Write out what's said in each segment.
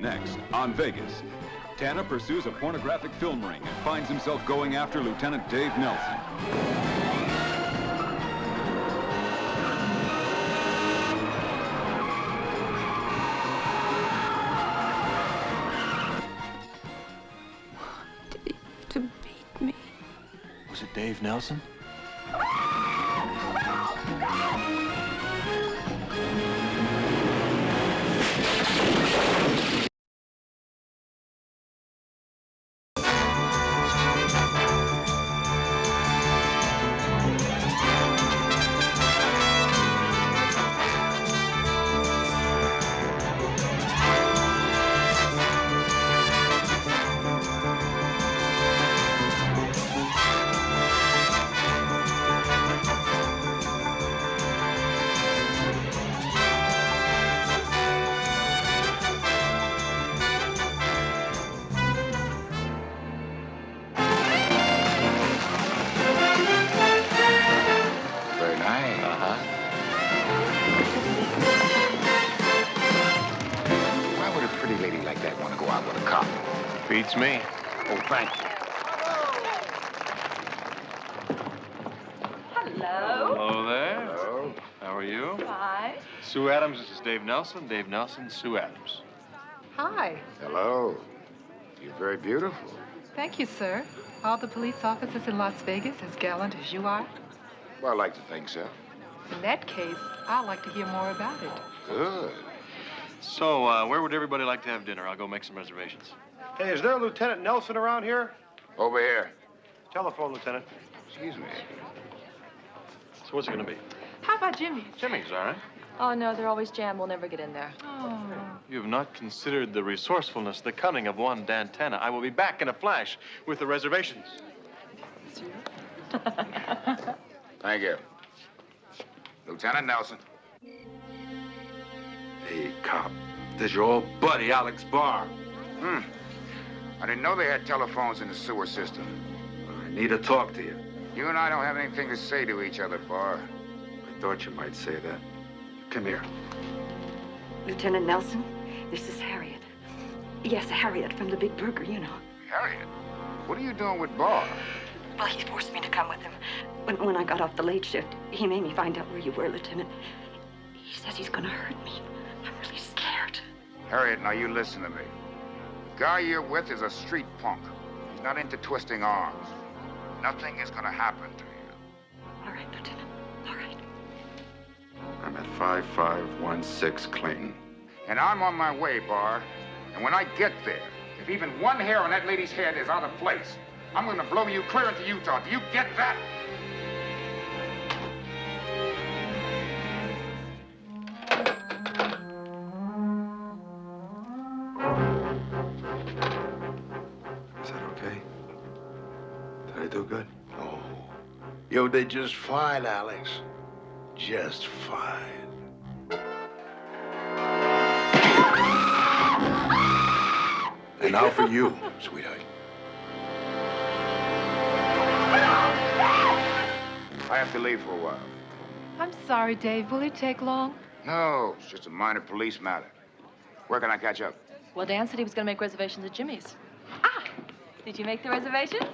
Next, on Vegas, Tanner pursues a pornographic film ring and finds himself going after Lieutenant Dave Nelson. Dave to beat me. Was it Dave Nelson? Beats me. Oh, thank you. Hello. Hello there. Hello. How are you? Hi. Sue Adams, this is Dave Nelson. Dave Nelson, Sue Adams. Hi. Hello. You're very beautiful. Thank you, sir. All the police officers in Las Vegas as gallant as you are? Well, I like to think so. In that case, I'd like to hear more about it. Good. So, where would everybody like to have dinner? I'll go make some reservations. Hey, is there a Lieutenant Nelson around here? Over here. Telephone, Lieutenant. Excuse me. So what's it going to be? How about Jimmy's? Jimmy's, all right. Oh, no, they're always jammed. We'll never get in there. Oh. You have not considered the resourcefulness, the cunning of one Dan Tanner. I will be back in a flash with the reservations. Thank you. Lieutenant Nelson. Hey, cop. This is your old buddy, Alex Barr. I didn't know they had telephones in the sewer system. I need to talk to you. You and I don't have anything to say to each other, Barr. I thought you might say that. Come here. Lieutenant Nelson, this is Harriet. Yes, Harriet from the Big Burger, you know. Harriet, what are you doing with Barr? Well, he forced me to come with him. When I got off the late shift, he made me find out where you were, Lieutenant. He says he's gonna hurt me. I'm really scared. Harriet, now you listen to me. The guy you're with is a street punk. He's not into twisting arms. Nothing is gonna happen to you. All right, Lieutenant. All right. I'm at 5516 Clayton. And I'm on my way, Barr. And when I get there, if even one hair on that lady's head is out of place, I'm gonna blow you clear into Utah. Do you get that? Is that okay? Did I do good? Oh, you did just fine, Alex. Just fine. And now for you, sweetheart. I have to leave for a while. I'm sorry, Dave. Will it take long? No, it's just a minor police matter. Where can I catch up? Well, Dan said he was going to make reservations at Jimmy's. Ah! Did you make the reservations?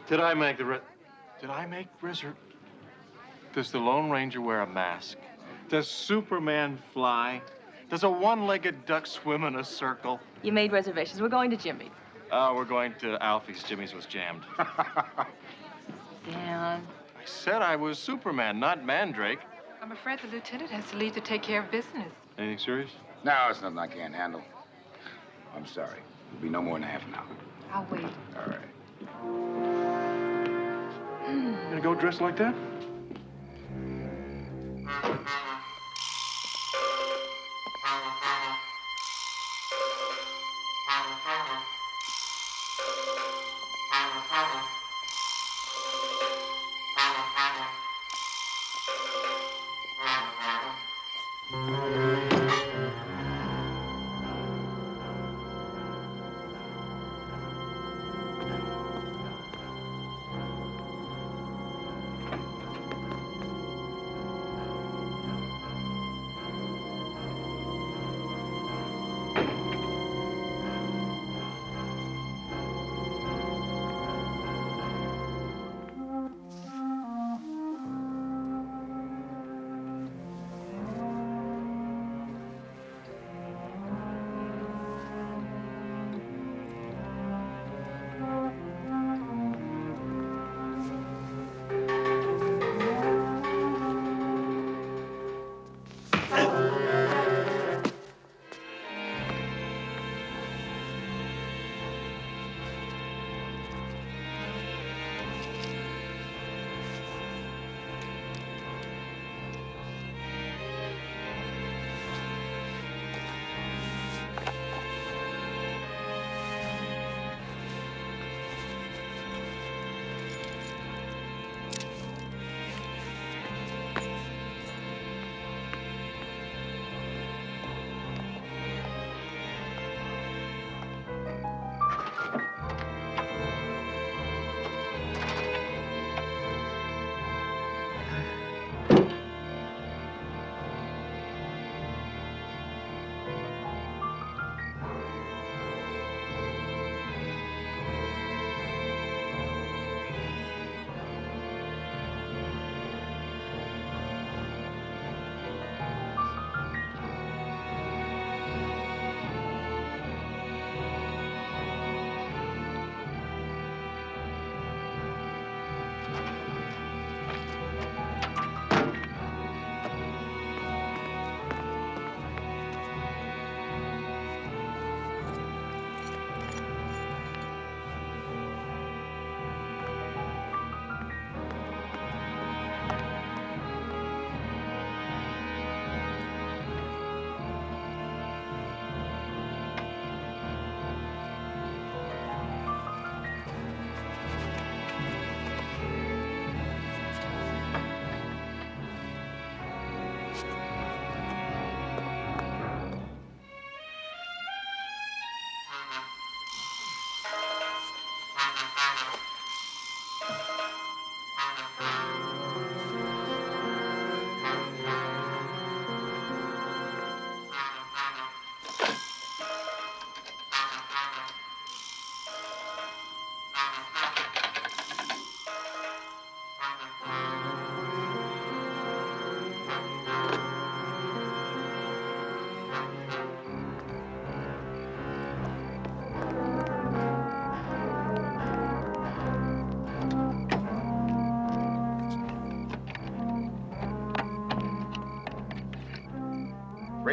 Did I make Does the Lone Ranger wear a mask? Does Superman fly? Does a one-legged duck swim in a circle? You made reservations. We're going to Jimmy's. Oh, we're going to Alfie's. Jimmy's was jammed. Dan. I said I was Superman, not Mandrake. I'm afraid the lieutenant has to leave to take care of business. Anything serious? No, it's nothing I can't handle. I'm sorry. It'll be no more than half an hour. I'll wait. All right. You gonna go dressed like that?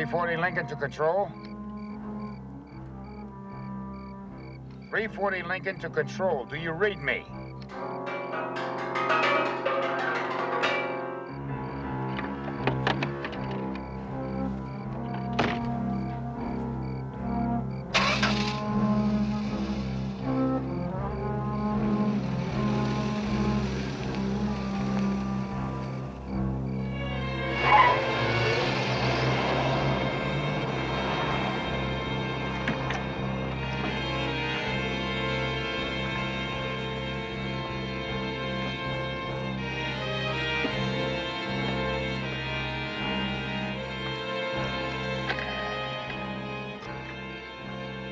340 Lincoln to control. 340 Lincoln to control. Do you read me?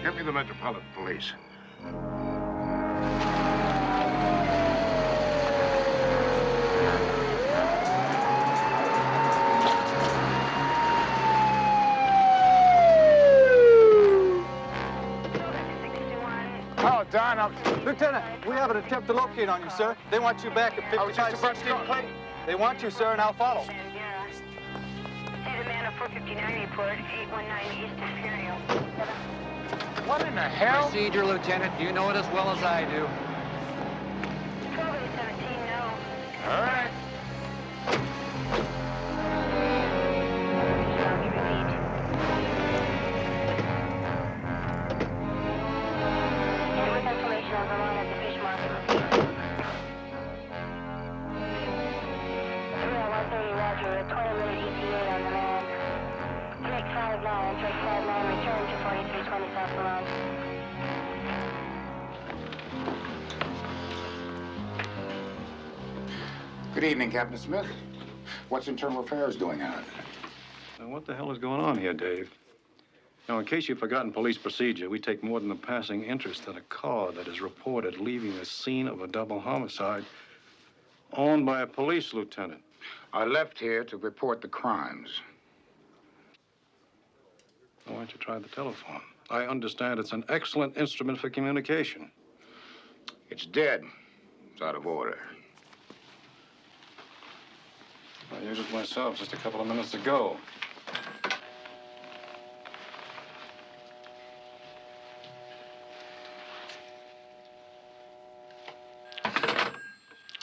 Give me the Metropolitan Police. Oh, Don, Lieutenant, we have an attempt to locate on you, sir. They want you back at 5516 Clay. They want you, sir, and I'll follow. See the man of 459 report, 819 East Imperial. What in the hell? Procedure, Lieutenant. You know it as well as I do. 1217, no. All right. And with information on the line at the fish market. 130 Roger, a 20-minute ETA on the man. Take 59, take 59, return to 4320 South Line. Good evening, Captain Smith. What's Internal Affairs doing out? Now, what the hell is going on here, Dave? Now, in case you've forgotten police procedure, we take more than a passing interest in a car that is reported leaving the scene of a double homicide owned by a police lieutenant. I left here to report the crimes. Why don't you try the telephone? I understand it's an excellent instrument for communication. It's dead. It's out of order. I used it myself just a couple of minutes ago.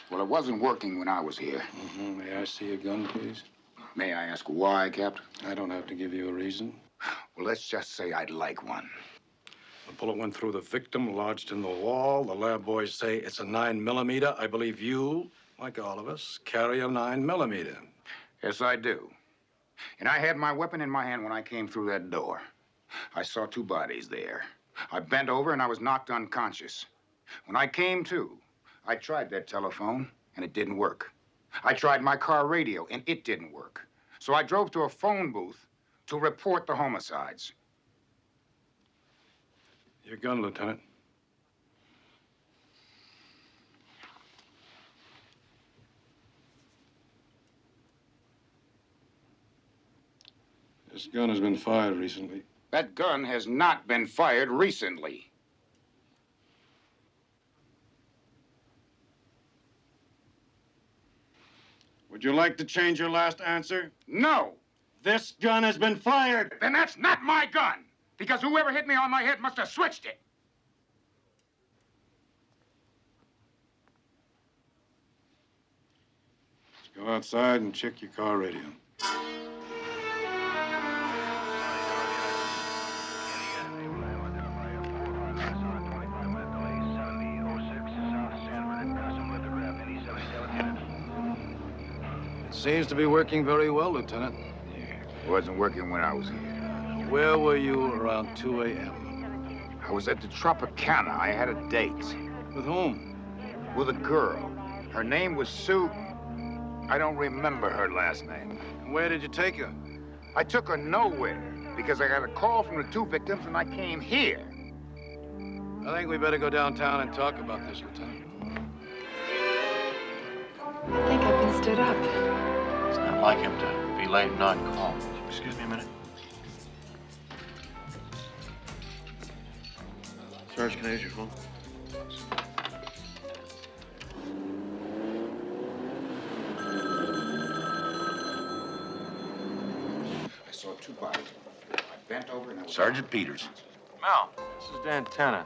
Well, it wasn't working when I was here. May I see a gun, please? May I ask why, Captain? I don't have to give you a reason. Well, let's just say I'd like one. The bullet went through the victim, lodged in the wall. The lab boys say it's a 9mm. I believe you, like all of us, carry a 9mm. Yes, I do. And I had my weapon in my hand when I came through that door. I saw two bodies there. I bent over and I was knocked unconscious. When I came to, I tried that telephone and it didn't work. I tried my car radio and it didn't work. So I drove to a phone booth to report the homicides. Your gun, Lieutenant. This gun has been fired recently. That gun has not been fired recently. Would you like to change your last answer? No. This gun has been fired. Then that's not my gun, because whoever hit me on my head must have switched it. Let's go outside and check your car radio. Seems to be working very well, Lieutenant. It wasn't working when I was here. Where were you around 2 a.m.? I was at the Tropicana. I had a date. With whom? With a girl. Her name was Sue. I don't remember her last name. Where did you take her? I took her nowhere because I got a call from the two victims and I came here. I think we better go downtown and talk about this, Lieutenant. I think I've been stood up. It's not like him to be late and on call. Excuse me a minute. Sarge, can I use your phone? I saw two bodies. bent over and I was... Sergeant Peters. Mel, this is Dan Tanner.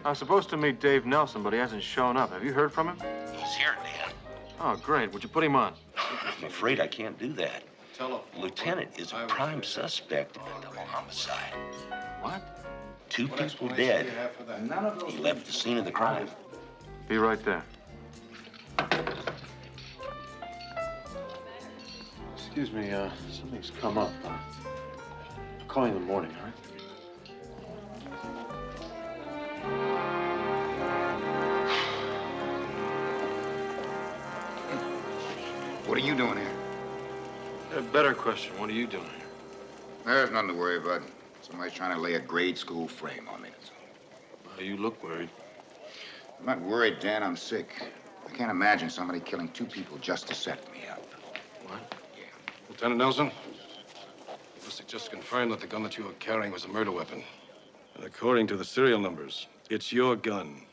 I was supposed to meet Dave Nelson, but he hasn't shown up. Have you heard from him? He's here, Dan. Oh, great. Would you put him on? I'm afraid I can't do that. Lieutenant is a prime suspect in a double homicide. What? 2 people dead. He left the scene of the crime. Be right there. Excuse me, something's come up. I'll call you in the morning, all right? What are you doing here? A better question. What are you doing here? There's nothing to worry about. Somebody's trying to lay a grade school frame on me. Well, you look worried. I'm not worried, Dan. I'm sick. I can't imagine somebody killing 2 people just to set me up. What? Yeah. Lieutenant Nelson, must have just confirmed that the gun that you were carrying was a murder weapon. And according to the serial numbers, it's your gun.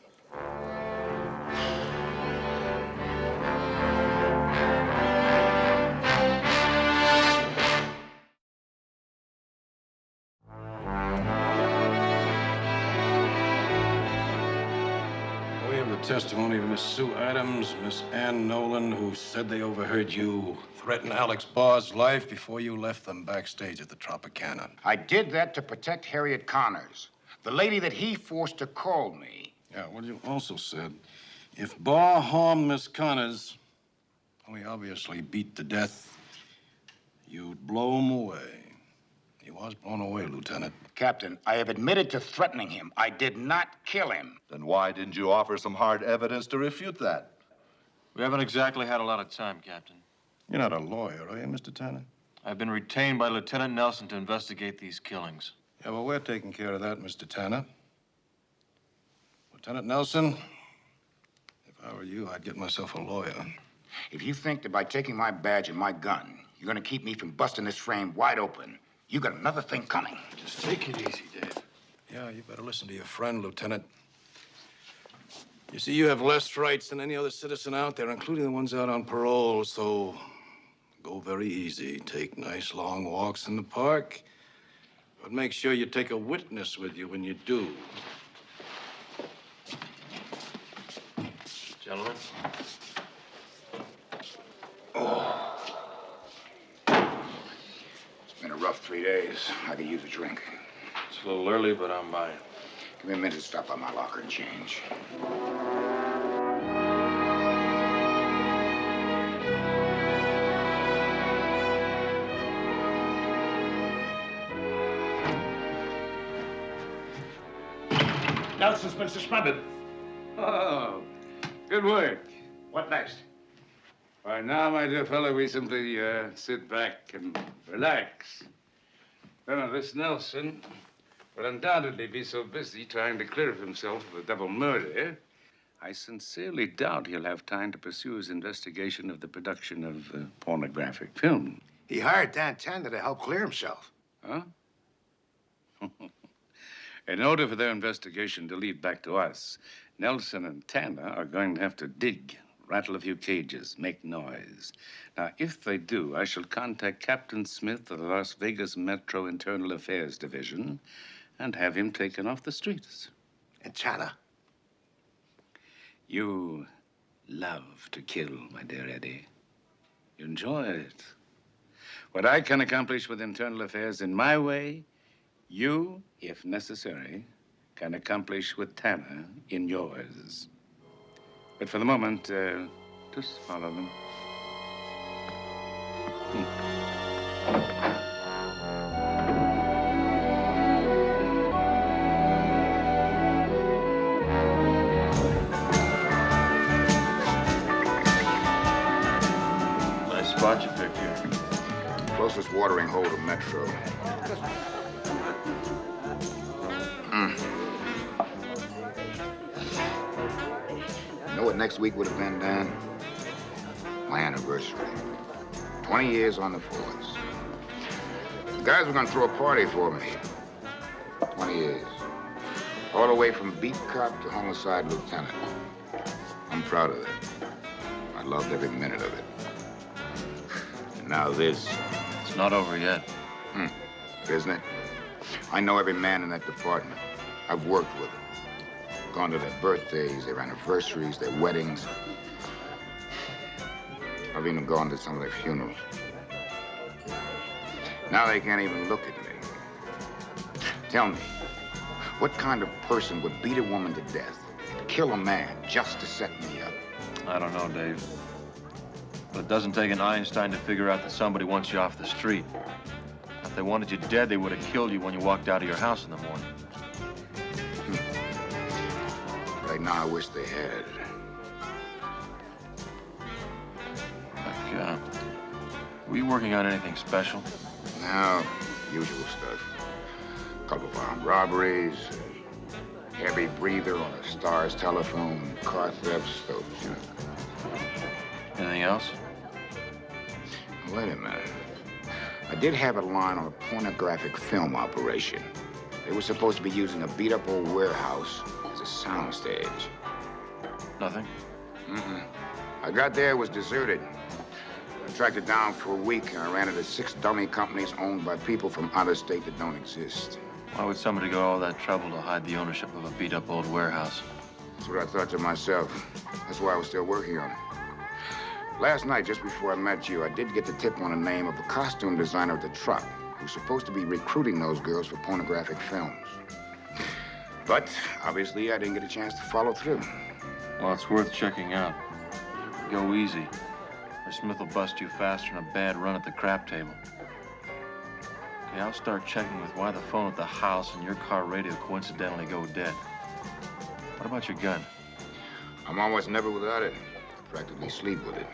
Testimony of Miss Sue Adams, Miss Ann Nolan, who said they overheard you threaten Alex Barr's life before you left them backstage at the Tropicana. I did that to protect Harriet Connors, the lady that he forced to call me. Yeah, well, you also said if Barr harmed Miss Connors, who he obviously beat to death, you'd blow him away. He was blown away, Lieutenant. Captain, I have admitted to threatening him. I did not kill him. Then why didn't you offer some hard evidence to refute that? We haven't exactly had a lot of time, Captain. You're not a lawyer, are you, Mr. Tanner? I've been retained by Lieutenant Nelson to investigate these killings. Yeah, well, we're taking care of that, Mr. Tanner. Lieutenant Nelson, if I were you, I'd get myself a lawyer. If you think that by taking my badge and my gun, you're going to keep me from busting this frame wide open, you got another thing coming. Just take it easy, Dave. Yeah, you better listen to your friend, Lieutenant. You see, you have less rights than any other citizen out there, including the ones out on parole, so go very easy. Take nice long walks in the park, but make sure you take a witness with you when you do. Gentlemen. It's been a rough 3 days. I could use a drink. It's a little early, but I'm buying. Give me a minute to stop by my locker and change. Nelson's been suspended. Oh, good work. What next? Why, now, my dear fellow, we simply sit back and relax. Colonel, this Nelson will undoubtedly be so busy trying to clear himself of a double murder, I sincerely doubt he'll have time to pursue his investigation of the production of pornographic film. He hired Dan Tanner to help clear himself. Huh? In order for their investigation to lead back to us, Nelson and Tanner are going to have to dig, rattle a few cages, make noise. Now, if they do, I shall contact Captain Smith of the Las Vegas Metro Internal Affairs Division and have him taken off the streets. And Tanner? You love to kill, my dear Eddie. You enjoy it. What I can accomplish with Internal Affairs in my way, you, if necessary, can accomplish with Tanner in yours. But for the moment, just follow them. Nice spot you picked here. Closest watering hole to Metro. You know what next week would have been, Dan? My anniversary. 20 years on the force. The guys were gonna throw a party for me. 20 years. All the way from beat cop to homicide lieutenant. I'm proud of that. I loved every minute of it. And now this. It's not over yet. Isn't it? I know every man in that department. I've worked with them. Gone to their birthdays, their anniversaries, their weddings. I've even gone to some of their funerals. Now they can't even look at me. Tell me, what kind of person would beat a woman to death, kill a man just to set me up? I don't know, Dave. But it doesn't take an Einstein to figure out that somebody wants you off the street. If they wanted you dead, they would have killed you when you walked out of your house in the morning. Right now, I wish they had. Like, were you working on anything special? No, usual stuff. A couple of armed robberies, heavy breather on a STARS telephone, car thefts, those, you know. Anything else? Wait a minute. I did have a line on a pornographic film operation. They were supposed to be using a beat-up old warehouse as a soundstage. Nothing? Mm-mm. I got there, it was deserted. I tracked it down for a week, and I ran into 6 dummy companies owned by people from out of state that don't exist. Why would somebody go all that trouble to hide the ownership of a beat-up old warehouse? That's what I thought to myself. That's why I was still working on it. Last night, just before I met you, I did get the tip on the name of the costume designer at the truck, who's supposed to be recruiting those girls for pornographic films. But, obviously, I didn't get a chance to follow through. Well, it's worth checking out. Go easy, or Smith will bust you faster than a bad run at the crap table. Okay, I'll start checking with why the phone at the house and your car radio coincidentally go dead. What about your gun? I'm almost never without it. I practically sleep with it.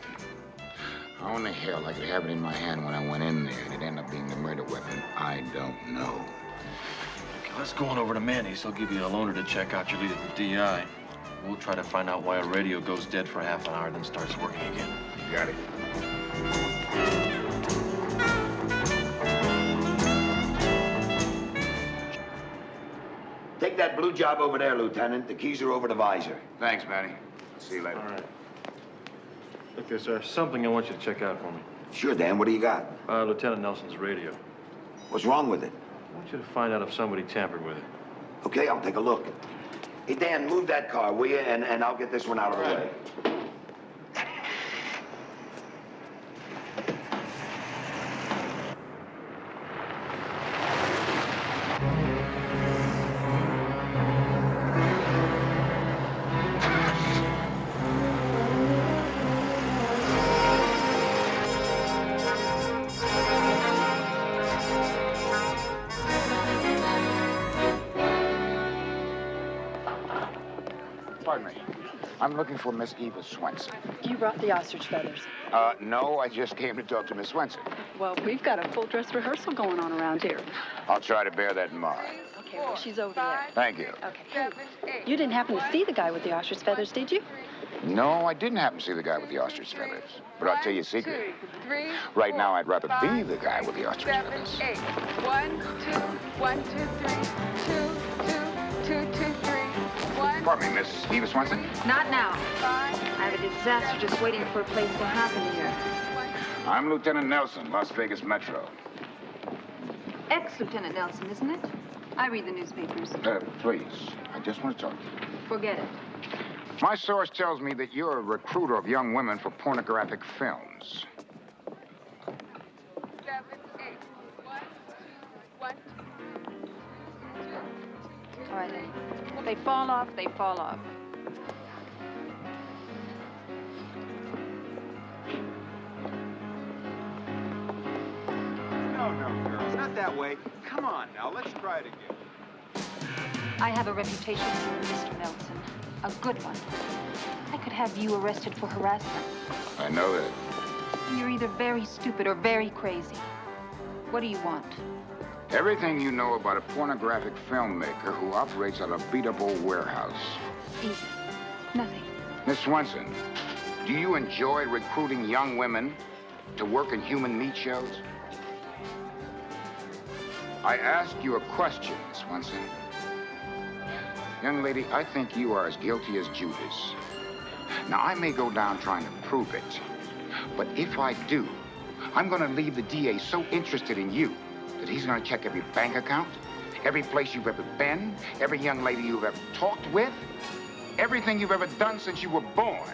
How in the hell I could have it in my hand when I went in there and it ended up being the murder weapon, I don't know. Okay, let's go on over to Manny's. He'll give you a loaner to check out your lead at the DI. We'll try to find out why a radio goes dead for half an hour, then starts working again. You got it. Take that blue job over there, Lieutenant. The keys are over the visor. Thanks, Manny. See you later. All right. Look, there's something I want you to check out for me. Sure, Dan. What do you got? Lieutenant Nelson's radio. What's wrong with it? I want you to find out if somebody tampered with it. Okay, I'll take a look. Hey, Dan, move that car, will you? And I'll get this one out of the way. Pardon me. I'm looking for Miss Eva Swenson. You brought the ostrich feathers. No, I just came to talk to Miss Swenson. Well, we've got a full dress rehearsal going on around here. I'll try to bear that in mind. Okay, well, she's over there. Thank you. Okay. You didn't happen to see the guy with the ostrich feathers, did you? No, I didn't happen to see the guy with the ostrich feathers. But I'll tell you a secret. Right now, I'd rather be the guy with the ostrich feathers. 7, 8. 1, 2, 1, 2, 3, 2, 2, 2, 2, 3. 1. Pardon me, Miss Eva Swenson? Not now. I have a disaster just waiting for a place to happen here. I'm Lieutenant Nelson, Las Vegas Metro. Ex-Lieutenant Nelson, isn't it? I read the newspapers. Please, I just want to talk to you. Forget it. My source tells me that you're a recruiter of young women for pornographic films. 7, 8. 1, 2, 1, 2. All right, then. If they fall off, they fall off. No, girls, not that way. Come on now, let's try it again. I have a reputation here, Mr. Nelson. A good one. I could have you arrested for harassment. I know that. You're either very stupid or very crazy. What do you want? Everything you know about a pornographic filmmaker who operates out of a beat-up old warehouse. Easy. Nothing. Miss Swenson, do you enjoy recruiting young women to work in human meat shows? I asked you a question, Miss Swenson. Young lady, I think you are as guilty as Judas. Now, I may go down trying to prove it, but if I do, I'm going to leave the DA so interested in you that he's going to check every bank account, Every place you've ever been, every young lady you've ever talked with, everything you've ever done since you were born.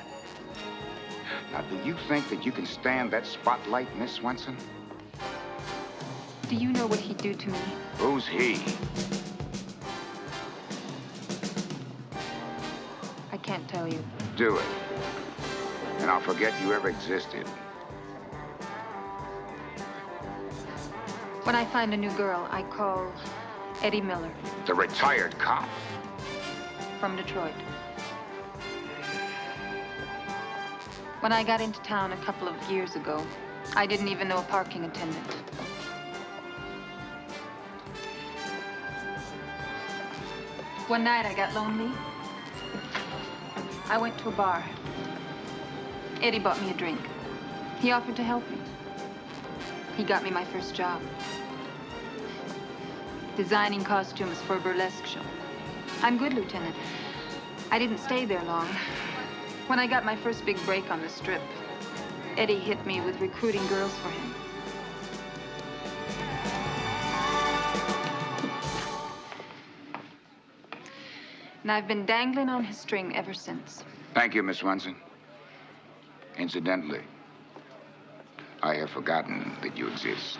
Now, do you think that you can stand that spotlight, Miss Swenson? Do you know what he'd do to me? Who's he? I can't tell you. Do it. And I'll forget you ever existed. When I find a new girl, I call Eddie Miller. The retired cop? From Detroit. When I got into town a couple of years ago, I didn't even know a parking attendant. One night I got lonely. I went to a bar. Eddie bought me a drink. He offered to help me. He got me my first job. Designing costumes for a burlesque show. I'm good, Lieutenant. I didn't stay there long. When I got my first big break on the strip, Eddie hit me with recruiting girls for him. And I've been dangling on his string ever since. Thank you, Miss Swenson. Incidentally, I have forgotten that you exist.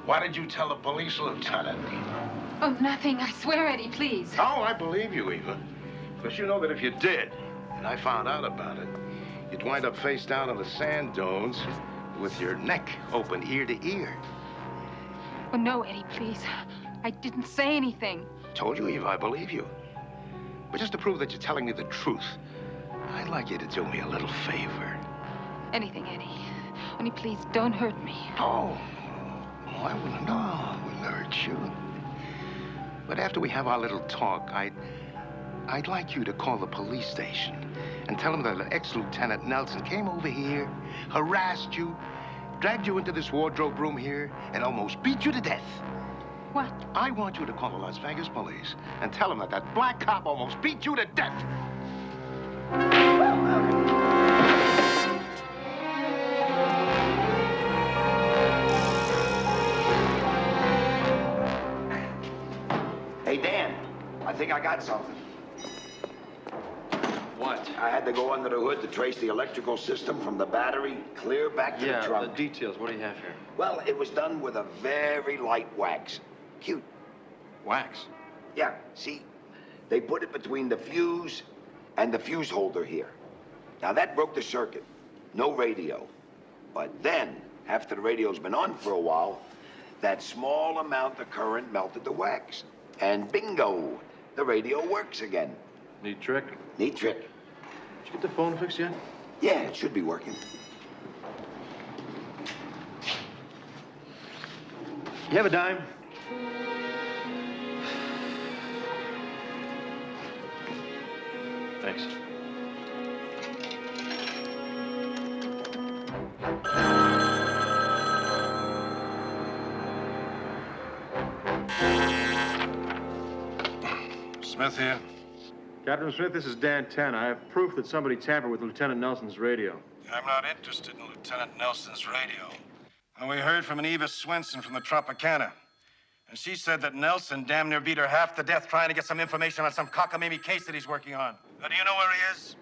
Why did you tell the police, Lieutenant? Oh, nothing. I swear, Eddie, please. Oh, I believe you, Eva. Because you know that if you did, and I found out about it, you'd wind up face down on the sand dunes with your neck open ear to ear. Oh, no, Eddie, please. I didn't say anything. Told you, Eva, I believe you. But just to prove that you're telling me the truth, I'd like you to do me a little favor. Anything, Eddie. Only please don't hurt me. Oh, I wouldn't hurt you. But after we have our little talk, I'd like you to call the police station and tell them that ex-Lieutenant Nelson came over here, harassed you, dragged you into this wardrobe room here, and almost beat you to death. What? I want you to call the Las Vegas police and tell them that that black cop almost beat you to death. Hey, Dan, I think I got something. What? I had to go under the hood to trace the electrical system from the battery clear back to the trunk. Yeah, the details. What do you have here? Well, it was done with a very light wax. Cute. Wax? Yeah, see, they put it between the fuse and the fuse holder here. Now, that broke the circuit. No radio. But then, after the radio's been on for a while, that small amount of current melted the wax. And bingo, the radio works again. Neat trick. Neat trick. Did you get the phone fixed yet? Yeah, it should be working. You have a dime? Thanks. Smith here. Captain Smith, this is Dan Tanner. I have proof that somebody tampered with Lieutenant Nelson's radio. I'm not interested in Lieutenant Nelson's radio. And we heard from an Eva Swenson from the Tropicana. And she said that Nelson damn near beat her half to death trying to get some information on some cockamamie case that he's working on. Now, do you know where he is?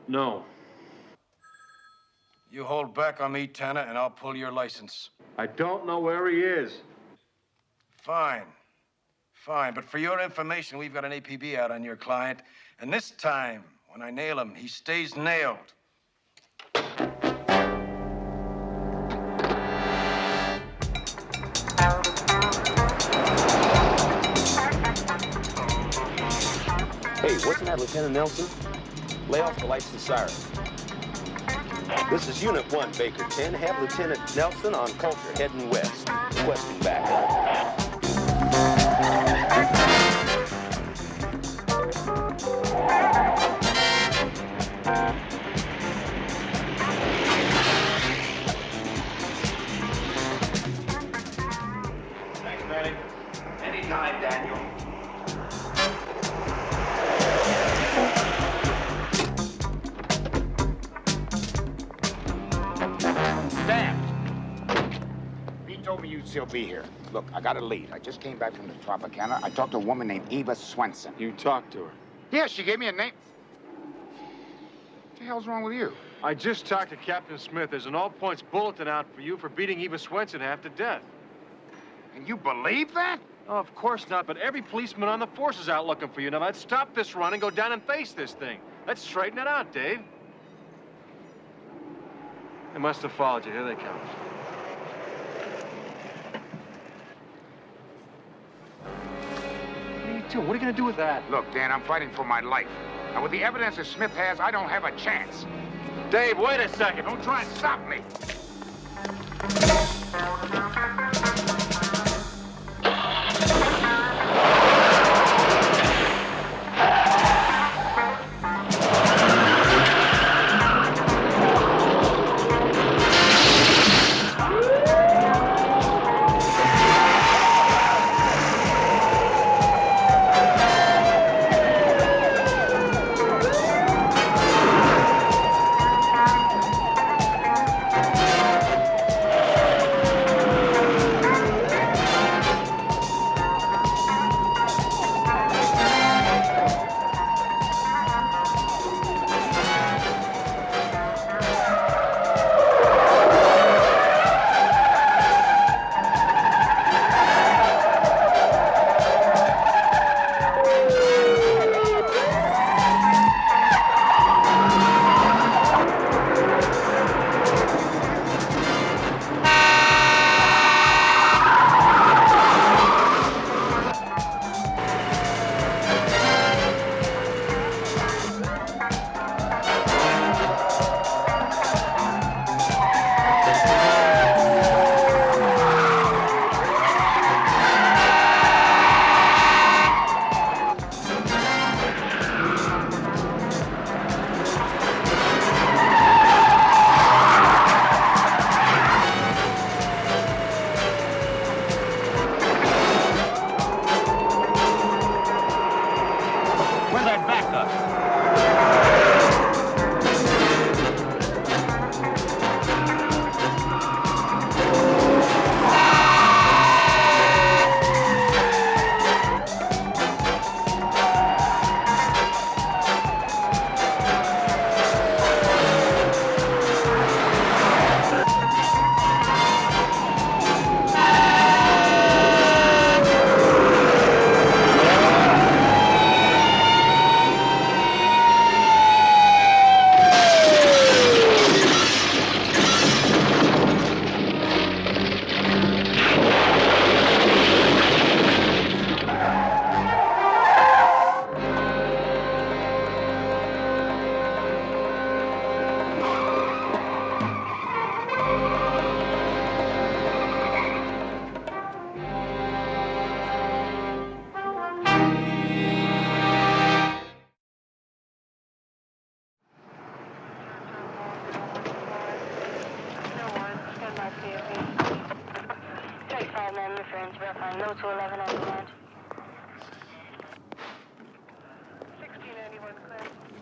No. You hold back on me, Tanner, and I'll pull your license. I don't know where he is. Fine. Fine, but for your information, we've got an APB out on your client. And this time, when I nail him, he stays nailed. Hey, wasn't that Lieutenant Nelson? Lay off the lights and siren. This is Unit 1, Baker 10. Have Lieutenant Nelson on Coulter heading west. Requesting backup. Thanks, Manny. Anytime, Daniel. Pete told me you'd still be here. Look, I got a lead. I just came back from the Tropicana. I talked to a woman named Eva Swenson. You talked to her? Yeah, she gave me a name. What the hell's wrong with you? I just talked to Captain Smith. There's an all-points bulletin out for you for beating Eva Swenson half to death. And you believe that? Oh, of course not, but every policeman on the force is out looking for you. Now, let's stop this run and go down and face this thing. Let's straighten it out, Dave. They must have followed you. Here they come. What are you going to do with that? Look, Dan, I'm fighting for my life. And with the evidence that Smith has, I don't have a chance. Dave, wait a second. Don't try and stop me.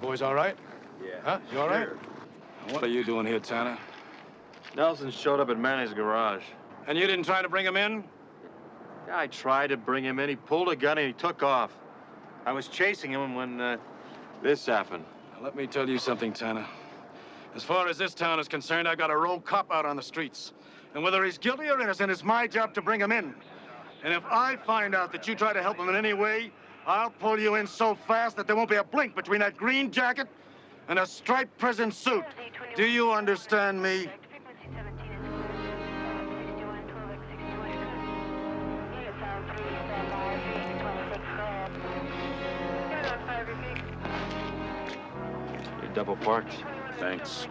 Boys all right? Yeah. Huh? You all right? What are you doing here, Tanner? Nelson showed up at Manny's garage. And you didn't try to bring him in? Yeah, I tried to bring him in. He pulled a gun and he took off. I was chasing him when this happened. Now, let me tell you something, Tanner. As far as this town is concerned, I got a rogue cop out on the streets. And whether he's guilty or innocent, it's my job to bring him in. And if I find out that you try to help him in any way, I'll pull you in so fast that there won't be a blink between that green jacket and a striped prison suit. Do you understand me? You're double parked. Thanks.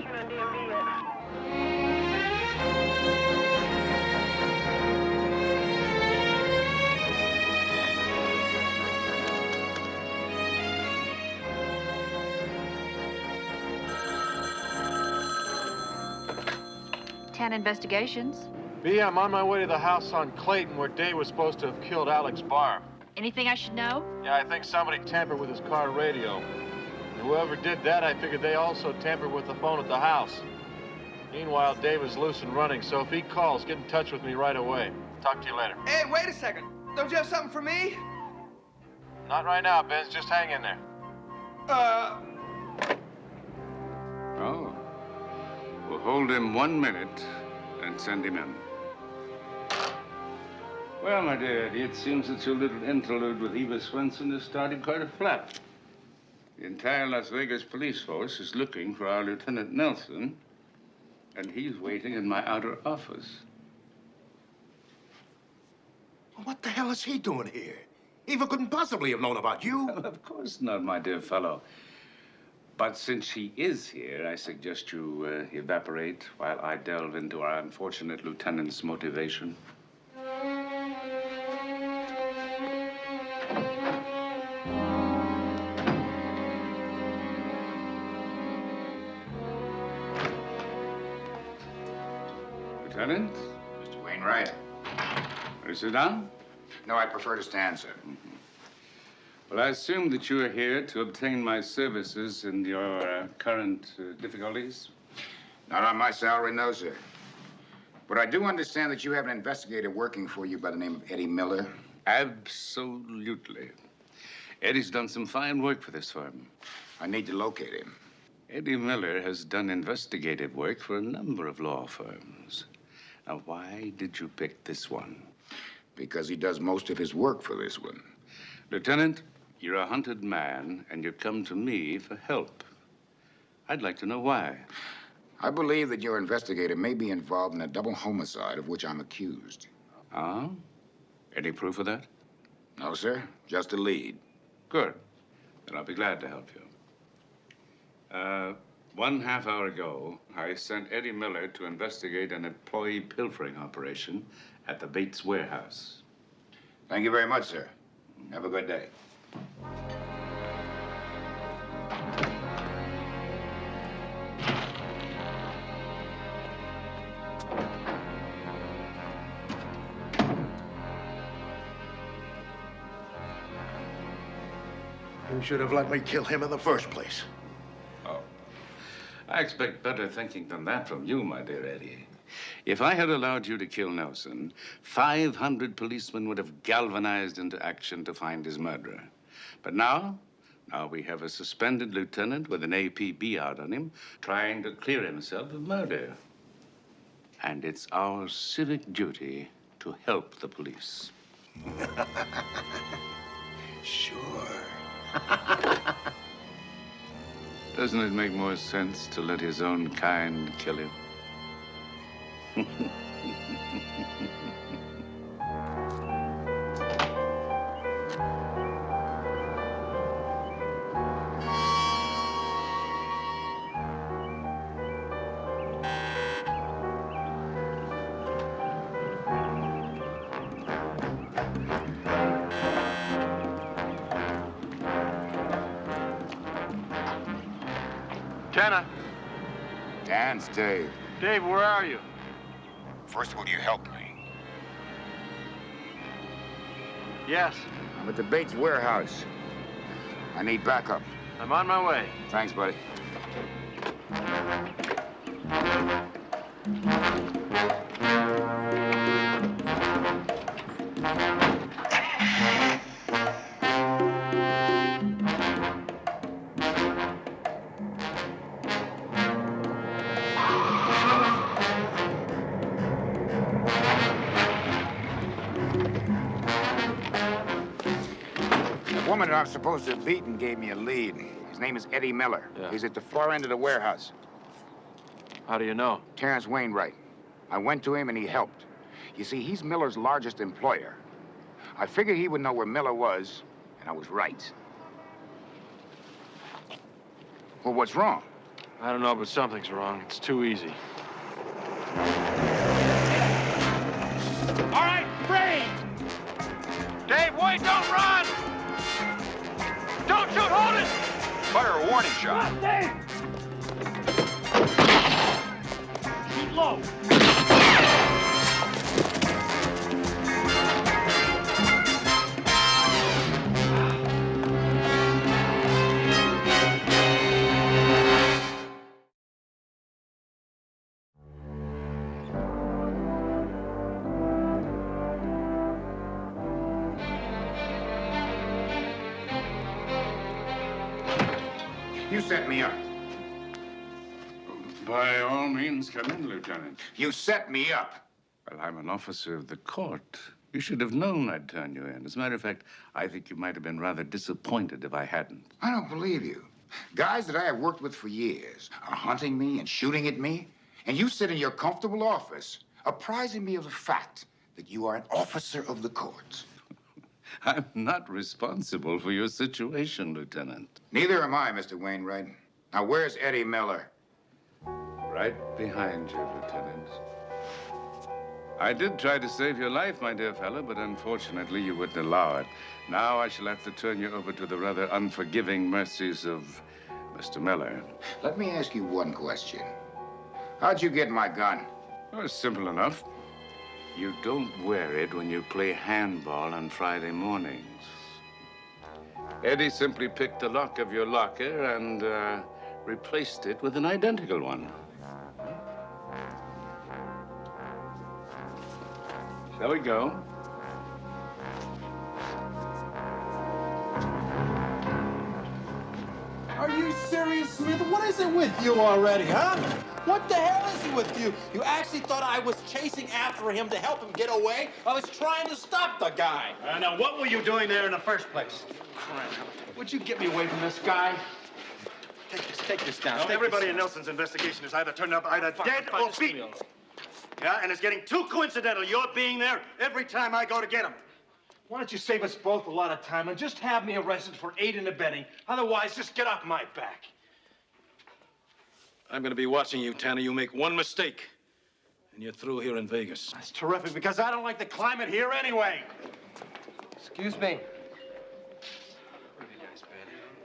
10 investigations. B, I'm on my way to the house on Clayton where Dave was supposed to have killed Alex Barr. Anything I should know? Yeah, I think somebody tampered with his car radio. And whoever did that, I figured they also tampered with the phone at the house. Meanwhile, Dave is loose and running, so if he calls, get in touch with me right away. Talk to you later. Hey, wait a second. Don't you have something for me? Not right now, Benz. Just hang in there. Oh. We'll hold him 1 minute and send him in. Well, my dear Eddie, it seems that your little interlude with Eva Swenson has started quite a flap. The entire Las Vegas police force is looking for our Lieutenant Nelson, and he's waiting in my outer office. What the hell is he doing here? Eva couldn't possibly have known about you. Of course not, my dear fellow. But since she is here, I suggest you evaporate while I delve into our unfortunate lieutenant's motivation. Lieutenant? Mr. Wainwright. Will you sit down? No, I prefer to stand, sir. Well, I assume that you are here to obtain my services in your current difficulties? Not on my salary, no, sir. But I do understand that you have an investigator working for you by the name of Eddie Miller. Absolutely. Eddie's done some fine work for this firm. I need to locate him. Eddie Miller has done investigative work for a number of law firms. Now, why did you pick this one? Because he does most of his work for this one. Lieutenant, you're a hunted man, and you come to me for help. I'd like to know why. I believe that your investigator may be involved in a double homicide of which I'm accused. Ah? Any proof of that? No, sir. Just a lead. Good. Then I'll be glad to help you. 1/2 hour ago, I sent Eddie Miller to investigate an employee pilfering operation at the Bates warehouse. Thank you very much, sir. Have a good day. You should have let me kill him in the first place. Oh. I expect better thinking than that from you, my dear Eddie. If I had allowed you to kill Nelson, 500 policemen would have galvanized into action to find his murderer. But now we have a suspended lieutenant with an APB out on him, trying to clear himself of murder. And it's our civic duty to help the police. Sure. Doesn't it make more sense to let his own kind kill him? Jenna. Dan, it's Dave. Dave, where are you? First, will you help me? Yes. I'm at the Bates warehouse. I need backup. I'm on my way. Thanks, buddy. The woman that I'm supposed to have beaten gave me a lead. His name is Eddie Miller. Yeah. He's at the far end of the warehouse. How do you know? Terrence Wainwright. I went to him and he helped. You see, he's Miller's largest employer. I figured he would know where Miller was, and I was right. Well, what's wrong? I don't know, but something's wrong. It's too easy. All right, free! Dave, wait, don't run! Don't shoot, hold it! Fire a warning shot. Dave! Shoot low. You set me up. By all means, come in, Lieutenant. You set me up. Well, I'm an officer of the court. You should have known I'd turn you in. As a matter of fact, I think you might have been rather disappointed if I hadn't. I don't believe you. Guys that I have worked with for years are hunting me and shooting at me, and you sit in your comfortable office apprising me of the fact that you are an officer of the court. I'm not responsible for your situation, Lieutenant. Neither am I, Mr. Wainwright. Now, where's Eddie Miller? Right behind you, Lieutenant. I did try to save your life, my dear fellow, but unfortunately you wouldn't allow it. Now I shall have to turn you over to the rather unforgiving mercies of Mr. Miller. Let me ask you one question. How'd you get my gun? Oh, it's simple enough. You don't wear it when you play handball on Friday mornings. Eddie simply picked the lock of your locker and replaced it with an identical one. Shall we go? Are you serious, Smith? What is it with you already, huh? What the hell is it with you? You actually thought I was chasing after him to help him get away? I was trying to stop the guy. Now, what were you doing there in the first place? Would you get me away from this guy? Take this down. Now, everybody in Nelson's investigation is either turned up either dead or beaten. Yeah, and it's getting too coincidental. You're being there every time I go to get him. Why don't you save us both a lot of time and just have me arrested for aiding and abetting? Otherwise, just get off my back. I'm going to be watching you, Tanner. You make one mistake, and you're through here in Vegas. That's terrific, because I don't like the climate here anyway. Excuse me.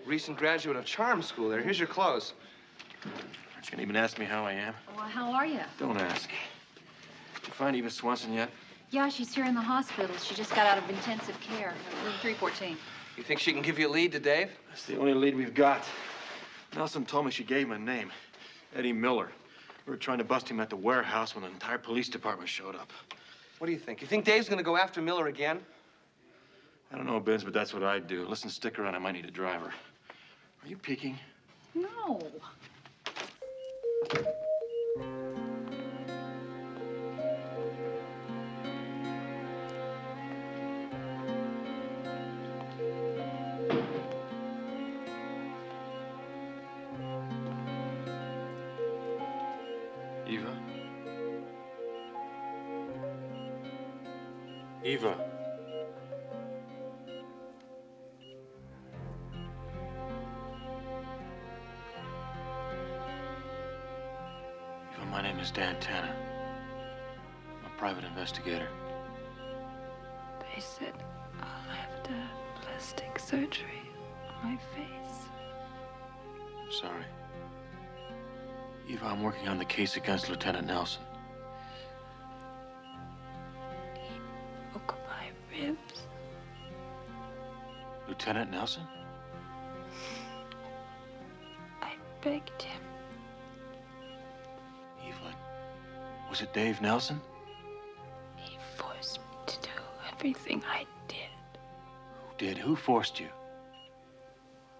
Recent graduate of charm school there. Here's your clothes. You can't even ask me how I am. Well, how are you? Don't ask. Did you find Eva Swanson yet? Yeah, she's here in the hospital. She just got out of intensive care. Room 314. You think she can give you a lead to Dave? That's the only lead we've got. Nelson told me she gave him a name. Eddie Miller. We were trying to bust him at the warehouse when the entire police department showed up. What do you think? You think Dave's gonna go after Miller again? I don't know, Benz, but that's what I'd do. Listen, stick around. I might need a driver. Are you peeking? No. Eva? Eva? Eva, my name is Dan Tanner. I'm a private investigator. They said I'll have to have plastic surgery on my face. I'm sorry. Eva, I'm working on the case against Lieutenant Nelson. He broke my ribs. Lieutenant Nelson? I begged him. Eva, was it Dave Nelson? He forced me to do everything I did. Who did? Who forced you?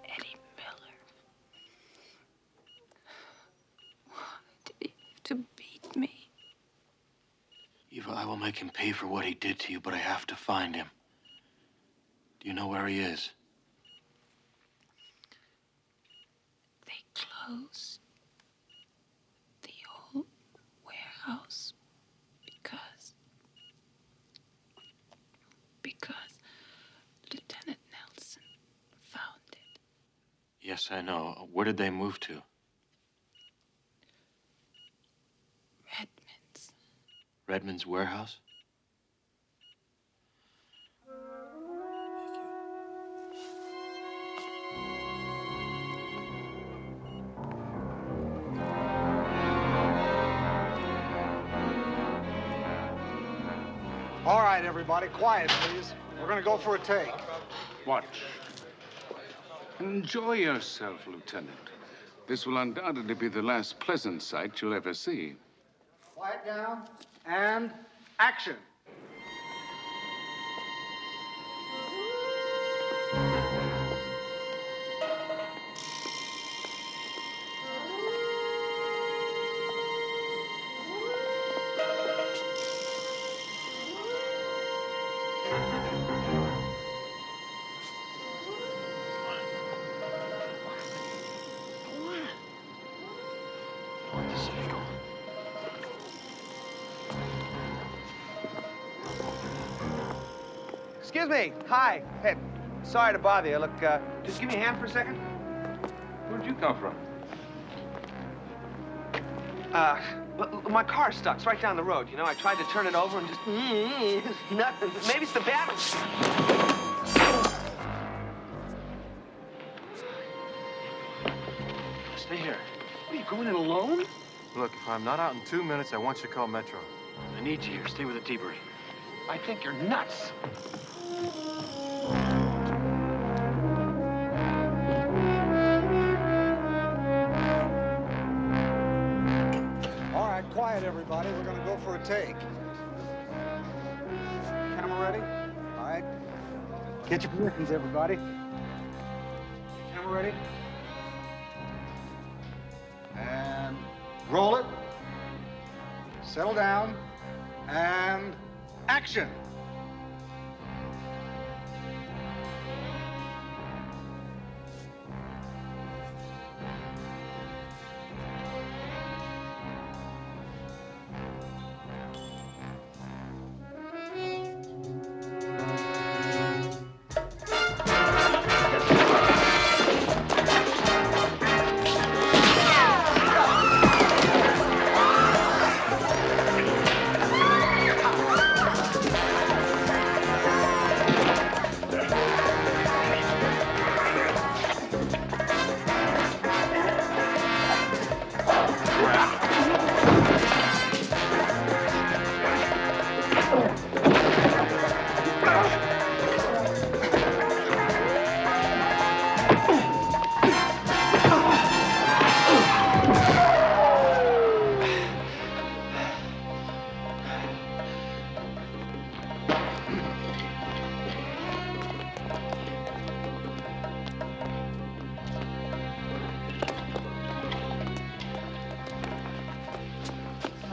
Eddie Miller. Why did he have to beat me? Eva, I will make him pay for what he did to you, but I have to find him. Do you know where he is? They closed the old warehouse because Lieutenant Nelson found it. Yes, I know. Where did they move to? Redmond's. Redmond's warehouse? All right, everybody, quiet, please. We're gonna go for a take. Watch. Enjoy yourself, Lieutenant. This will undoubtedly be the last pleasant sight you'll ever see. Quiet down, and action. excuse me. Hi. Hey, sorry to bother you. Look, just give me a hand for a second. Where'd you come from? My car's stuck. It's right down the road. You know, I tried to turn it over and just nothing. Maybe it's the battery. Stay here. What, are you going in alone? Look, if I'm not out in 2 minutes, I want you to call Metro. I need you here. Stay with the T-Bird. I think you're nuts. All right, quiet, everybody. We're going to go for a take. Camera ready? All right. Get your positions, everybody. Camera ready? And roll it. Settle down. And action.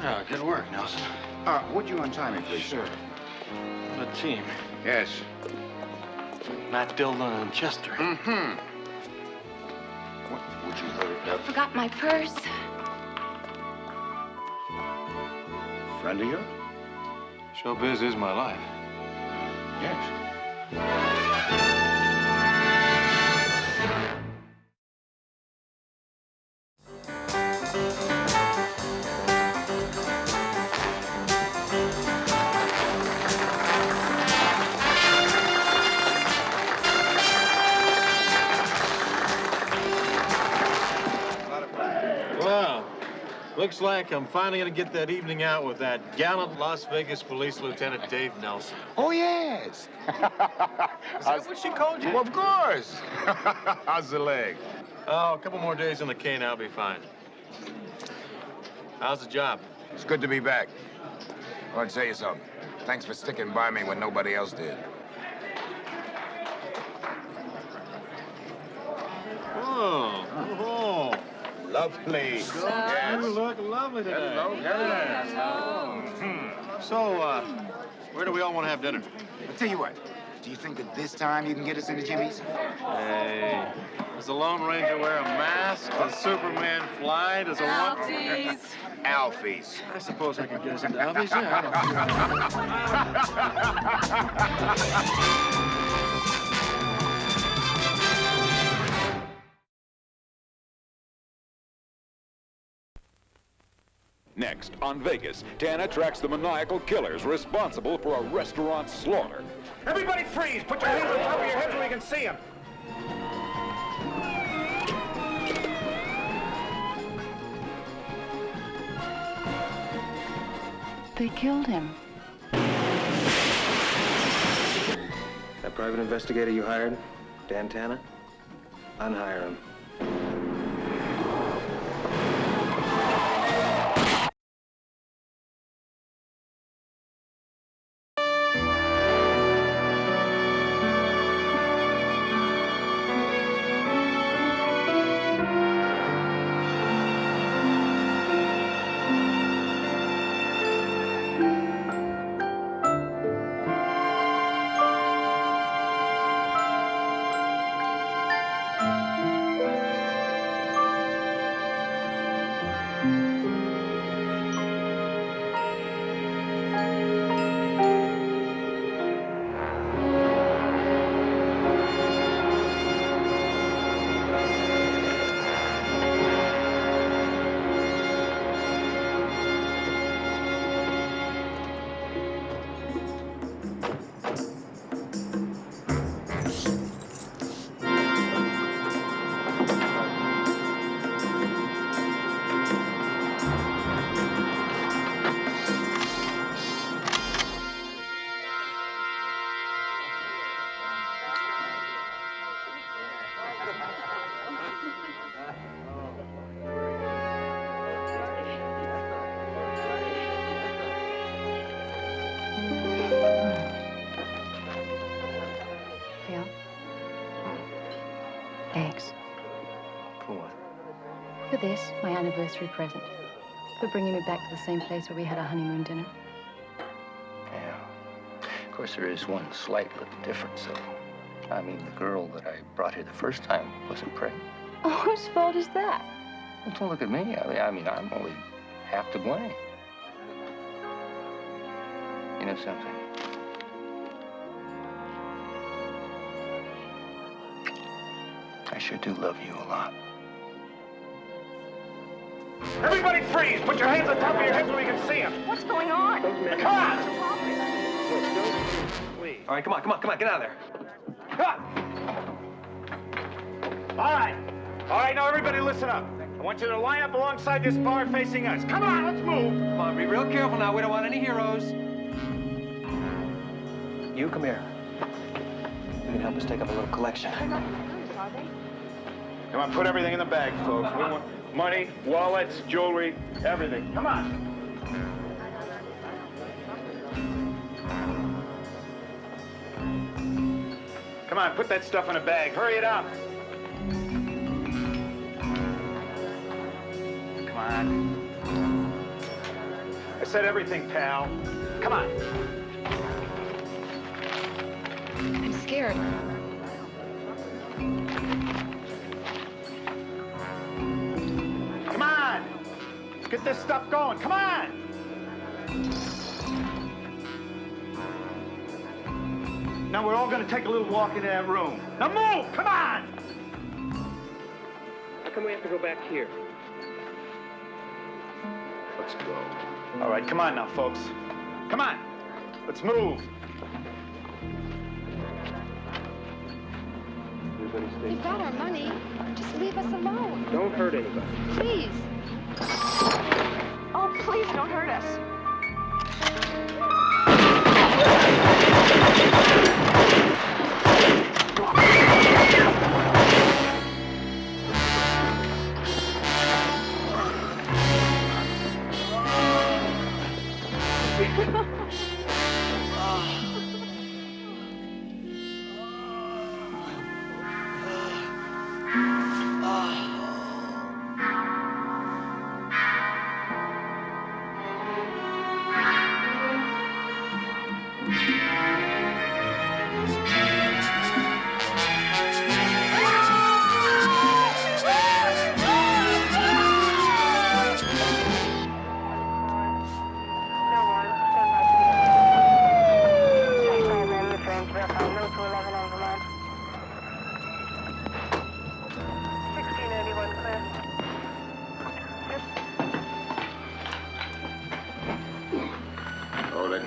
Oh, good work, Nelson. Would you untie me, please? Sure. What a team. Yes. Matt Dillon and Chester. Mm-hmm. What would you hurt? Forgot my purse. Friend of yours? Showbiz is my life. Yes. Well, looks like I'm finally going to get that evening out with that gallant Las Vegas Police Lieutenant Dave Nelson. Oh, yes. Is that what she called you? Well, of course. How's the leg? Oh, a couple more days on the cane, I'll be fine. How's the job? It's good to be back. I want to tell you something. Thanks for sticking by me when nobody else did. Oh. Lovely. Yes. You look lovely today. Hello. So, where do we all want to have dinner? I'll tell you what. Do you think that this time you can get us into Jimmy's? Hey, does the Lone Ranger wear a mask? Does Superman fly? Does a Alfie's. Alfie's. I suppose I could get us into Alfie's, yeah. Next, on Vegas, Tana tracks the maniacal killers responsible for a restaurant slaughter. Everybody freeze! Put your hands on top of your head so we can see them. They killed him. That private investigator you hired, Dan Tana, unhire him. this, my anniversary present, for bringing me back to the same place where we had our honeymoon dinner. Yeah. Of course, there is one slight little difference, though. I mean, the girl that I brought here the first time wasn't pregnant. Oh, whose fault is that? Well, don't look at me. I mean, I'm only half to blame. You know something? I sure do love you a lot. Everybody freeze! Put your hands on top of your heads so we can see them. What's going on? Come on! All right, come on, get out of there. All right. All right, now everybody listen up. I want you to line up alongside this bar facing us. Come on, let's move. Come on, be real careful now. We don't want any heroes. You, come here. You can help us take up a little collection. Come on, put everything in the bag, folks. We want money, wallets, jewelry, everything. Come on. Come on, put that stuff in a bag. Hurry it up. Come on. I said everything, pal. Come on. I'm scared. Come on. Let's get this stuff going. Come on. Now we're all going to take a little walk into that room. Now move! Come on! How come we have to go back here? Let's go. All right, come on now, folks. Come on. Let's move. You've got our money. Just leave us alone. Don't hurt anybody. Please. Oh, please don't hurt us. Hold it.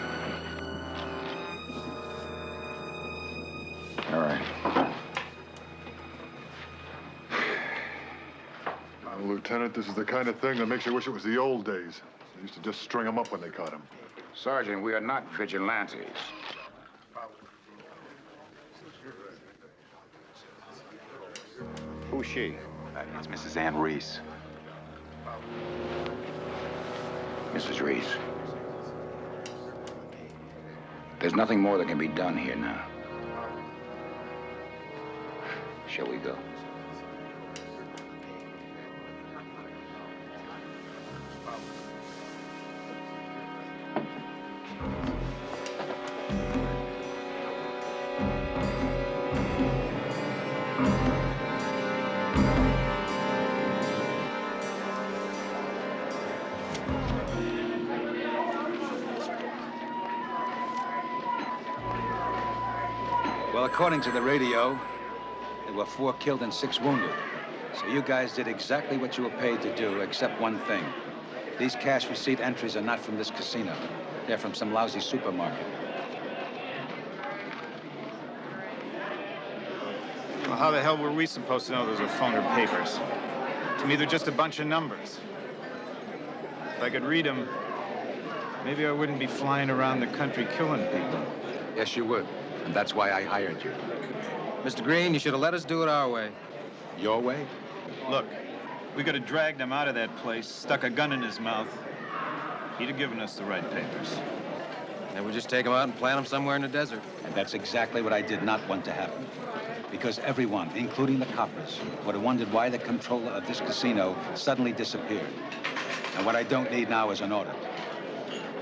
All right. Lieutenant, this is the kind of thing that makes you wish it was the old days. They used to just string them up when they caught them. Sergeant, we are not vigilantes. Who's she? It's Mrs. Ann Reese. Mrs. Reese. There's nothing more that can be done here now. Shall we go? Well, according to the radio, there were 4 killed and 6 wounded. So you guys did exactly what you were paid to do, except one thing. These cash receipt entries are not from this casino. They're from some lousy supermarket. Well, how the hell were we supposed to know those were phone or papers? To me, they're just a bunch of numbers. If I could read them, maybe I wouldn't be flying around the country killing people. Yes, you would. And that's why I hired you. Mr. Green, you should have let us do it our way. Your way? Look, we could have dragged him out of that place, stuck a gun in his mouth. He'd have given us the right papers. Then we just take him out and plant him somewhere in the desert. And that's exactly what I did not want to happen. Because everyone, including the coppers, would have wondered why the controller of this casino suddenly disappeared. And what I don't need now is an audit.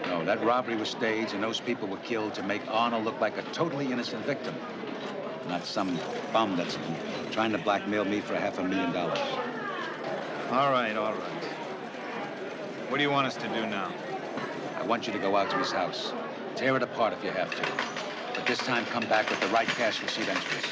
No, that robbery was staged and those people were killed to make Arnold look like a totally innocent victim. Not some bum that's trying to blackmail me for $500,000. All right, all right. What do you want us to do now? I want you to go out to his house. Tear it apart if you have to. But this time, come back with the right cash receipt entries.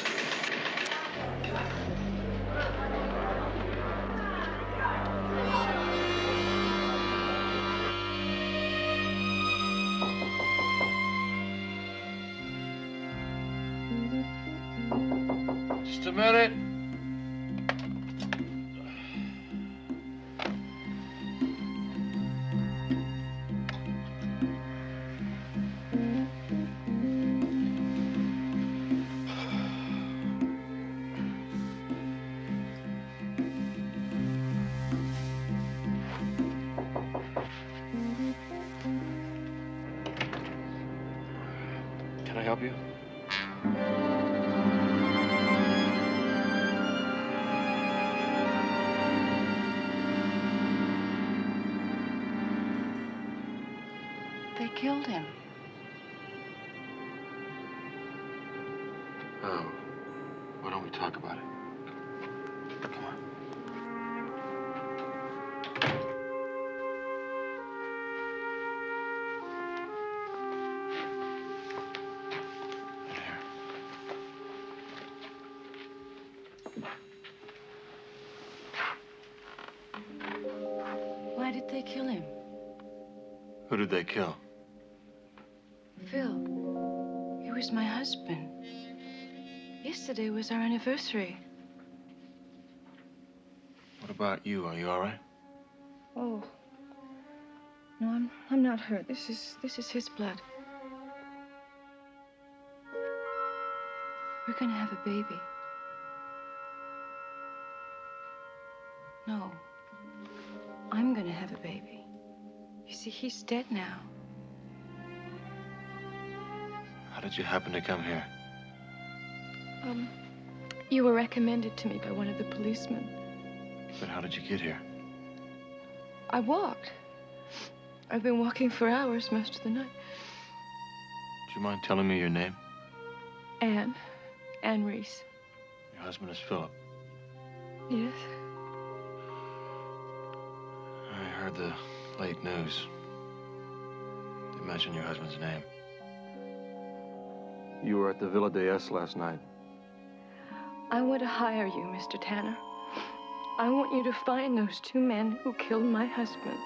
Just a minute. Can I help you? They killed him. Oh, why don't we talk about it? Come on. Why did they kill him? Who did they kill? Phil. He was my husband. Yesterday was our anniversary. What about you? Are you all right? Oh. No, I'm not hurt. This is his blood. We're gonna have a baby. No. I'm gonna have a baby. You see, he's dead now. How did you happen to come here? You were recommended to me by one of the policemen. But how did you get here? I walked. I've been walking for hours most of the night. Do you mind telling me your name? Anne Reese. Your husband is Philip. Yes? I heard the late news. They mentioned your husband's name. You were at the Villa d'Es last night. I want to hire you, Mr. Tanner. I want you to find those two men who killed my husband.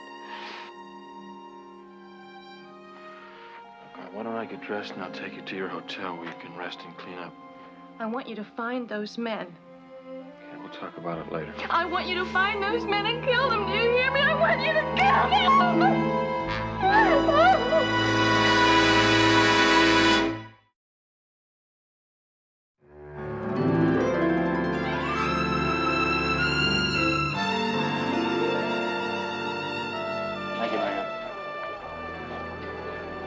Okay, why don't I get dressed and I'll take you to your hotel where you can rest and clean up. I want you to find those men. Okay, we'll talk about it later. I want you to find those men and kill them. Do you hear me? I want you to kill them. Thank you, man.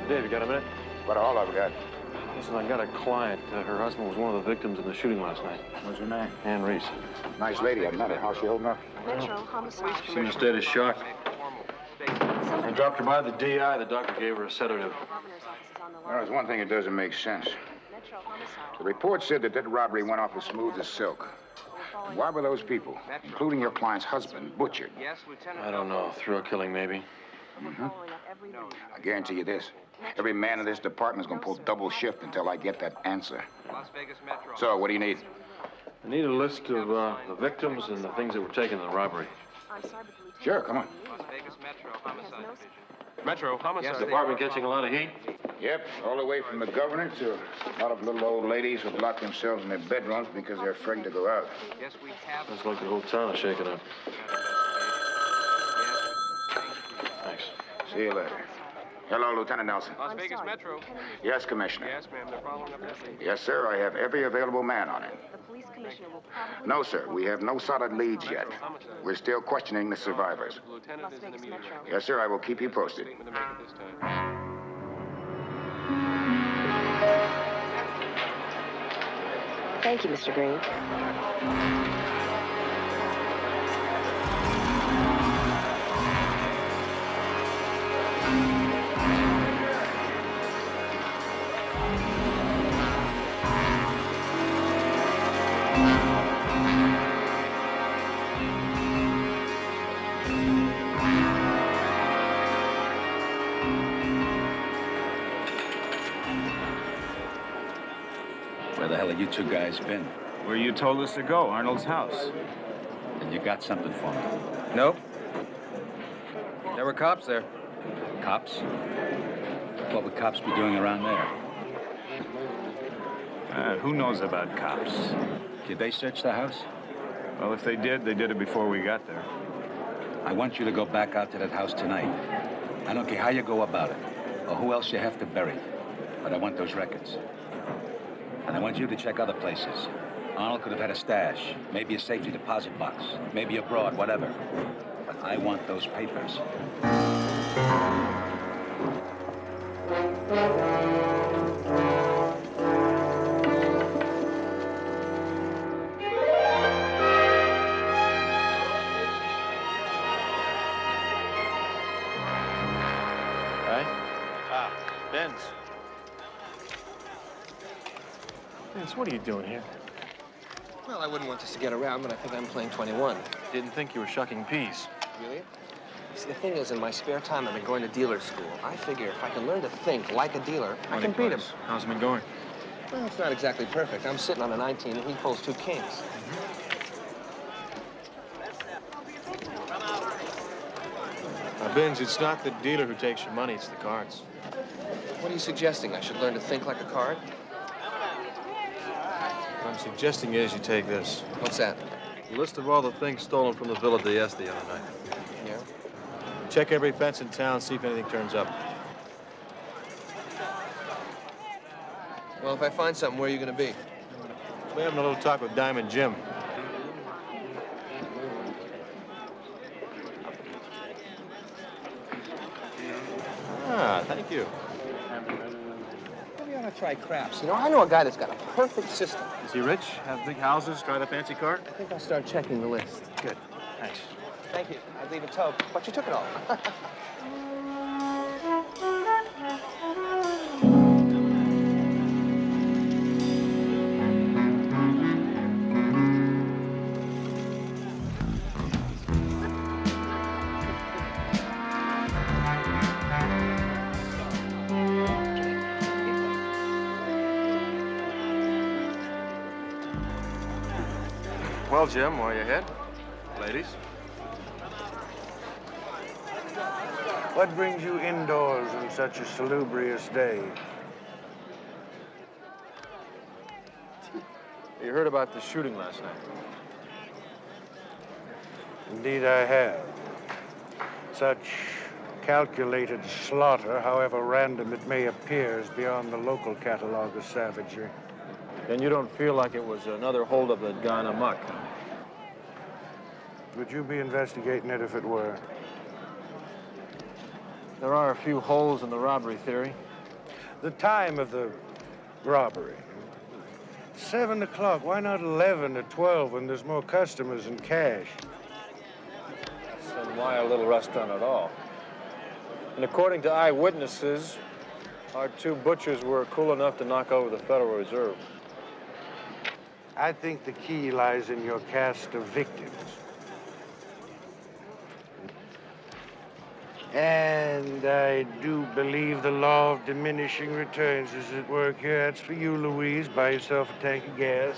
Dave, you got a minute? What all I've got. Listen, I got a client. Her husband was one of the victims in the shooting last night. What's her name? Anne Reese. Nice lady. I met her. How's she holding up? Metro homicide. She's in a state of shock. I dropped her by the DI. The doctor gave her a sedative. Well, there's one thing that doesn't make sense. The report said that robbery went off as smooth as silk. Why were those people, including your client's husband, butchered? I don't know. Thrill killing, maybe. Mm-hmm. I guarantee you this. Every man in this department's gonna pull double shift until I get that answer. So, what do you need? I need a list of the victims and the things that were taken in the robbery. Sure, come on. Metro homicide. Department catching a lot of heat? Yep, all the way from the governor to a lot of little old ladies who've locked themselves in their bedrooms because they're afraid to go out. Looks like the whole town is shaking up. Thanks. See you later. Hello, Lieutenant Nelson. Las Vegas Metro. Yes, Commissioner. Yes, ma'am. They're following up everything. Yes, sir. I have every available man on it. The police commissioner will probably... No, sir. We have no solid leads yet. We're still questioning the survivors. Lieutenant is in the meeting. Yes, sir. I will keep you posted. Thank you, Mr. Green. Where the hell have you two guys been? Where you told us to go, Arnold's house. And you got something for me? Nope. There were cops there. Cops? What would cops be doing around there? Who knows about cops? Did they search the house? Well, if they did it before we got there. I want you to go back out to that house tonight. I don't care how you go about it, or who else you have to bury, but I want those records. And I want you to check other places. Arnold could have had a stash, maybe a safety deposit box, maybe abroad, whatever. But I want those papers. Benz. Vince, what are you doing here? Well, I wouldn't want this to get around, but I think I'm playing 21. Didn't think you were shucking peas. Really? See, the thing is, in my spare time, I've been going to dealer school. I figure if I can learn to think like a dealer, I can beat him. How's it been going? Well, it's not exactly perfect. I'm sitting on a 19, and he pulls 2 kings. Now, Benz, it's not the dealer who takes your money, it's the cards. What are you suggesting? I should learn to think like a card? What I'm suggesting is you take this. What's that? A list of all the things stolen from the Villa d'Este the other night. Yeah? Check every fence in town, see if anything turns up. Well, if I find something, where are you going to be? We're having a little talk with Diamond Jim. Ah, thank you. Maybe you ought to try craps. You know, I know a guy that's got a perfect system. Is he rich? Have big houses? Drive a fancy car? I think I'll start checking the list. Good. Thanks. Thank you. I'd leave a toke, but you took it all. Well, Jim, where are you head? Ladies? What brings you indoors on such a salubrious day? You heard about the shooting last night. Indeed, I have. Such calculated slaughter, however random it may appear, is beyond the local catalog of savagery. Then you don't feel like it was another holdup that gone amok? Would you be investigating it if it were? There are a few holes in the robbery theory. The time of the robbery. 7 o'clock. Why not 11 or 12 when there's more customers and cash? And why a little rust on it all? And according to eyewitnesses, our 2 butchers were cool enough to knock over the Federal Reserve. I think the key lies in your cast of victims. And I do believe the law of diminishing returns is at work here. That's for you, Louise. Buy yourself a tank of gas.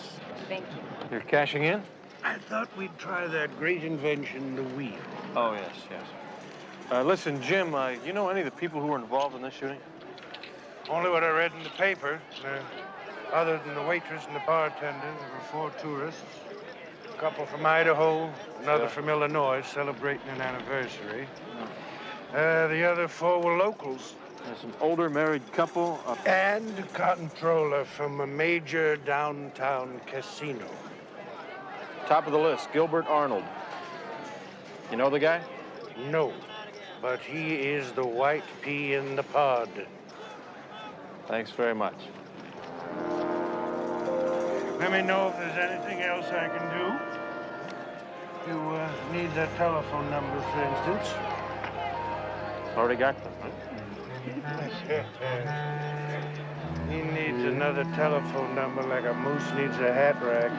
Thank you. You're cashing in? I thought we'd try that great invention, the wheel. Oh, yes, yes. Listen, Jim, you know any of the people who were involved in this shooting? Only what I read in the paper. Other than the waitress and the bartender, there were 4 tourists. A couple from Idaho, another from Illinois, celebrating an anniversary. The other 4 were locals. There's an older married couple. And a controller from a major downtown casino. Top of the list, Gilbert Arnold. You know the guy? No, but he is the white pea in the pod. Thanks very much. Let me know if there's anything else I can do. If you need that telephone number, for instance. Already got them, huh? He needs another telephone number like a moose needs a hat rack.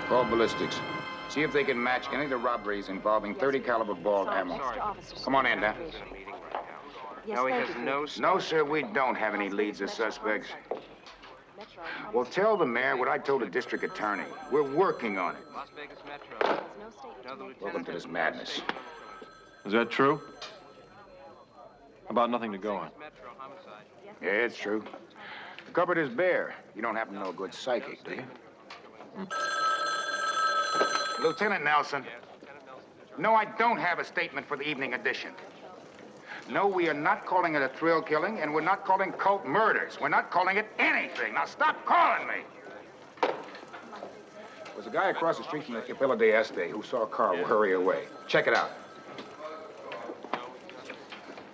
Call ballistics. See if they can match any of the robberies involving .30 caliber ball ammo. Come on in, Dan. No, he has no... No, sir, we don't have any leads or suspects. Well, tell the mayor what I told the district attorney. We're working on it. Las Vegas Metro. Welcome to this madness. Is that true? About nothing to go on. Yeah, it's true. The cupboard is bare. You don't happen to know a good psychic, do you? Lieutenant Nelson. No, I don't have a statement for the evening edition. No, we are not calling it a thrill killing, and we're not calling cult murders. We're not calling it anything. Now, stop calling me. There's a guy across the street from the Capella de Este who saw a car hurry away. Check it out.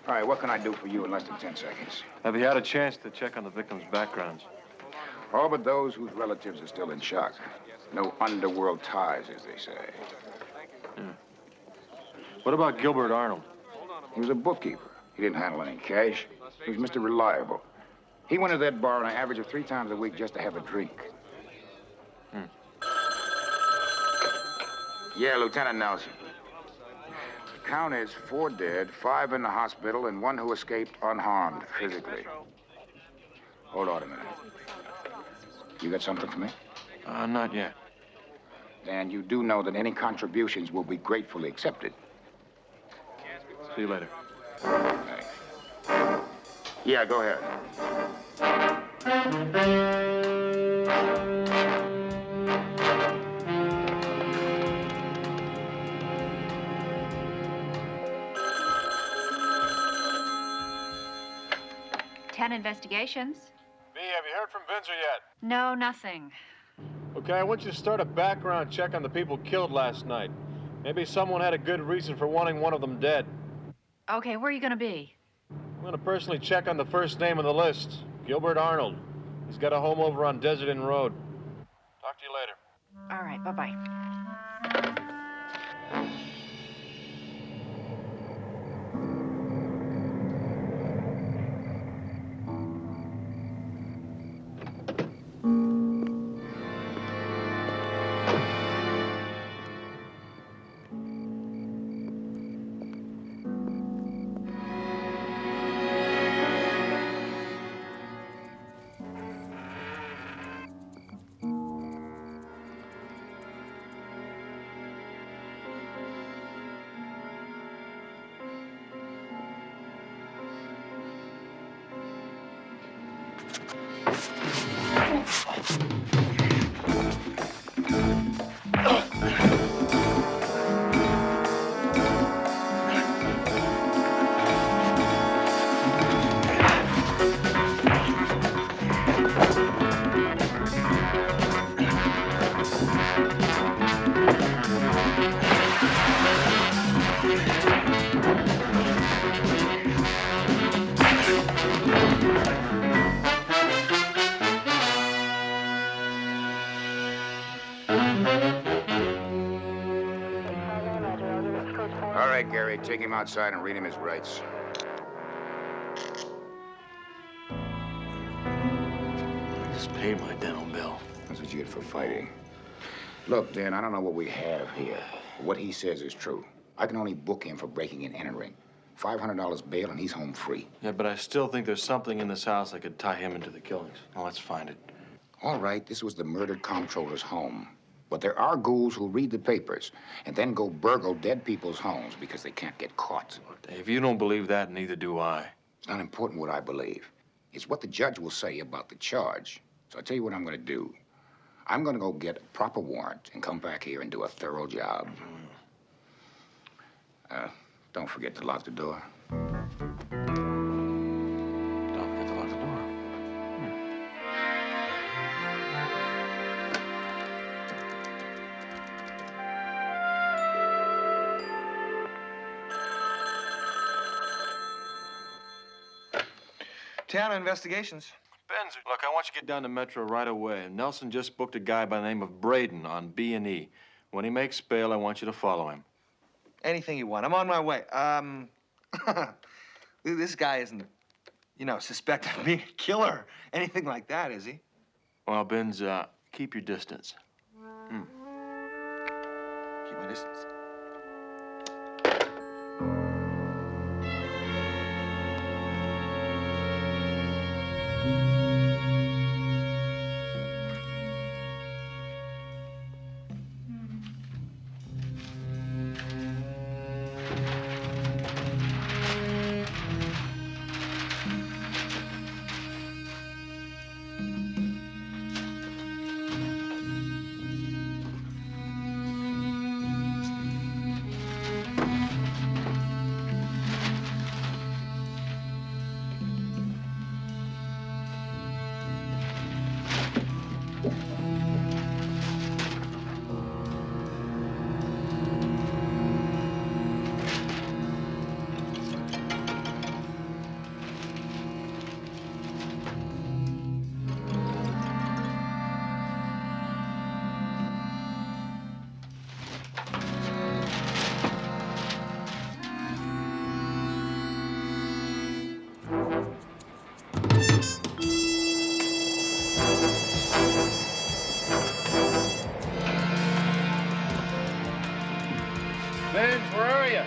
All right, what can I do for you in less than 10 seconds? Have you had a chance to check on the victims' backgrounds? All but those whose relatives are still in shock. No underworld ties, as they say. Yeah. What about Gilbert Arnold? He was a bookkeeper. He didn't handle any cash. He was Mr. Reliable. He went to that bar on an average of 3 times a week just to have a drink. Yeah, Lieutenant Nelson. The count is 4 dead, 5 in the hospital, and 1 who escaped unharmed physically. Hold on a minute. You got something for me? Not yet. And you do know that any contributions will be gratefully accepted. See you later. Okay. Yeah, go ahead. Ten investigations. B, have you heard from Binzer yet? No, nothing. Okay, I want you to start a background check on the people killed last night. Maybe someone had a good reason for wanting one of them dead. Okay, where are you gonna be? I'm gonna personally check on the first name on the list, Gilbert Arnold. He's got a home over on Desert Inn Road. Talk to you later. All right, bye-bye. All right, Gary, take him outside and read him his rights. I just paid my dental bill. That's what you get for fighting. Look, Dan, I don't know what we have here. What he says is true. I can only book him for breaking and entering. $500 bail and he's home free. Yeah, but I still think there's something in this house that could tie him into the killings. Well, let's find it. All right, this was the murdered comptroller's home. But there are ghouls who'll read the papers and then go burgle dead people's homes because they can't get caught. Dave, you don't believe that, neither do I. It's not important what I believe. It's what the judge will say about the charge. So I'll tell you what I'm going to do. I'm going to go get a proper warrant and come back here and do a thorough job. Don't forget to lock the door. Don't forget to lock the door. Tanner Investigations. Benz, look, I want you to get down to Metro right away. Nelson just booked a guy by the name of Braden on B&E. When he makes bail, I want you to follow him. Anything you want. I'm on my way. This guy isn't, suspected of being a killer, anything like that, is he? Well, Benz, keep your distance. Keep my distance. Vince, where are you?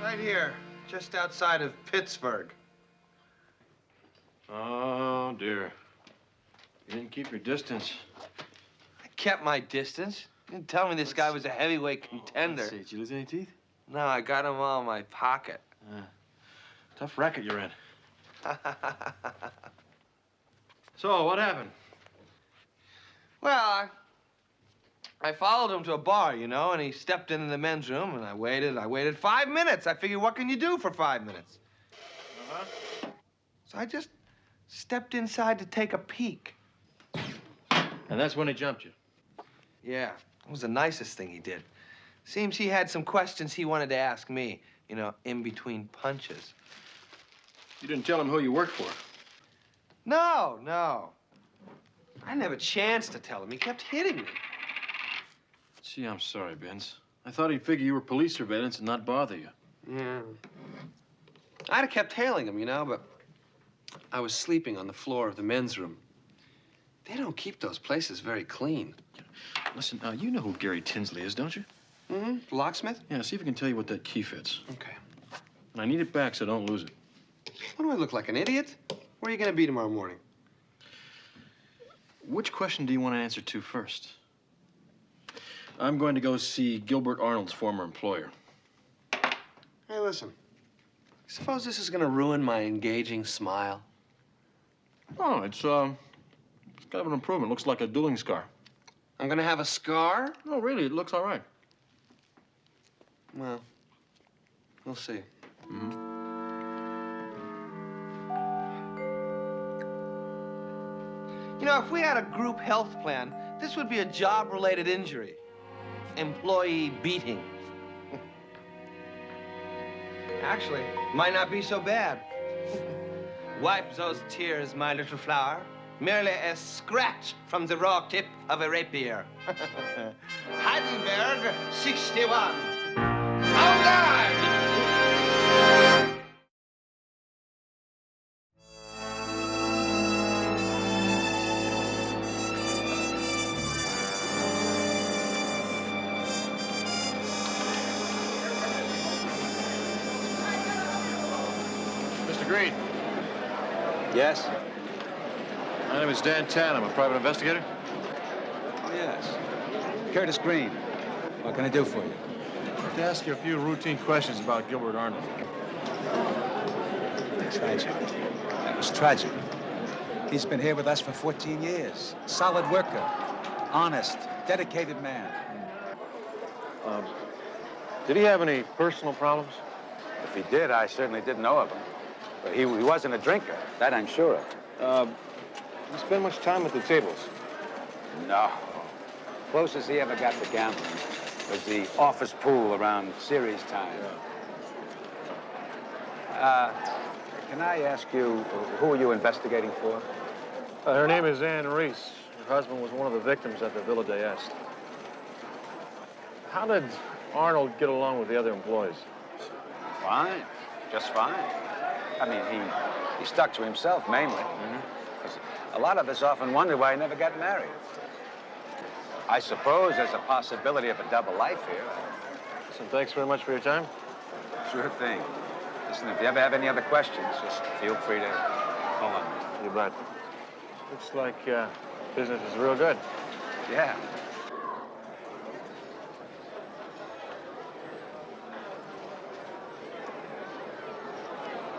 Right here, just outside of Pittsburgh. Oh, dear. You didn't keep your distance. I kept my distance. You didn't tell me this guy was a heavyweight contender. Let's see, did you lose any teeth? No, I got them all in my pocket. Tough racket you're in. So, what happened? Well, I followed him to a bar, and he stepped into the men's room, and I waited 5 minutes. I figured, what can you do for 5 minutes? So I just stepped inside to take a peek. And that's when he jumped you? Yeah, it was the nicest thing he did. Seems he had some questions he wanted to ask me, in between punches. You didn't tell him who you worked for? No. I didn't have a chance to tell him. He kept hitting me. Gee, I'm sorry, Benz. I thought he'd figure you were police surveillance and not bother you. Yeah. I'd have kept hailing him, but I was sleeping on the floor of the men's room. They don't keep those places very clean. Listen, you know who Gary Tinsley is, don't you? Mm-hmm. The locksmith? Yeah, see if I can tell you what that key fits. Okay. And I need it back so don't lose it. What do I look like, an idiot? Where are you going to be tomorrow morning? Which question do you want to answer to first? I'm going to go see Gilbert Arnold's former employer. Hey, listen. Suppose this is going to ruin my engaging smile? Oh, it's kind of an improvement. Looks like a dueling scar. I'm going to have a scar? No, really, it looks all right. Well, we'll see. Mm-hmm. If we had a group health plan, this would be a job-related injury. Employee beating. Actually, might not be so bad. Wipe those tears, my little flower. Merely a scratch from the raw tip of a rapier. Heidelberg 61. On guard! Green. Yes? My name is Dan Tan. I'm a private investigator. Oh, yes. Curtis Green. What can I do for you? I'd like to ask you a few routine questions about Gilbert Arnold. Tragic. That was tragic. He's been here with us for 14 years. Solid worker. Honest. Dedicated man. Did he have any personal problems? If he did, I certainly didn't know of him. But he wasn't a drinker. That I'm sure of. Did you spend much time at the tables? No. Closest he ever got to gambling was the office pool around series time. Can I ask you, who are you investigating for? Her name is Ann Reese. Her husband was one of the victims at the Villa d'Este. How did Arnold get along with the other employees? Fine. Just fine. I mean, he stuck to himself, mainly. A lot of us often wonder why he never got married. I suppose there's a possibility of a double life here. Listen, thanks very much for your time. Sure thing. Listen, if you ever have any other questions, just feel free to call on me. You bet. Looks like business is real good. Yeah.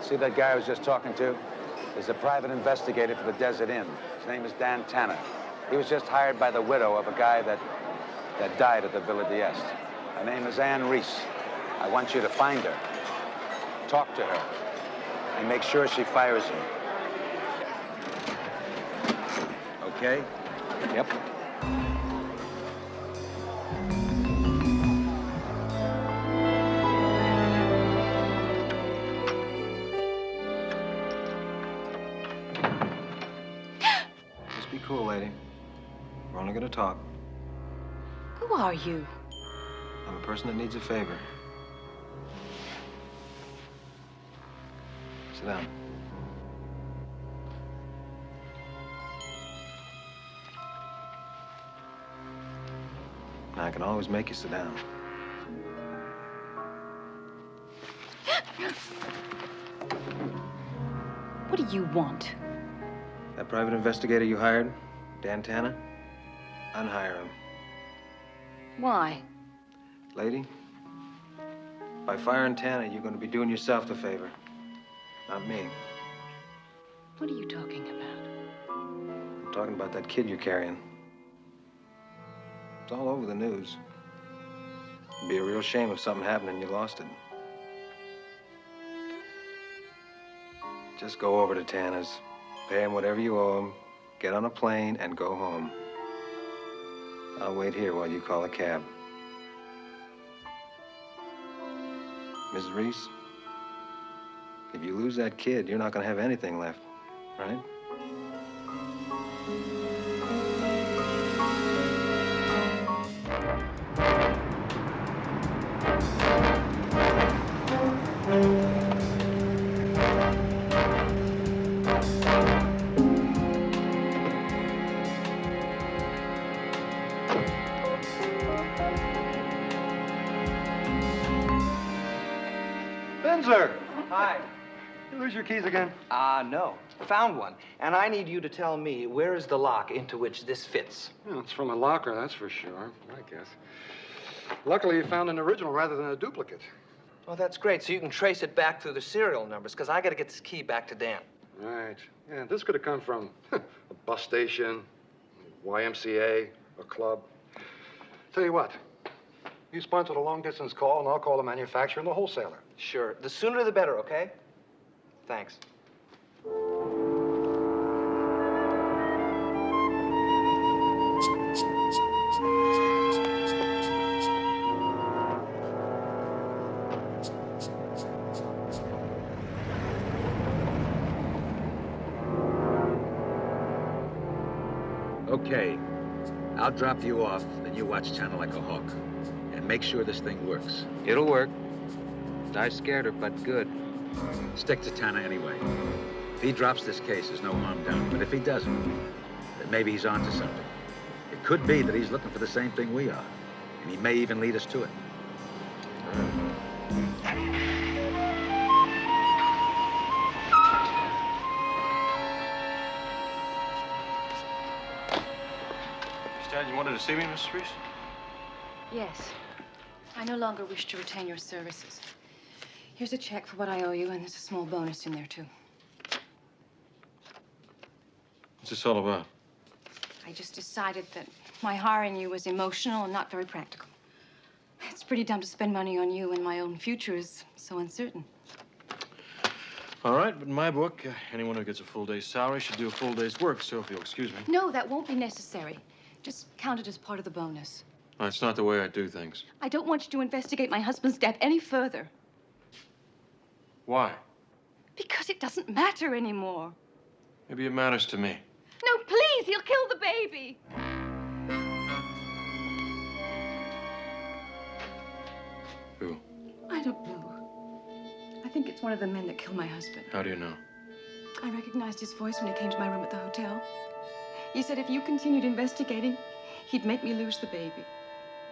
See that guy I was just talking to? He's a private investigator for the Desert Inn. His name is Dan Tanner. He was just hired by the widow of a guy that died at the Villa d'Este. Her name is Ann Reese. I want you to find her, talk to her, and make sure she fires him. Okay? Yep. Just be cool, lady. We're only gonna talk. Who are you? I'm a person that needs a favor. Sit down. Now, I can always make you sit down. What do you want? That private investigator you hired, Dan Tanner, unhire him. Why? Lady, by firing Tanner, you're going to be doing yourself the favor, not me. What are you talking about? I'm talking about that kid you're carrying. It's all over the news. It'd be a real shame if something happened and you lost it. Just go over to Tanner's, pay him whatever you owe him, get on a plane, and go home. I'll wait here while you call a cab. Mrs. Reese, if you lose that kid, you're not going to have anything left, right? Binzer! Hi. You lose your keys again? No. Found one. And I need you to tell me where is the lock into which this fits. Well, it's from a locker, that's for sure, I guess. Luckily, you found an original rather than a duplicate. Oh, that's great. So you can trace it back through the serial numbers, because I got to get this key back to Dan. Right. Yeah, this could have come from a bus station, YMCA, a club. Tell you what, you sponsor the long-distance call, and I'll call the manufacturer and the wholesaler. Sure. The sooner the better, okay? Thanks. Okay. I'll drop you off, then you watch Tanner like a hawk. And make sure this thing works. It'll work. I scared her, but good. Stick to Tanner anyway. If he drops this case, there's no harm done. But if he doesn't, then maybe he's onto something. It could be that he's looking for the same thing we are. And he may even lead us to it. Dad, you wanted to see me, Mrs. Reese? Yes. I no longer wish to retain your services. Here's a check for what I owe you, and there's a small bonus in there, too. What's this all about? I just decided that my hiring you was emotional and not very practical. It's pretty dumb to spend money on you when my own future is so uncertain. All right, but in my book, anyone who gets a full day's salary should do a full day's work, so if you'll excuse me. No, that won't be necessary. Just count it as part of the bonus. That's not the way I do things. I don't want you to investigate my husband's death any further. Why? Because it doesn't matter anymore. Maybe it matters to me. No, please, he'll kill the baby. Who? I don't know. I think it's one of the men that killed my husband. How do you know? I recognized his voice when he came to my room at the hotel. He said if you continued investigating, he'd make me lose the baby.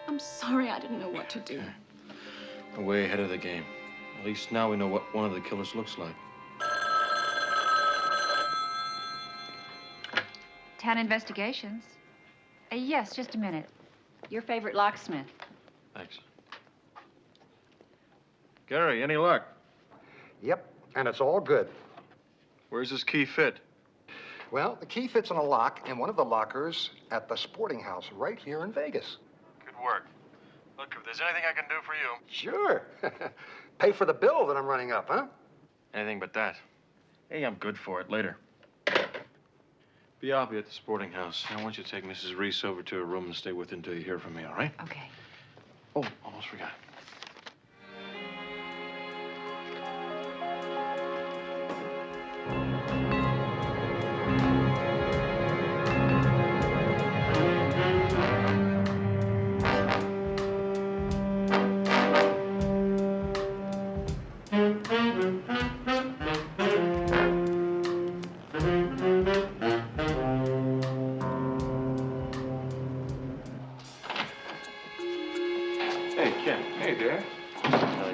I'm sorry I didn't know what to do. We're way ahead of the game. At least now we know what one of the killers looks like. Town Investigations. Yes, just a minute. Your favorite locksmith. Thanks. Gary, any luck? Yep, and it's all good. Where's this key fit? Well, the key fits in a lock in one of the lockers at the Sporting House right here in Vegas. Good work. Look, if there's anything I can do for you... Sure. Pay for the bill that I'm running up, huh? Anything but that. Hey, I'm good for it. Later. I'll be at the Sporting House. I want you to take Mrs. Reese over to her room and stay with her until you hear from me, all right? Okay. Oh, almost forgot.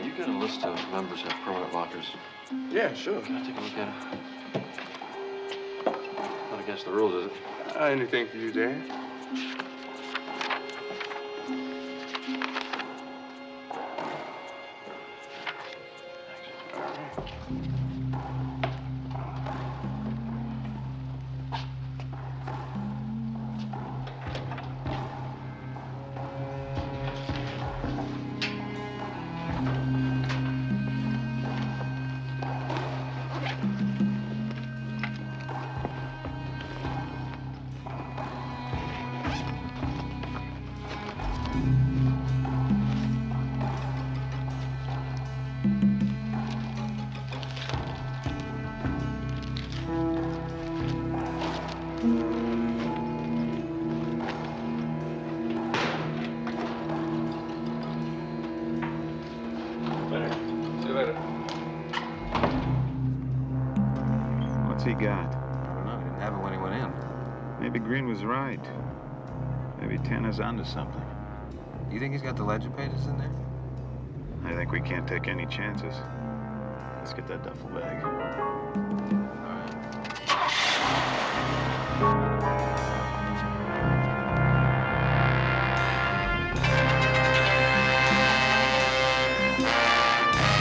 You got a list of members have permanent lockers? Yeah, sure. Can I take a look at it? Not against the rules, is it? Anything for you, Dad? He got? I don't know. He didn't have it when he went in. Maybe Green was right. Maybe Tanner's onto something. You think he's got the ledger pages in there? I think we can't take any chances. Let's get that duffel bag.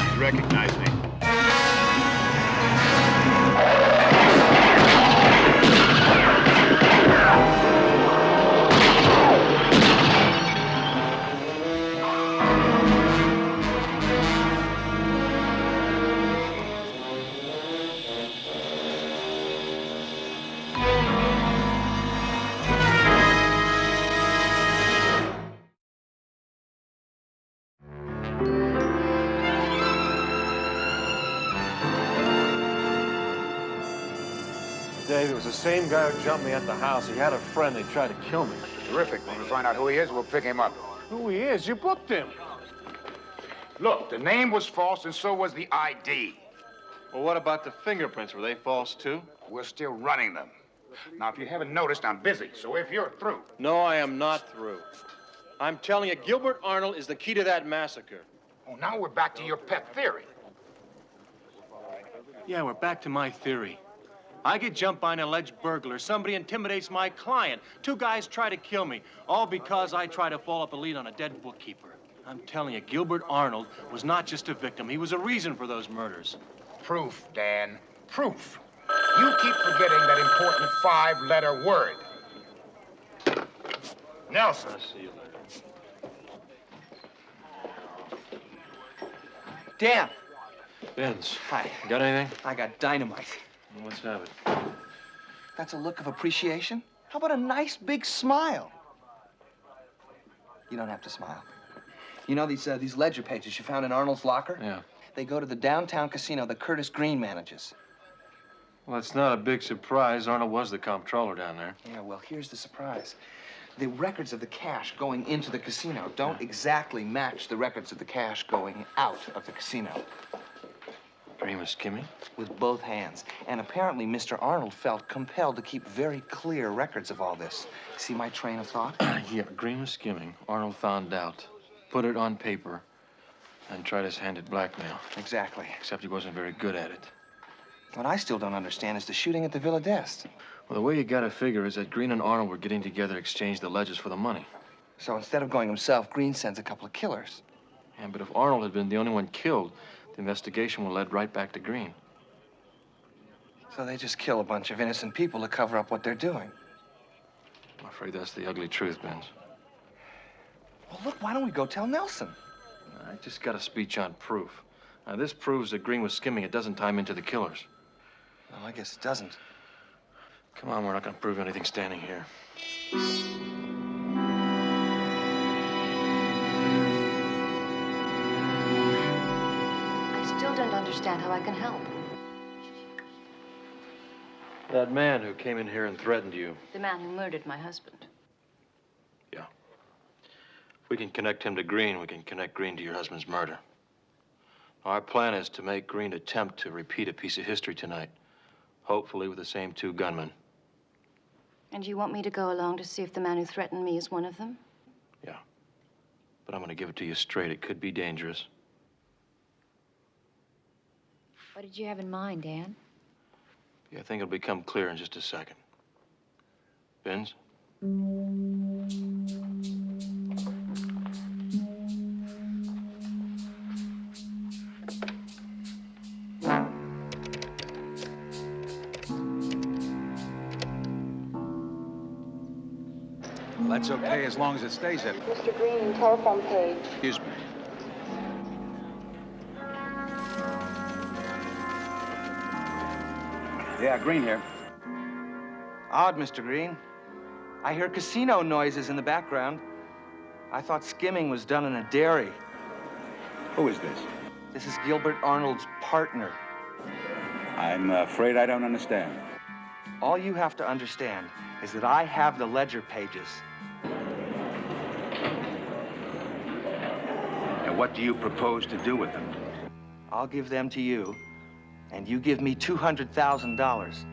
He's recognized me. Dave, it was the same guy who jumped me at the house. He had a friend. They tried to kill me. Terrific. When we find out who he is, we'll pick him up. Who he is? You booked him. Look, the name was false, and so was the ID. Well, what about the fingerprints? Were they false, too? We're still running them. Now, if you haven't noticed, I'm busy, so if you're through... No, I am not through. I'm telling you, Gilbert Arnold is the key to that massacre. Oh, now we're back to your pet theory. Yeah, we're back to my theory. I get jumped by an alleged burglar. Somebody intimidates my client. Two guys try to kill me, all because I try to follow up a lead on a dead bookkeeper. I'm telling you, Gilbert Arnold was not just a victim. He was a reason for those murders. Proof, Dan. Proof. You keep forgetting that important 5-letter word. Nelson. I'll see you later. Dan. Vince. Hi. You got anything? I got dynamite. Let's have it. That's a look of appreciation? How about a nice big smile? You don't have to smile. You know these ledger pages you found in Arnold's locker? Yeah. They go to the downtown casino that Curtis Green manages. Well, it's not a big surprise. Arnold was the comptroller down there. Yeah, well, here's the surprise. The records of the cash going into the casino don't exactly match the records of the cash going out of the casino. Green was skimming? With both hands. And apparently, Mr. Arnold felt compelled to keep very clear records of all this. See my train of thought? Yeah, Green was skimming. Arnold found out, put it on paper, and tried his hand at blackmail. Exactly. Except he wasn't very good at it. What I still don't understand is the shooting at the Villa d'Este. Well, the way you gotta figure is that Green and Arnold were getting together to exchange the ledgers for the money. So instead of going himself, Green sends a couple of killers. Yeah, but if Arnold had been the only one killed, the investigation would lead right back to Green. So they just kill a bunch of innocent people to cover up what they're doing. I'm afraid that's the ugly truth, Benz. Well, look, why don't we go tell Nelson? I just got a speech on proof. Now, this proves that Green was skimming. It doesn't tie him into the killers. No, I guess it doesn't. Come on, we're not gonna prove anything standing here. I still don't understand how I can help. That man who came in here and threatened you. The man who murdered my husband. Yeah. If we can connect him to Green, we can connect Green to your husband's murder. Our plan is to make Green attempt to repeat a piece of history tonight, hopefully with the same two gunmen. And you want me to go along to see if the man who threatened me is one of them? Yeah. But I'm gonna give it to you straight. It could be dangerous. What did you have in mind, Dan? Yeah, I think it'll become clear in just a second. Benz? Well, that's okay as long as it stays there. Mr. Green, telephone page. Excuse me. Yeah, Green here. Odd, Mr. Green. I hear casino noises in the background. I thought skimming was done in a dairy. Who is this? This is Gilbert Arnold's partner. I'm afraid I don't understand. All you have to understand is that I have the ledger pages. And what do you propose to do with them? I'll give them to you, and you give me $200,000.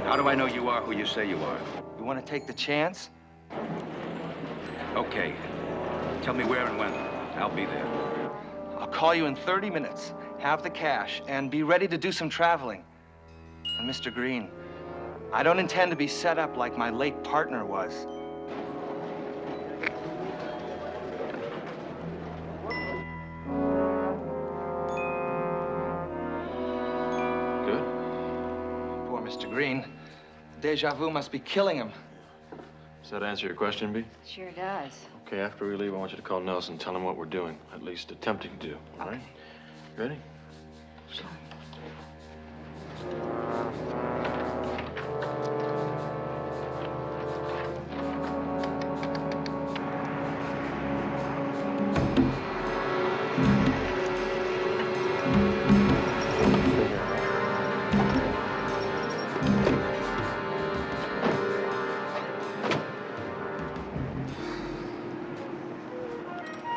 How do I know you are who you say you are? You want to take the chance? Okay. Tell me where and when. I'll be there. I'll call you in 30 minutes. Have the cash, and be ready to do some traveling. And Mr. Green, I don't intend to be set up like my late partner was. Good? Poor Mr. Green. Deja vu must be killing him. Does that answer your question, B? Sure does. Okay, after we leave, I want you to call Nelson, tell him what we're doing, at least attempting to do, all right? Ready? Sure.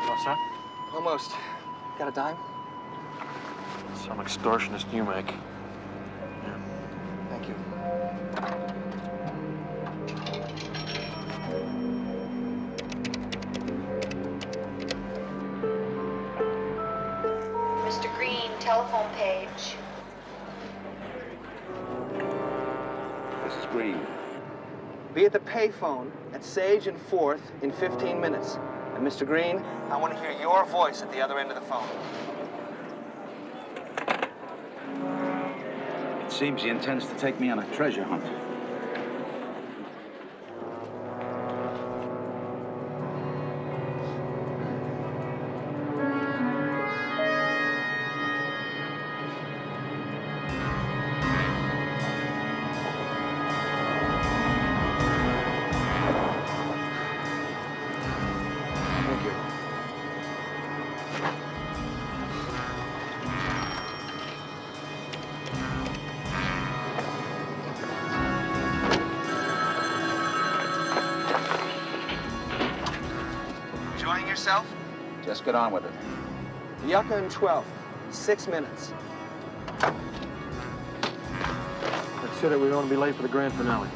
What's that? Almost. Got a dime? Some extortionist you make. Thank you. Mr. Green, telephone page. This is Green. Be at the payphone at Sage and 4th in 15 minutes. And Mr. Green, I want to hear your voice at the other end of the phone. It seems he intends to take me on a treasure hunt. yourself? Just get on with it. Yucca and 12th. 6 minutes. Consider we don't want to be late for the grand finale.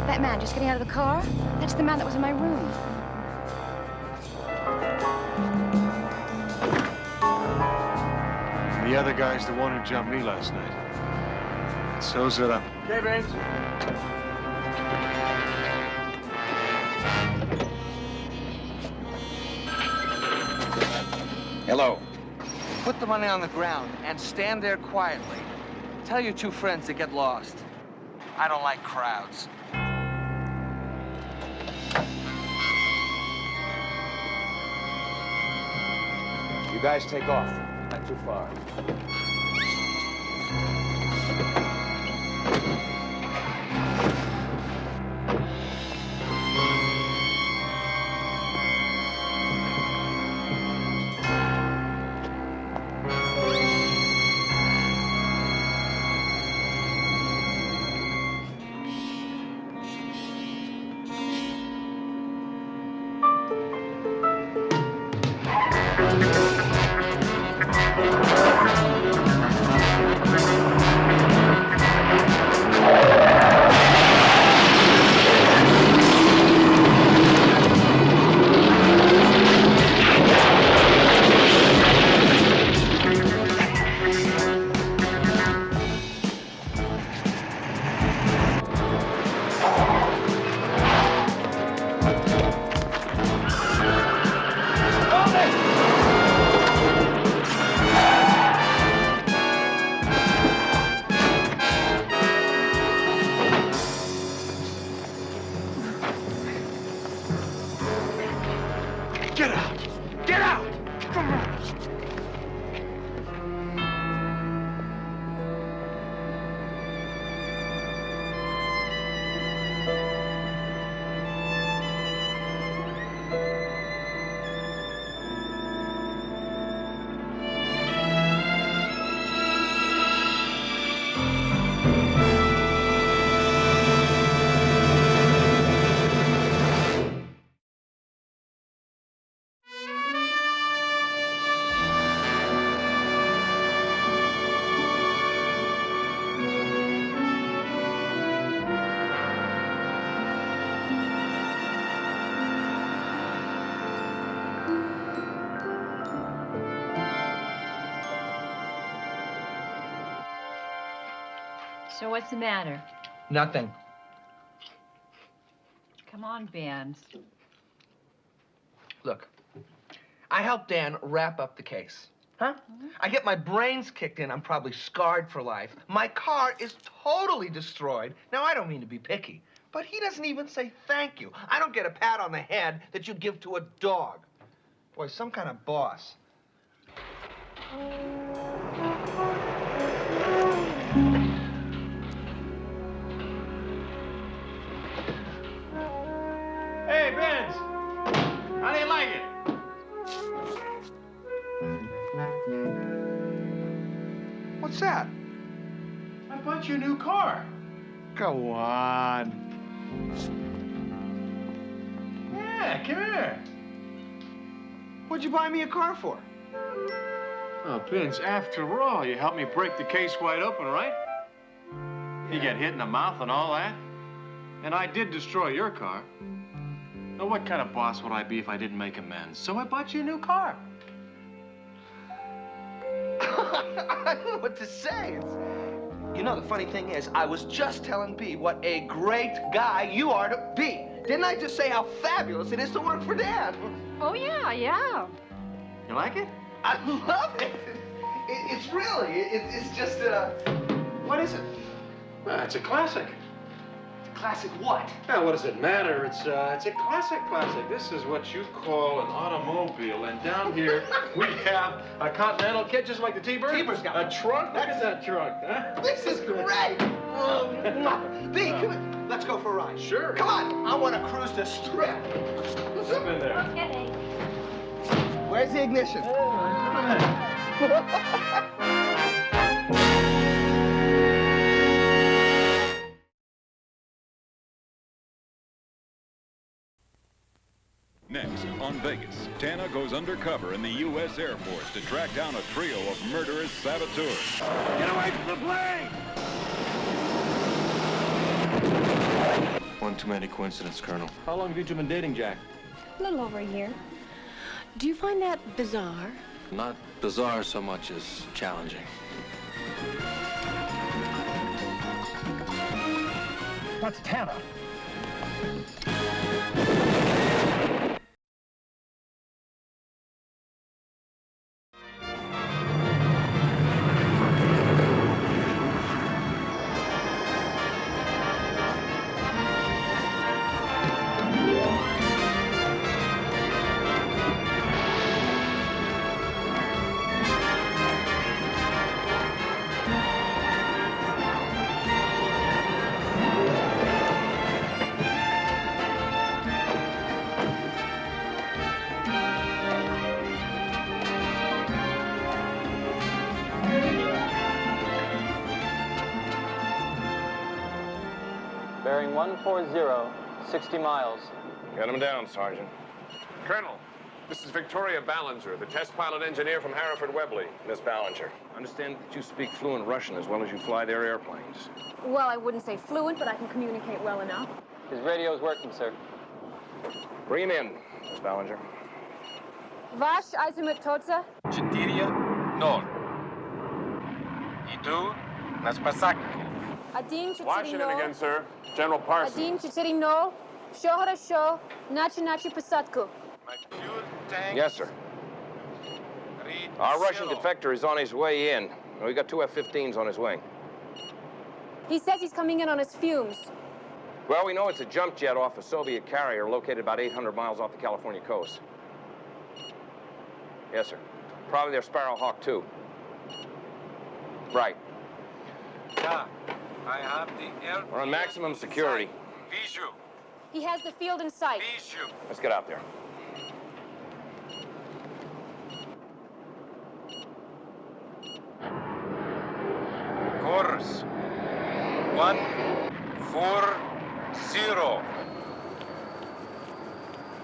That man just getting out of the car? That's the man that was in my room. The other guy's the one who jumped me last night. So's it up. Okay, Baines. Hello. Put the money on the ground and stand there quietly. Tell your 2 friends to get lost. I don't like crowds. You guys take off. Not too far. Get out! Get out! Come on! So what's the matter? Nothing. Come on, Vance. Look, I helped Dan wrap up the case. Huh? I get my brains kicked in, I'm probably scarred for life. My car is totally destroyed. Now, I don't mean to be picky, but he doesn't even say thank you. I don't get a pat on the head that you give to a dog. Boy, some kind of boss. Hey, Vince! How do you like it? What's that? I bought you a new car. Go on. Yeah, come here. What'd you buy me a car for? Oh, Vince, after all, you helped me break the case wide open, right? You get hit in the mouth and all that. And I did destroy your car. Now, what kind of boss would I be if I didn't make amends? So I bought you a new car. I don't know what to say. You know, the funny thing is, I was just telling B what a great guy you are to be. Didn't I just say how fabulous it is to work for Dad? Oh, yeah. You like it? I love it. It's really, it's just, what is it? Well, it's a classic. Classic what? Well, what does it matter? It's a classic. This is what you call an automobile, and down here we have a Continental kit, just like the T-Bird. T-Bird's got a trunk. Look at that trunk, huh? This is great. B, come in. Let's go for a ride. Sure. Come on. I want to cruise the strip. Step in there. Okay. Where's the ignition? Next, on Vegas, Tana goes undercover in the U.S. Air Force to track down a trio of murderous saboteurs. Get away from the plane! One too many coincidences, Colonel. How long have you two been dating, Jack? A little over a year. Do you find that bizarre? Not bizarre so much as challenging. That's Tana. Bearing 140, 60 miles. Get him down, Sergeant. Colonel, this is Victoria Ballinger, the test pilot engineer from Hereford Webley. Miss Ballinger, I understand that you speak fluent Russian as well as you fly their airplanes. Well, I wouldn't say fluent, but I can communicate well enough. His radio's working, sir. Bring him in, Miss Ballinger. Ваш азимут точка? 4-0. Иду на посадку. 1-4-0. Watch it again, sir. General Parsons. 1-4-0. Все хорошо. Начинайте посадку. Yes, sir. Our Russian defector is on his way in. We got two F-15s on his wing. He says he's coming in on his fumes. Well, we know it's a jump jet off a Soviet carrier located about 800 miles off the California coast. Yes, sir. Probably their Sparrow Hawk 2. Right. Yeah, I have the air. We're on maximum security. Visual. He has the field in sight. Visual. Let's get out there. Course 140.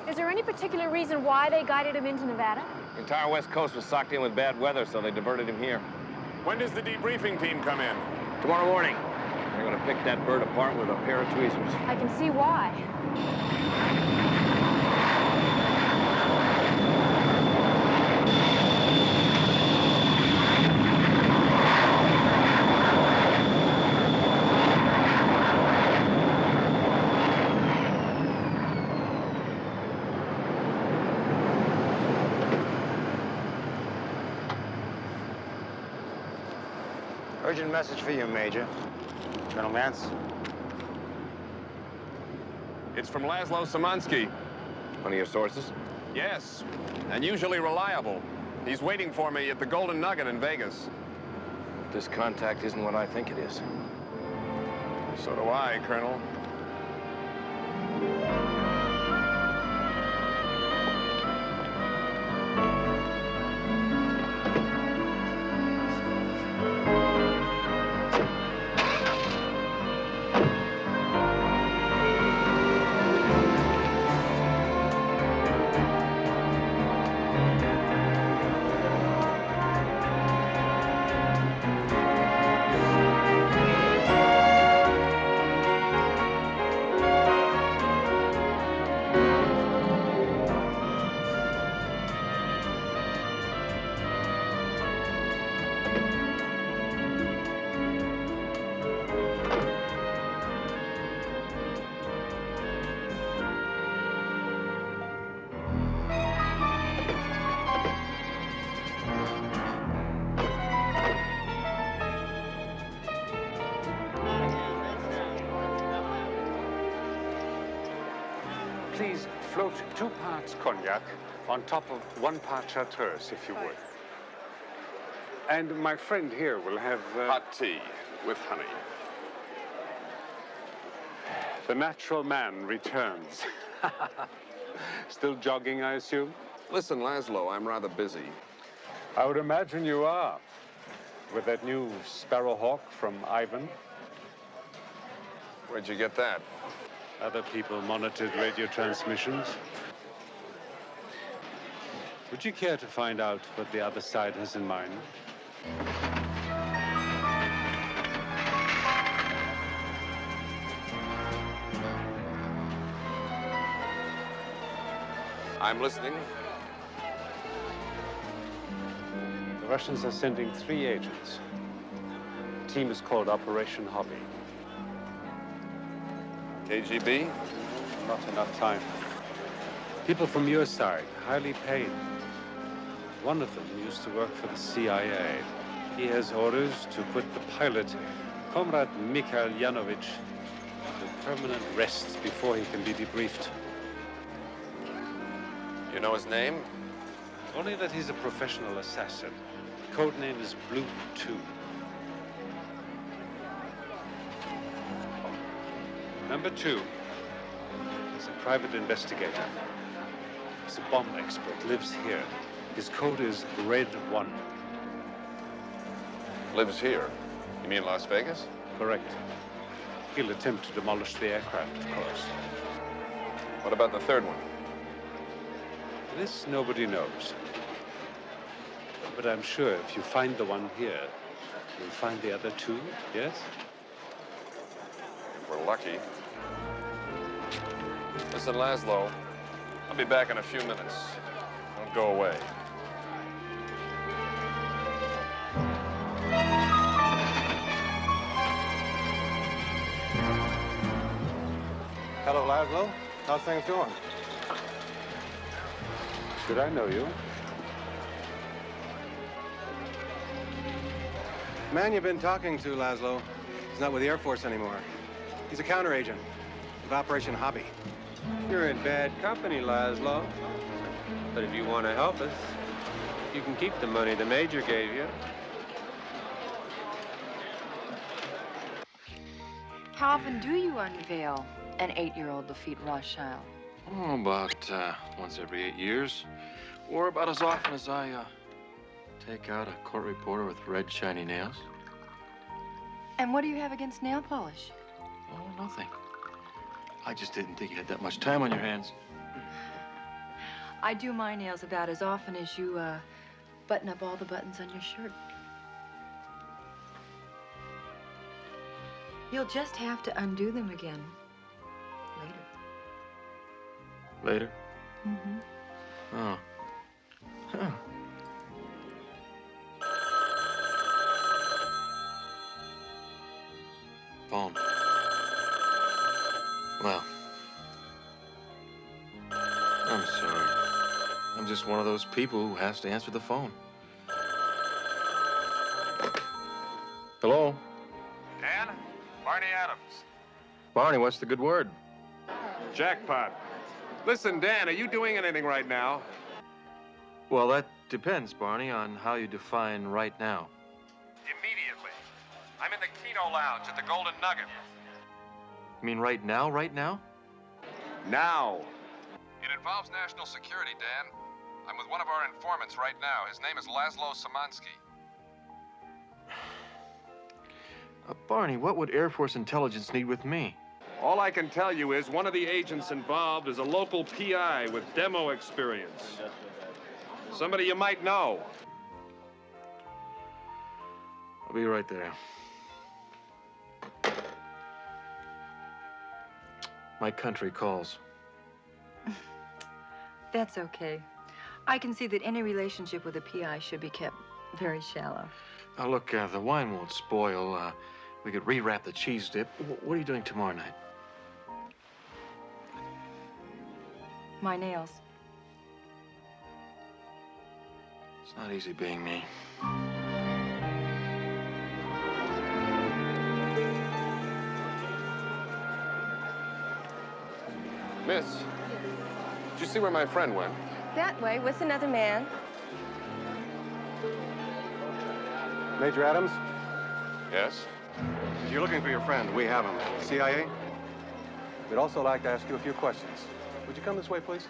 Is there any particular reason why they guided him into Nevada? The entire West Coast was socked in with bad weather, so they diverted him here. When does the debriefing team come in? Tomorrow morning. They're going to pick that bird apart with a pair of tweezers. I can see why. Urgent message for you, Major. Colonel Mance. It's from Laszlo Szymanski. One of your sources? Yes, and usually reliable. He's waiting for me at the Golden Nugget in Vegas. This contact isn't what I think it is. So do I, Colonel. please float 2 parts cognac on top of 1 part chartreuse, if you would. And my friend here will have... Hot tea with honey. The natural man returns. Still jogging, I assume? Listen, Laszlo, I'm rather busy. I would imagine you are. With that new Sparrowhawk from Ivan. Where'd you get that? Other people monitored radio transmissions. Would you care to find out what the other side has in mind? I'm listening. The Russians are sending 3 agents. The team is called Operation Hobby. KGB? Not enough time. People from your side, highly paid. One of them used to work for the CIA. He has orders to put the pilot, Comrade Mikhail Yanovich, to permanent rest before he can be debriefed. You know his name? Only that he's a professional assassin. Codename is Blue 2. Number 2 is a private investigator. He's a bomb expert, lives here. His code is Red 1. Lives here? You mean Las Vegas? Correct. He'll attempt to demolish the aircraft, of course. What about the third one? This nobody knows. But I'm sure if you find the one here, you'll find the other 2, yes? If we're lucky. Listen, Laszlo, I'll be back in a few minutes. Don't go away. Hello, Laszlo. How's things going? Should I know you? The man you've been talking to, Laszlo, is not with the Air Force anymore. He's a counteragent with Operation Hobby. You're in bad company, Laszlo. But if you want to help us, you can keep the money the Major gave you. How often do you unveil an 8-year-old Lafitte Rothschild? Oh, about once every 8 years. Or about as often as I take out a court reporter with red, shiny nails. And what do you have against nail polish? Oh, nothing. I just didn't think you had that much time on your hands. I do my nails about as often as you button up all the buttons on your shirt. You'll just have to undo them again later. Later? Mm-hmm. Oh. Huh. Phone. Well, I'm sorry. I'm just one of those people who has to answer the phone. Hello? Dan? Barney Adams. Barney, what's the good word? Jackpot. Listen, Dan, are you doing anything right now? Well, that depends, Barney, on how you define right now. Immediately. I'm in the Keno Lounge at the Golden Nugget. You mean right now, right now? Now. It involves national security, Dan. I'm with one of our informants right now. His name is Laszlo Samansky. Barney, what would Air Force intelligence need with me? All I can tell you is one of the agents involved is a local PI with demo experience. Somebody you might know. I'll be right there. My country calls. That's okay. I can see that any relationship with a PI should be kept very shallow. Now, look, the wine won't spoil. We could rewrap the cheese dip. What are you doing tomorrow night? My nails. It's not easy being me. Miss, Did you see where my friend went? That way, with another man. Major Adams, Yes? if you're looking for your friend, we have him. CIA? We'd also like to ask you a few questions. Would you come this way, please?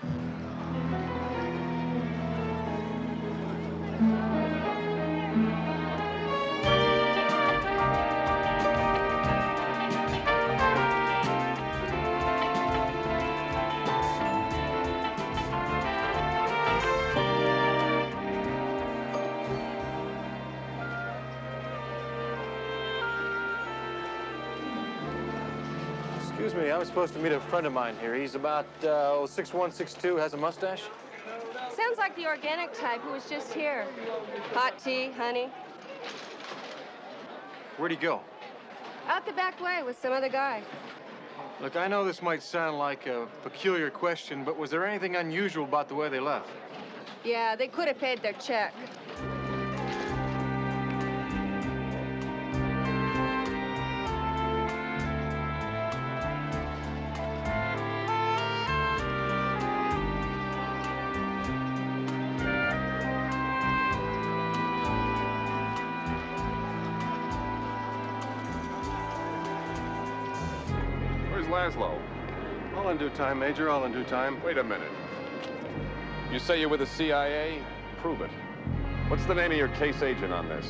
Excuse me, I was supposed to meet a friend of mine here. He's about 6'1", 6'2", has a mustache. Sounds like the organic type who was just here. Hot tea, honey. Where'd he go? Out the back way with some other guy. Look, I know this might sound like a peculiar question, but was there anything unusual about the way they left? Yeah, they could have paid their check. Where's Laszlo? All in due time, Major, all in due time. Wait a minute. You say you're with the CIA? Prove it. What's the name of your case agent on this?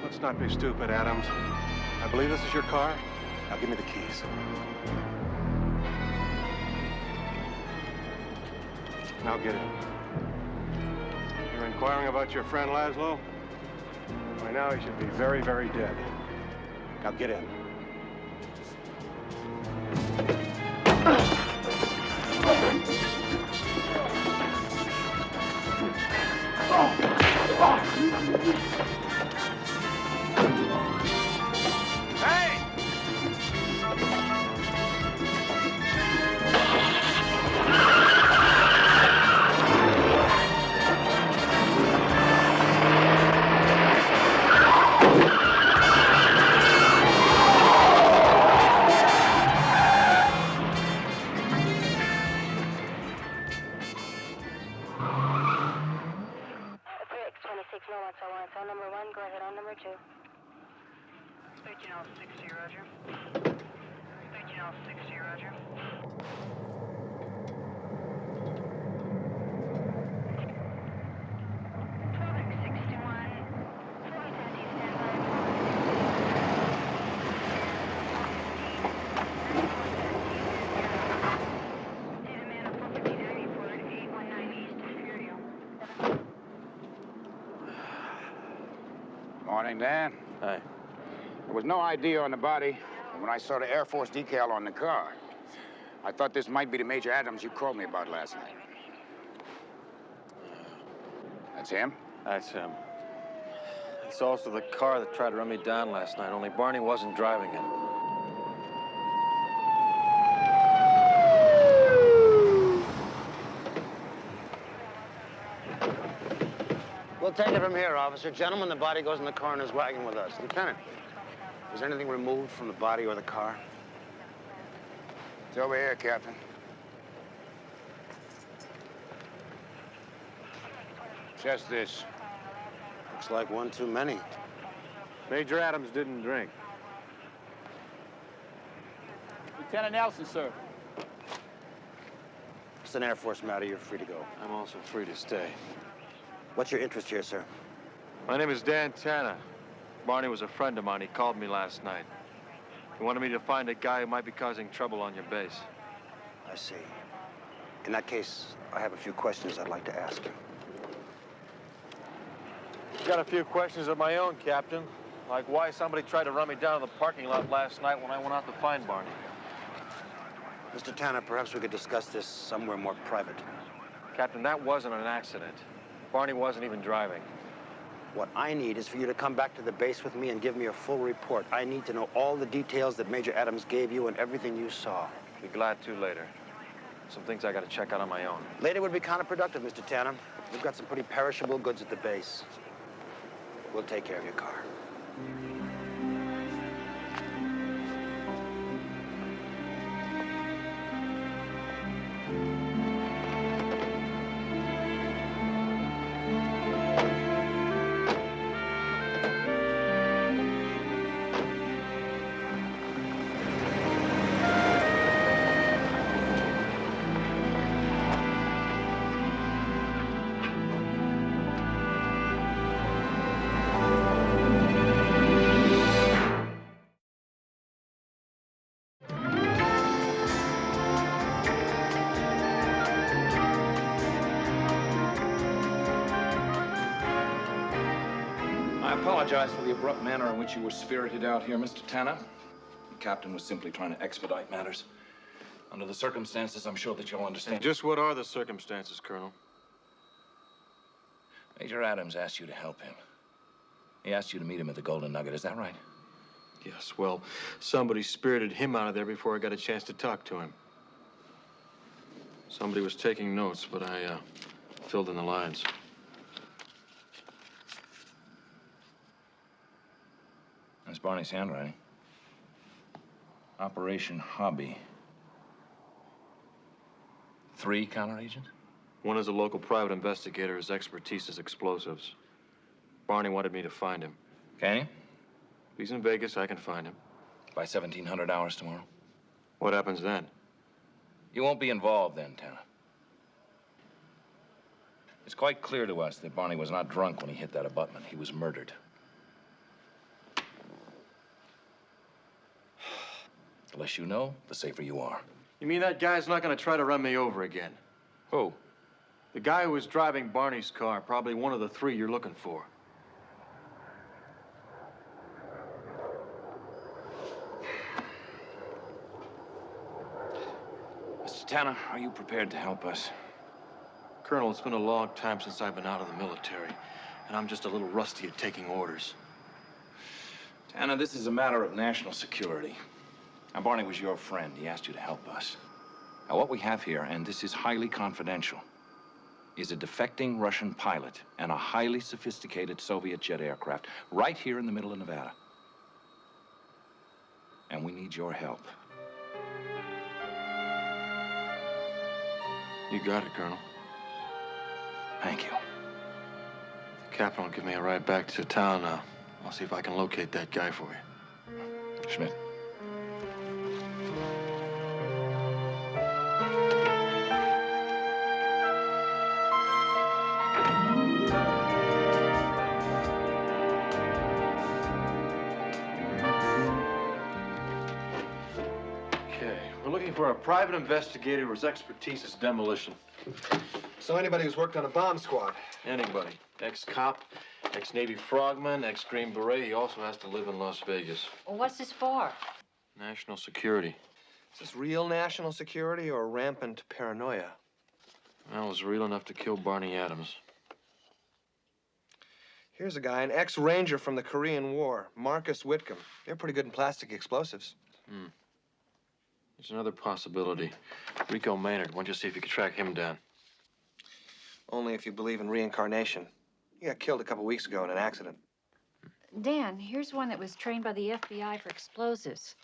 Let's not be stupid, Adams. I believe this is your car. Now give me the keys. Now get in. You're inquiring about your friend Laszlo? By now he should be very, very dead. Now get in. Hey! On number 1, go ahead on number 2. 1360, Roger. 1360, Roger. Morning, Dan. Hi. There was no ID on the body. And when I saw the Air Force decal on the car, I thought this might be the Major Adams you called me about last night. That's him? That's him. It's also the car that tried to run me down last night, only Barney wasn't driving it. We'll take it from here, officer. Gentlemen, the body goes in the coroner's wagon with us. Lieutenant, was there anything removed from the body or the car? It's over here, Captain. Just this. Looks like one too many. Major Adams didn't drink. Lieutenant Nelson, sir. It's an Air Force matter. You're free to go. I'm also free to stay. What's your interest here, sir? My name is Dan Tanner. Barney was a friend of mine. He called me last night. He wanted me to find a guy who might be causing trouble on your base. I see. In that case, I have a few questions I'd like to ask you. Got a few questions of my own, Captain. Like why somebody tried to run me down in the parking lot last night when I went out to find Barney. Mr. Tanner, perhaps we could discuss this somewhere more private. Captain, that wasn't an accident. Barney wasn't even driving. What I need is for you to come back to the base with me and give me a full report. I need to know all the details that Major Adams gave you and everything you saw. Be glad to later. Some things I gotta check out on my own. Later would be counterproductive, Mr. Tanner. We've got some pretty perishable goods at the base. We'll take care of your car. apologize for the abrupt manner in which you were spirited out here, Mr. Tanner. The captain was simply trying to expedite matters. Under the circumstances, I'm sure that you'll understand. And just what are the circumstances, Colonel? Major Adams asked you to help him. He asked you to meet him at the Golden Nugget, is that right? Yes, well, somebody spirited him out of there before I got a chance to talk to him. Somebody was taking notes, but I filled in the lines. That's Barney's handwriting. Operation Hobby. 3 counteragents? One is a local private investigator. His expertise is explosives. Barney wanted me to find him. Can you? If he's in Vegas, I can find him. By 1700 hours tomorrow? What happens then? You won't be involved then, Tanner. It's quite clear to us that Barney was not drunk when he hit that abutment. He was murdered. The less you know, the safer you are. You mean that guy's not going to try to run me over again? Who? The guy who was driving Barney's car, probably one of the 3 you're looking for. Mr. Tanner, are you prepared to help us? Colonel, it's been a long time since I've been out of the military, and I'm just a little rusty at taking orders. Tanner, this is a matter of national security. Now, Barney was your friend. He asked you to help us. Now, what we have here, and this is highly confidential, is a defecting Russian pilot and a highly sophisticated Soviet jet aircraft right here in the middle of Nevada. And we need your help. You got it, Colonel. Thank you. If the captain will give me a ride back to town, I'll see if I can locate that guy for you. Schmidt. For a private investigator whose expertise is demolition. So anybody who's worked on a bomb squad? Anybody. Ex-cop, ex-Navy frogman, ex-Green Beret. He also has to live in Las Vegas. Well, what's this for? National security. Is this real national security or rampant paranoia? Well, it was real enough to kill Barney Adams. Here's a guy, an ex-ranger from the Korean War, Marcus Whitcomb. They're pretty good in plastic explosives. There's another possibility. Rico Maynard. Why don't you see if you can track him down? Only if you believe in reincarnation. He got killed a couple weeks ago in an accident. Dan, here's one that was trained by the FBI for explosives.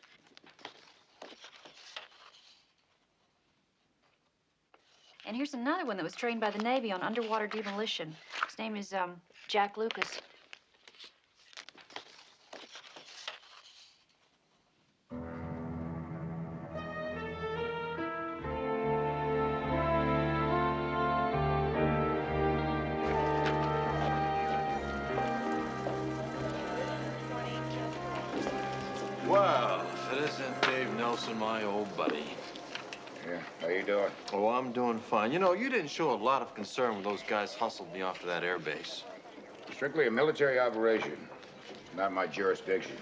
And here's another one that was trained by the Navy on underwater demolition. His name is, Jack Lucas. Well, if it isn't Dave Nelson, my old buddy. Yeah, how you doing? Oh, I'm doing fine. You know, you didn't show a lot of concern when those guys hustled me off to that air base. Strictly a military operation, not my jurisdiction.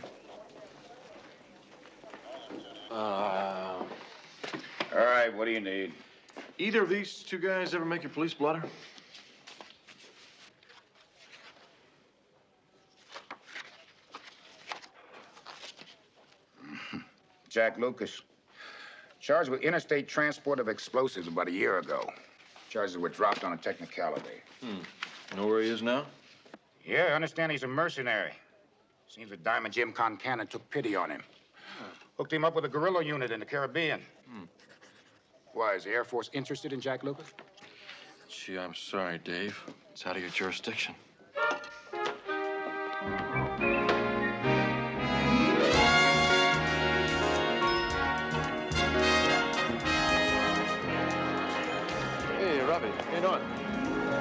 All right, what do you need? Either of these 2 guys ever make your police blotter? Jack Lucas. Charged with interstate transport of explosives about a year ago. Charges were dropped on a technicality. You know where he is now? Yeah, I understand he's a mercenary. Seems that Diamond Jim Concannon took pity on him. Hooked him up with a guerrilla unit in the Caribbean. Why, is the Air Force interested in Jack Lucas? Gee, I'm sorry, Dave. It's out of your jurisdiction. How you doing?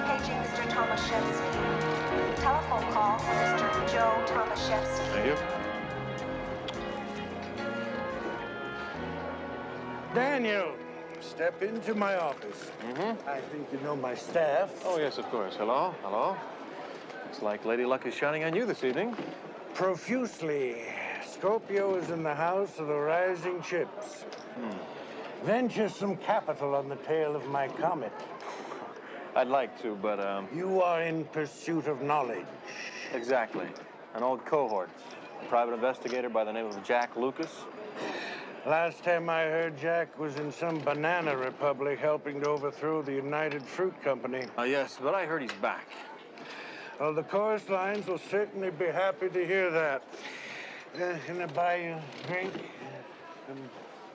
Paging Mr. Tomaszewski. Telephone call for Mr. Joe Tomaszewski. Thank you. Daniel, step into my office. I think you know my staff. Oh, yes, of course. Hello? Hello? Looks like Lady Luck is shining on you this evening. Profusely. Scorpio is in the house of the rising chips. Venture some capital on the tail of my comet. I'd like to, but, You are in pursuit of knowledge. Exactly. An old cohort. A private investigator by the name of Jack Lucas. Last time I heard, Jack was in some banana republic helping to overthrow the United Fruit Company. Yes, but I heard he's back. Well, the chorus lines will certainly be happy to hear that. Can I buy you a drink? Some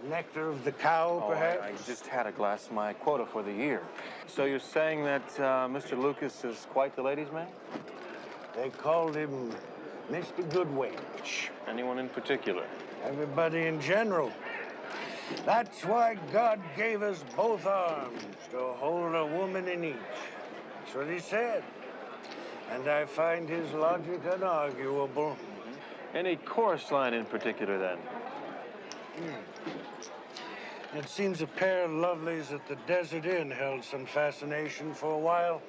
nectar of the cow, perhaps? I just had a glass, my quota for the year. So you're saying that Mr. Lucas is quite the ladies' man? They called him Mr. Goodwage. Anyone in particular? Everybody in general. That's why God gave us both arms, to hold a woman in each. That's what he said. And I find his logic unarguable. Any chorus line in particular, then? It seems a pair of lovelies at the Desert Inn held some fascination for a while.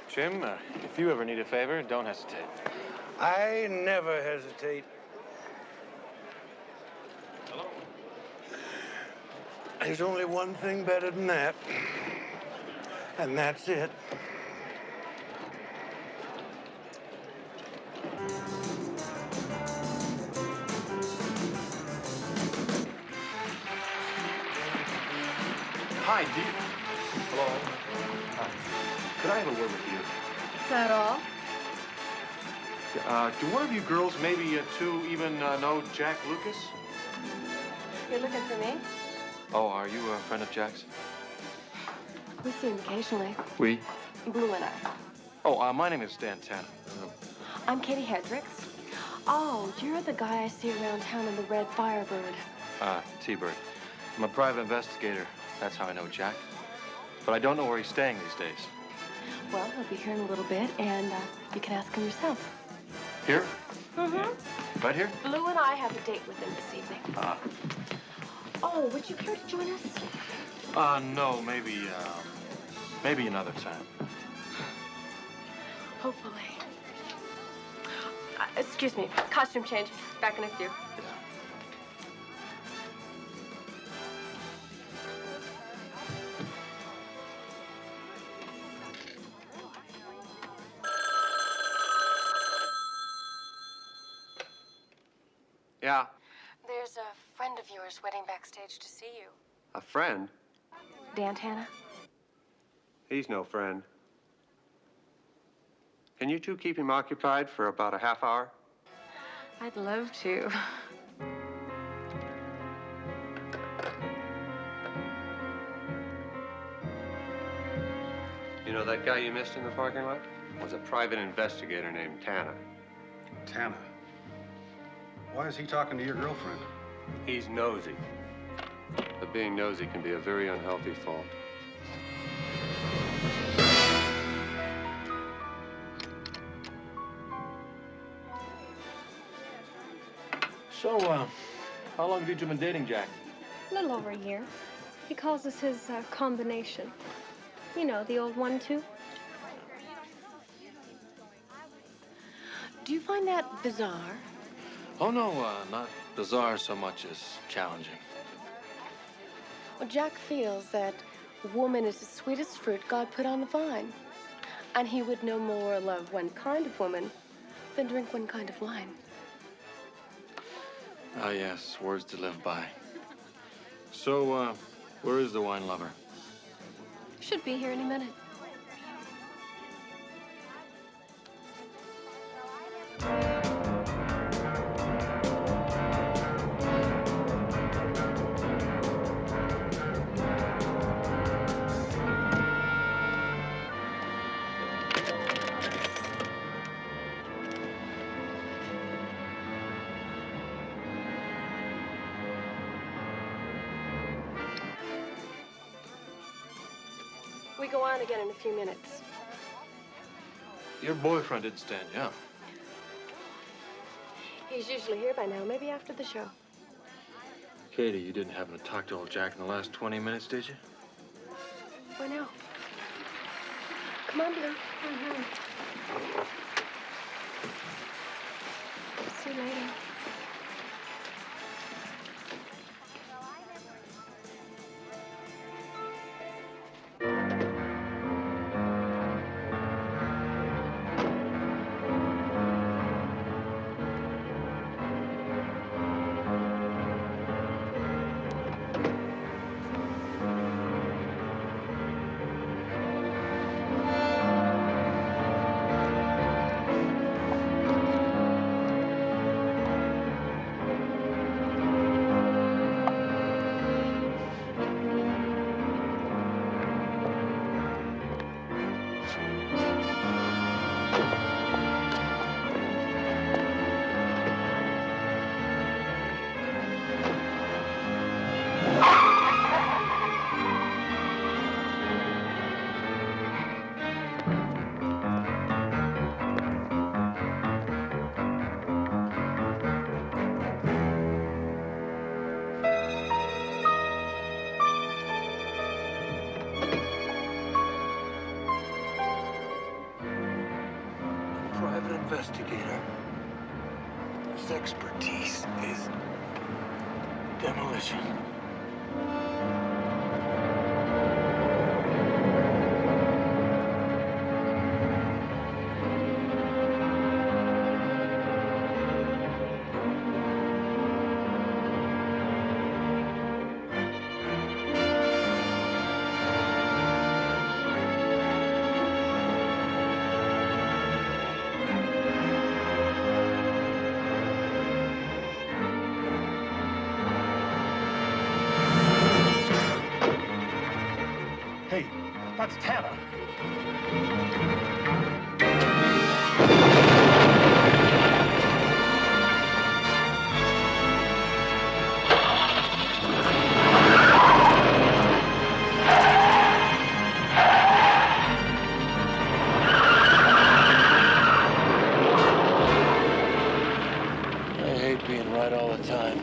Jim, if you ever need a favor, don't hesitate. I never hesitate. Hello? There's only one thing better than that, and that's it. Hi, do you... Hello? Hi. Could I have a word with you? Is that all? Do one of you girls, maybe two, even know Jack Lucas? You're looking for me? Oh, are you a friend of Jack's? We see him occasionally. We? Blue and I. Oh, my name is Dan Tanner. I'm Katie Hendricks. Oh, you're the guy I see around town in the red Firebird. T-Bird. I'm a private investigator. That's how I know Jack. But I don't know where he's staying these days. Well, he'll be here in a little bit, and you can ask him yourself. Here? Mm-hmm. Right here? Blue and I have a date with him this evening. Oh, would you care to join us? No, maybe another time. Hopefully. Excuse me, costume change. Back in a few. Yeah. There's a friend of yours waiting backstage to see you. A friend? Dan Tanner? He's no friend. Can you two keep him occupied for about a half hour? I'd love to. You know, that guy you missed in the parking lot was a private investigator named Tanner. Tanner. Why is he talking to your girlfriend? He's nosy. But being nosy can be a very unhealthy fault. So, how long have you two been dating Jack? A little over a year. He calls us his combination. You know, the old 1-2. Do you find that bizarre? Oh, no, not bizarre so much as challenging. Well, Jack feels that woman is the sweetest fruit God put on the vine. And he would no more love one kind of woman than drink one kind of wine. Ah, yes, words to live by. So, where is the wine lover? Should be here any minute. We go on again in a few minutes. Your boyfriend didn't stand you up. He's usually here by now, maybe after the show. Katie, you didn't happen to talk to old Jack in the last 20 minutes, did you? Why no? Come on, Blue. investigator. His expertise is demolition. Hey, that's Tanner. I hate being right all the time.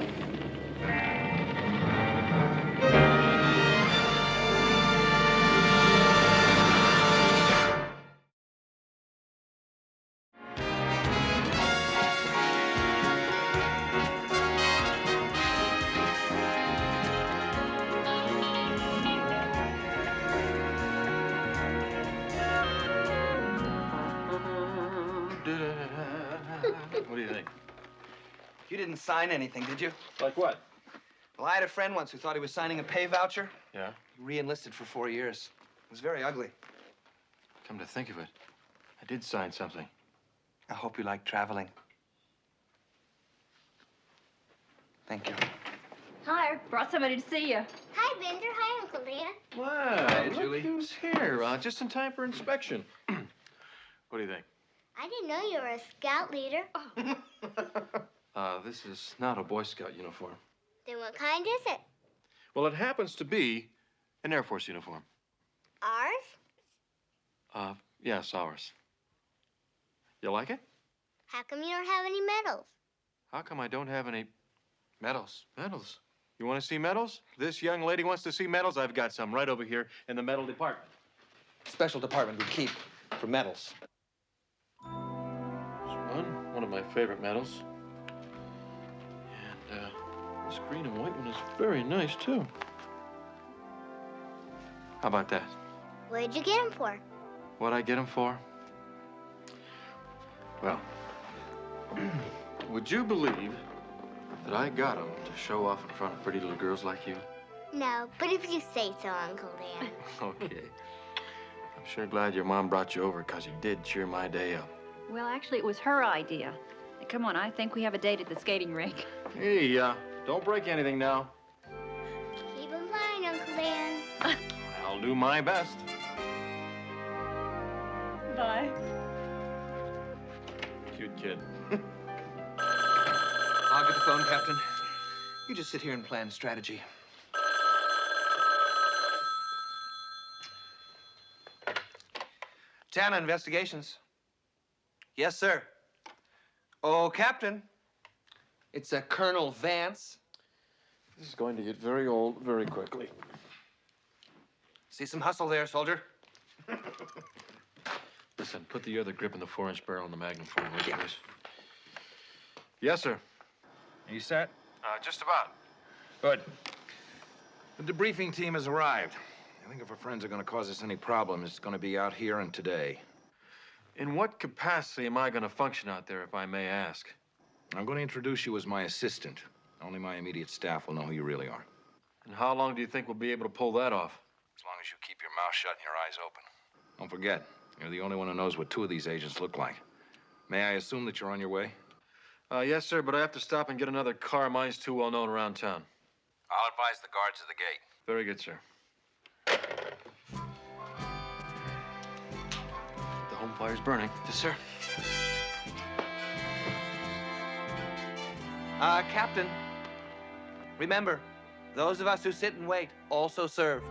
What do you think? You didn't sign anything, did you? Like what? Well, I had a friend once who thought he was signing a pay voucher. Yeah? He re-enlisted for 4 years. It was very ugly. Come to think of it, I did sign something. I hope you like traveling. Thank you. Hi, brought somebody to see you. Hi, Bender. Hi, Uncle Dan. Wow, Hi, Julie. Look who's here, just in time for inspection. What do you think? I didn't know you were a scout leader. This is not a Boy Scout uniform. Then what kind is it? Well, it happens to be an Air Force uniform. Ours? Yes, ours. You like it? How come you don't have any medals? How come I don't have any medals? Medals? You want to see medals? This young lady wants to see medals? I've got some right over here in the medal department. Special department we keep for medals. One of my favorite medals. And this green and white one is very nice, too. How about that? What'd you get them for? What'd I get them for? Well, would you believe that I got them to show off in front of pretty little girls like you? No, but if you say so, Uncle Dan. Okay. I'm sure glad your mom brought you over, because you did cheer my day up. Well, actually, it was her idea. Hey, come on, I think we have a date at the skating rink. Hey, don't break anything now. Keep in mind, Uncle Dan. I'll do my best. Bye. Cute kid. I'll get the phone, Captain. You just sit here and plan strategy. Tana, investigations. Yes, sir. Oh, Captain. It's a Colonel Vance. This is going to get very old very quickly. See some hustle there, soldier. Listen, put the other grip in the 4-inch barrel on the Magnum phone, will you, please? Yes, sir. Are you set? Just about. Good. The debriefing team has arrived. I think if our friends are going to cause us any problem, it's going to be out here and today. In what capacity am I going to function out there, if I may ask? I'm going to introduce you as my assistant. Only my immediate staff will know who you really are. And how long do you think we'll be able to pull that off? As long as you keep your mouth shut and your eyes open. Don't forget, you're the only one who knows what 2 of these agents look like. May I assume that you're on your way? Yes, sir, but I have to stop and get another car. Mine's too well known around town. I'll advise the guards at the gate. Very good, sir. The home fire's burning. Yes, sir. Captain, remember, those of us who sit and wait also serve.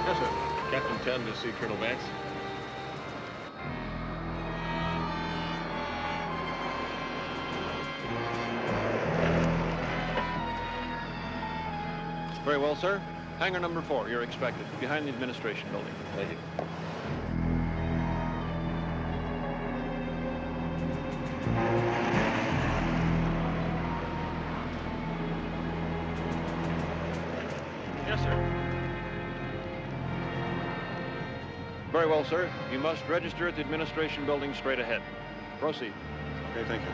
Yes, sir. Captain 10 to see Colonel Vance. Very well, sir. Hangar number 4, you're expected, behind the administration building. Thank you. Yes, sir. Very well, sir. You must register at the administration building straight ahead. Proceed. Okay, thank you.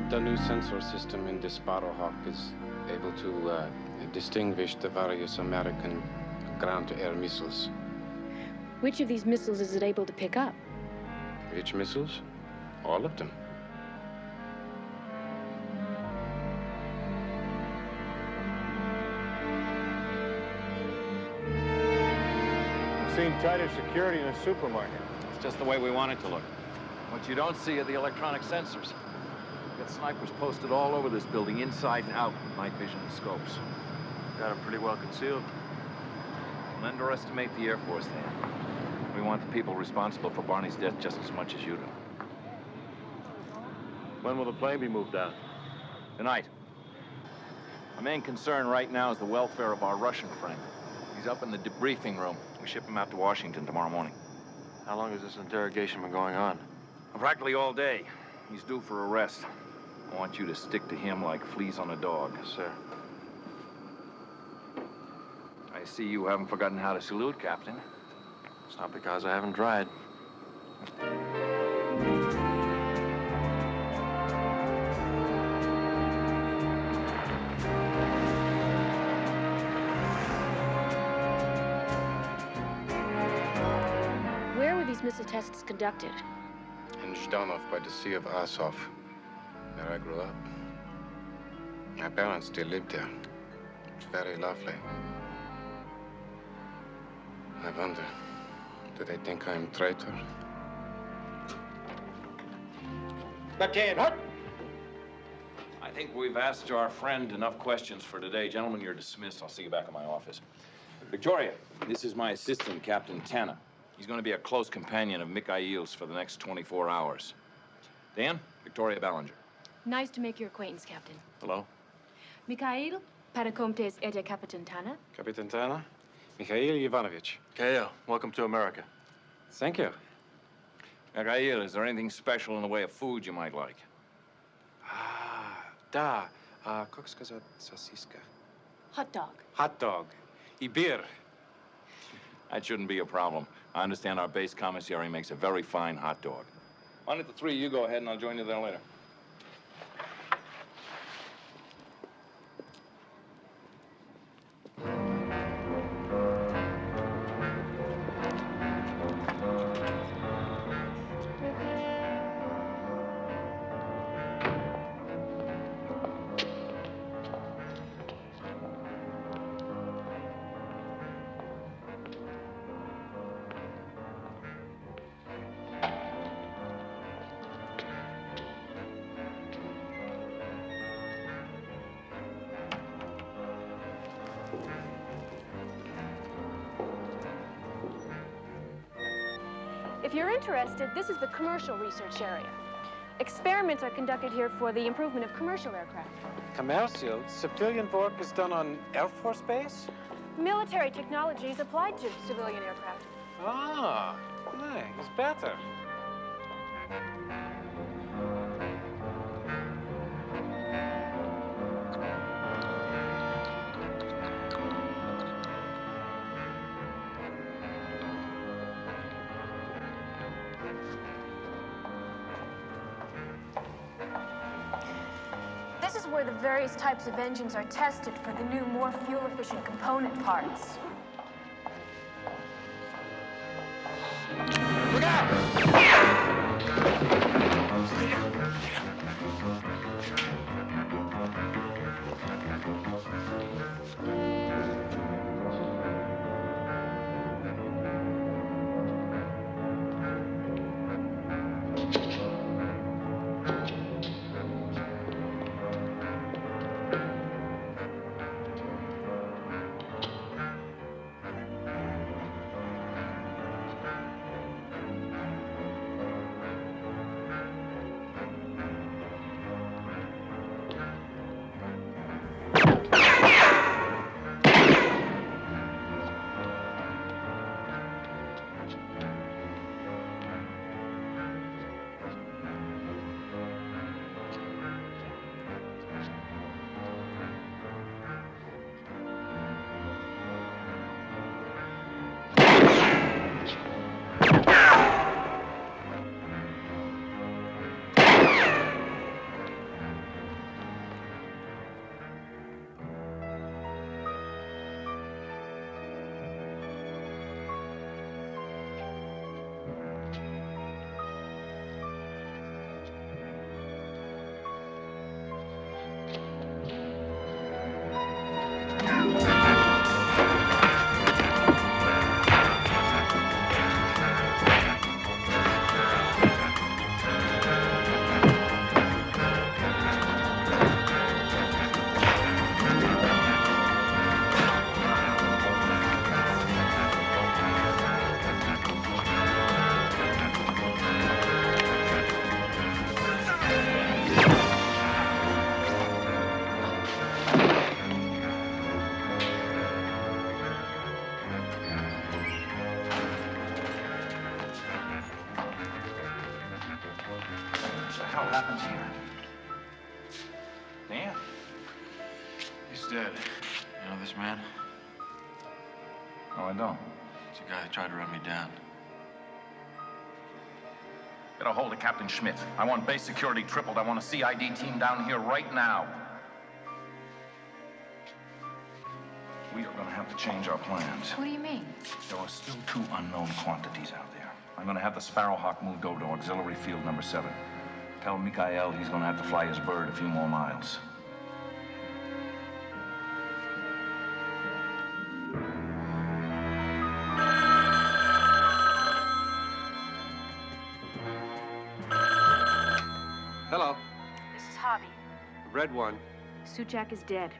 The new sensor system in the Sparrowhawk is able to distinguish the various American ground-to-air missiles. Which of these missiles is it able to pick up? Which missiles? All of them. I've seen tighter security in a supermarket. It's just the way we want it to look. What you don't see are the electronic sensors. Got snipers posted all over this building, inside and out, with night vision and scopes. Got them pretty well concealed. Don't underestimate the Air Force, Dan. We want the people responsible for Barney's death just as much as you do. When will the plane be moved out? Tonight. Our main concern right now is the welfare of our Russian friend. He's up in the debriefing room. We ship him out to Washington tomorrow morning. How long has this interrogation been going on? Practically all day. He's due for arrest. I want you to stick to him like fleas on a dog. Yes, sir. I see you haven't forgotten how to salute, Captain. It's not because I haven't tried. Where were these missile tests conducted? In Zhdanov by the Sea of Azov, where I grew up. My parents still live there. It's very lovely. I wonder, do they think I'm a traitor? Captain, hut! I think we've asked our friend enough questions for today. Gentlemen, you're dismissed. I'll see you back in my office. Victoria, this is my assistant, Captain Tanner. He's going to be a close companion of Mikhail's for the next 24 hours. Dan, Victoria Ballinger. Nice to make your acquaintance, Captain. Hello. Mikhail, Parakomtes Edia Kapitan Tana. Kapitan Tana, Mikhail Ivanovich. K.O., welcome to America. Thank you. Mikhail, is there anything special in the way of food you might like? Да, как сказать сосиска? Hot dog. Hot dog. И beer. That shouldn't be a problem. I understand our base commissary makes a very fine hot dog. Why don't the three of you go ahead and I'll join you there later. If you're interested, this is the commercial research area. Experiments are conducted here for the improvement of commercial aircraft. Commercial? Civilian work is done on Air Force Base? Military technology is applied to civilian aircraft. Ah, nice, better. This is where the various types of engines are tested for the new, more fuel-efficient component parts. Look out! Dan? He's dead. You know this man? No, I don't. It's a guy that tried to run me down. Get a hold of Captain Schmidt. I want base security tripled. I want a CID team down here right now. We are going to have to change our plans. What do you mean? There are still 2 unknown quantities out there. I'm going to have the Sparrowhawk moved over to auxiliary field number 7. Tell Mikhail he's going to have to fly his bird a few more miles. Hello. This is Hobby. Red one. Suchak is dead.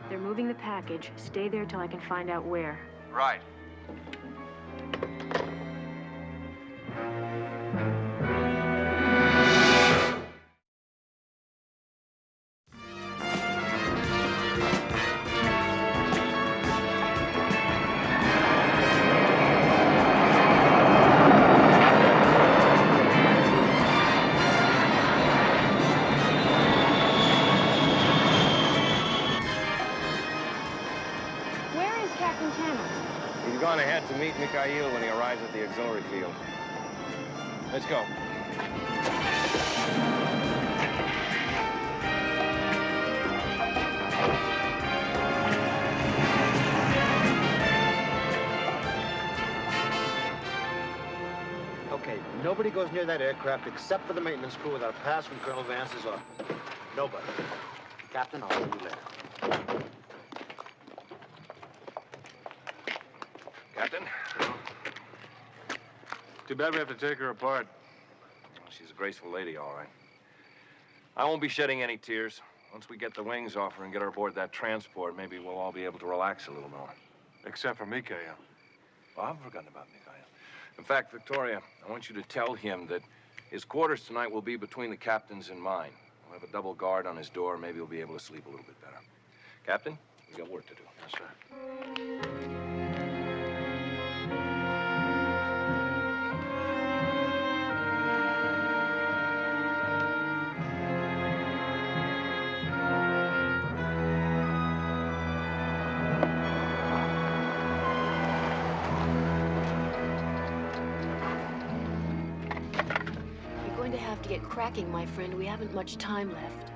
They're moving the package. Stay there till I can find out where. Right. Where is Captain Tanner? He's gone ahead to meet Mikhail when he arrives at the auxiliary field. Let's go. Okay, nobody goes near that aircraft except for the maintenance crew without a pass from Colonel Vance's office. Nobody. Captain, I'll see you later. Captain? Too bad we have to take her apart. She's a graceful lady, all right. I won't be shedding any tears. Once we get the wings off her and get her aboard that transport, maybe we'll all be able to relax a little more. Except for Mikhail. Well, I haven't forgotten about Mikhail. In fact, Victoria, I want you to tell him that his quarters tonight will be between the captain's and mine. We'll have a double guard on his door. Maybe he'll be able to sleep a little bit better. Captain, we got work to do. Yes, sir. You're going to have to get cracking, my friend. We haven't much time left.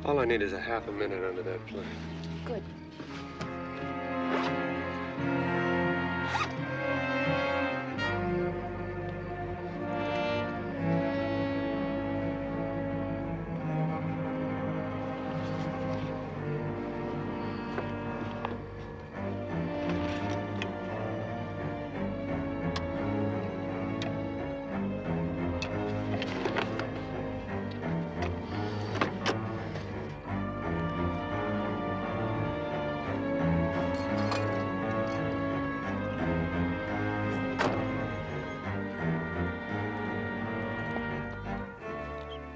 All I need is a half a minute under that plane. Good.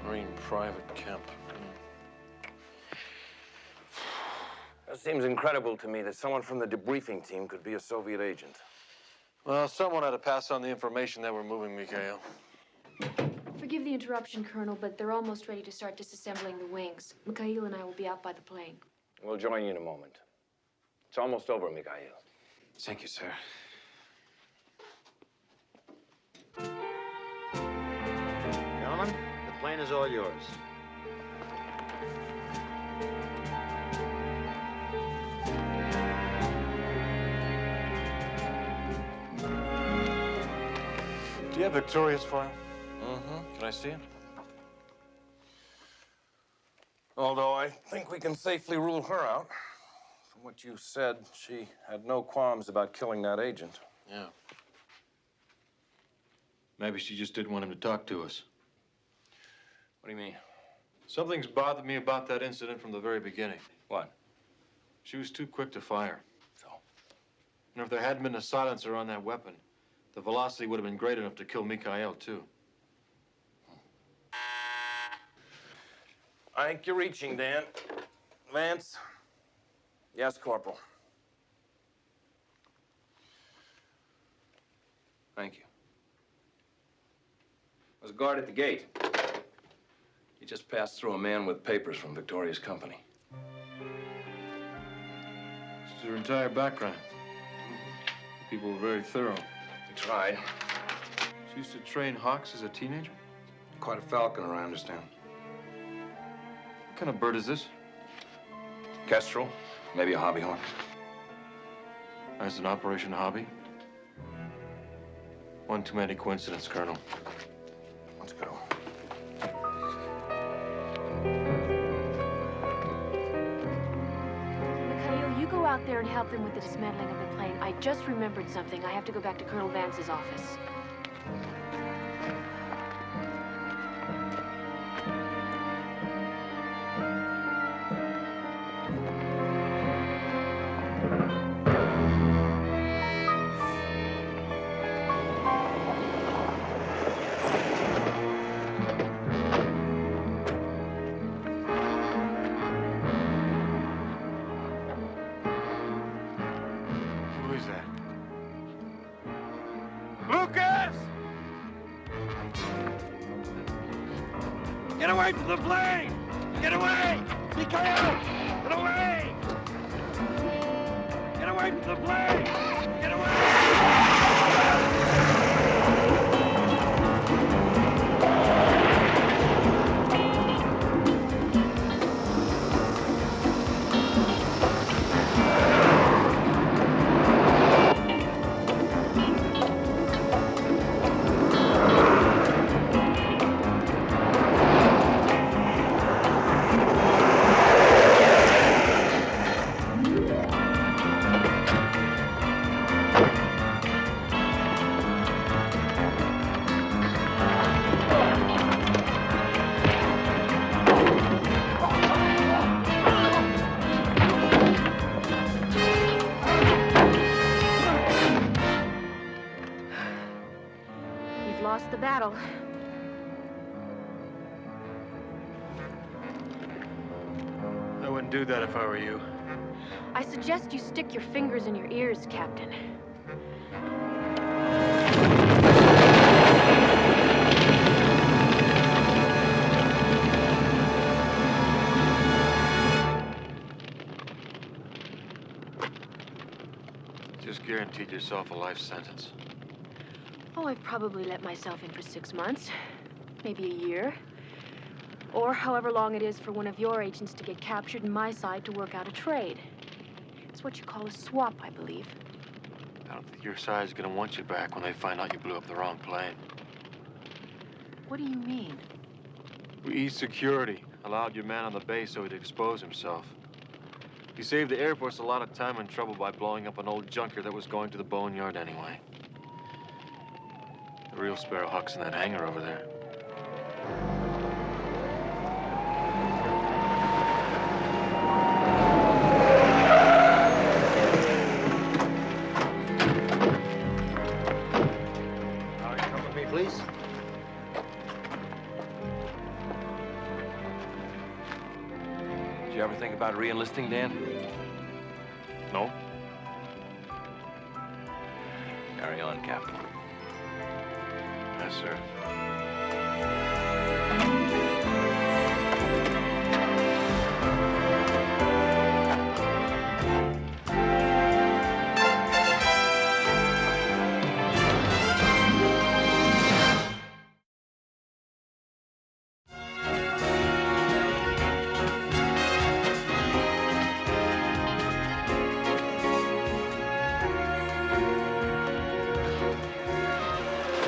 Marine Private Kemp. It seems incredible to me that someone from the debriefing team could be a Soviet agent. Well, someone had to pass on the information that we're moving Mikhail. Forgive the interruption, Colonel, but they're almost ready to start disassembling the wings. Mikhail and I will be out by the plane. We'll join you in a moment. It's almost over, Mikhail. Thank you, sir. Gentlemen, the plane is all yours. Do you have Victoria's file? Mm-hmm. Can I see it? Although I think we can safely rule her out. From what you said, she had no qualms about killing that agent. Yeah. Maybe she just didn't want him to talk to us. What do you mean? Something's bothered me about that incident from the very beginning. What? She was too quick to fire. So? And if there hadn't been a silencer on that weapon, the velocity would have been great enough to kill Mikhail, too. I think you're reaching, Dan. Vance? Yes, Corporal. Thank you. There's a guard at the gate. He just passed through a man with papers from Victoria's company. This is her entire background. People were very thorough. He tried. She used to train hawks as a teenager? Quite a falconer, I understand. What kind of bird is this? Kestrel, maybe a hobby hawk. As an operation hobby? One too many coincidences, Colonel. Let's go. Mikhail, you go out there and help them with the dismantling of the plane. I just remembered something. I have to go back to Colonel Vance's office. Who is that? Lucas! Get away from the plane! Get away! Mikhail! Get away! Get away from the plane! Get away! You've lost the battle. I wouldn't do that if I were you. I suggest you stick your fingers in your ears, Captain. Just guaranteed yourself a life sentence. Oh, I've probably let myself in for 6 months, maybe a year. Or however long it is for one of your agents to get captured and my side to work out a trade. It's what you call a swap, I believe. I don't think your side's gonna want you back when they find out you blew up the wrong plane. What do you mean? We eased security, allowed your man on the base so he'd expose himself. You saved the Air Force a lot of time and trouble by blowing up an old junker that was going to the boneyard anyway. The real Sparrow Hawk's in that hangar over there. All right, come with me, please. Did you ever think about re-enlisting, Dan? No. Carry on, Captain. Yes, sir.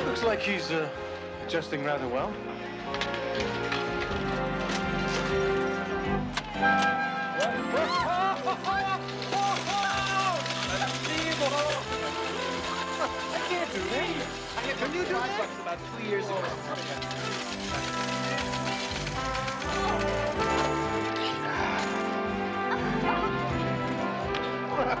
Looks like he's adjusting rather well. I can't do that. Can you do that? About 2 years ago. Well,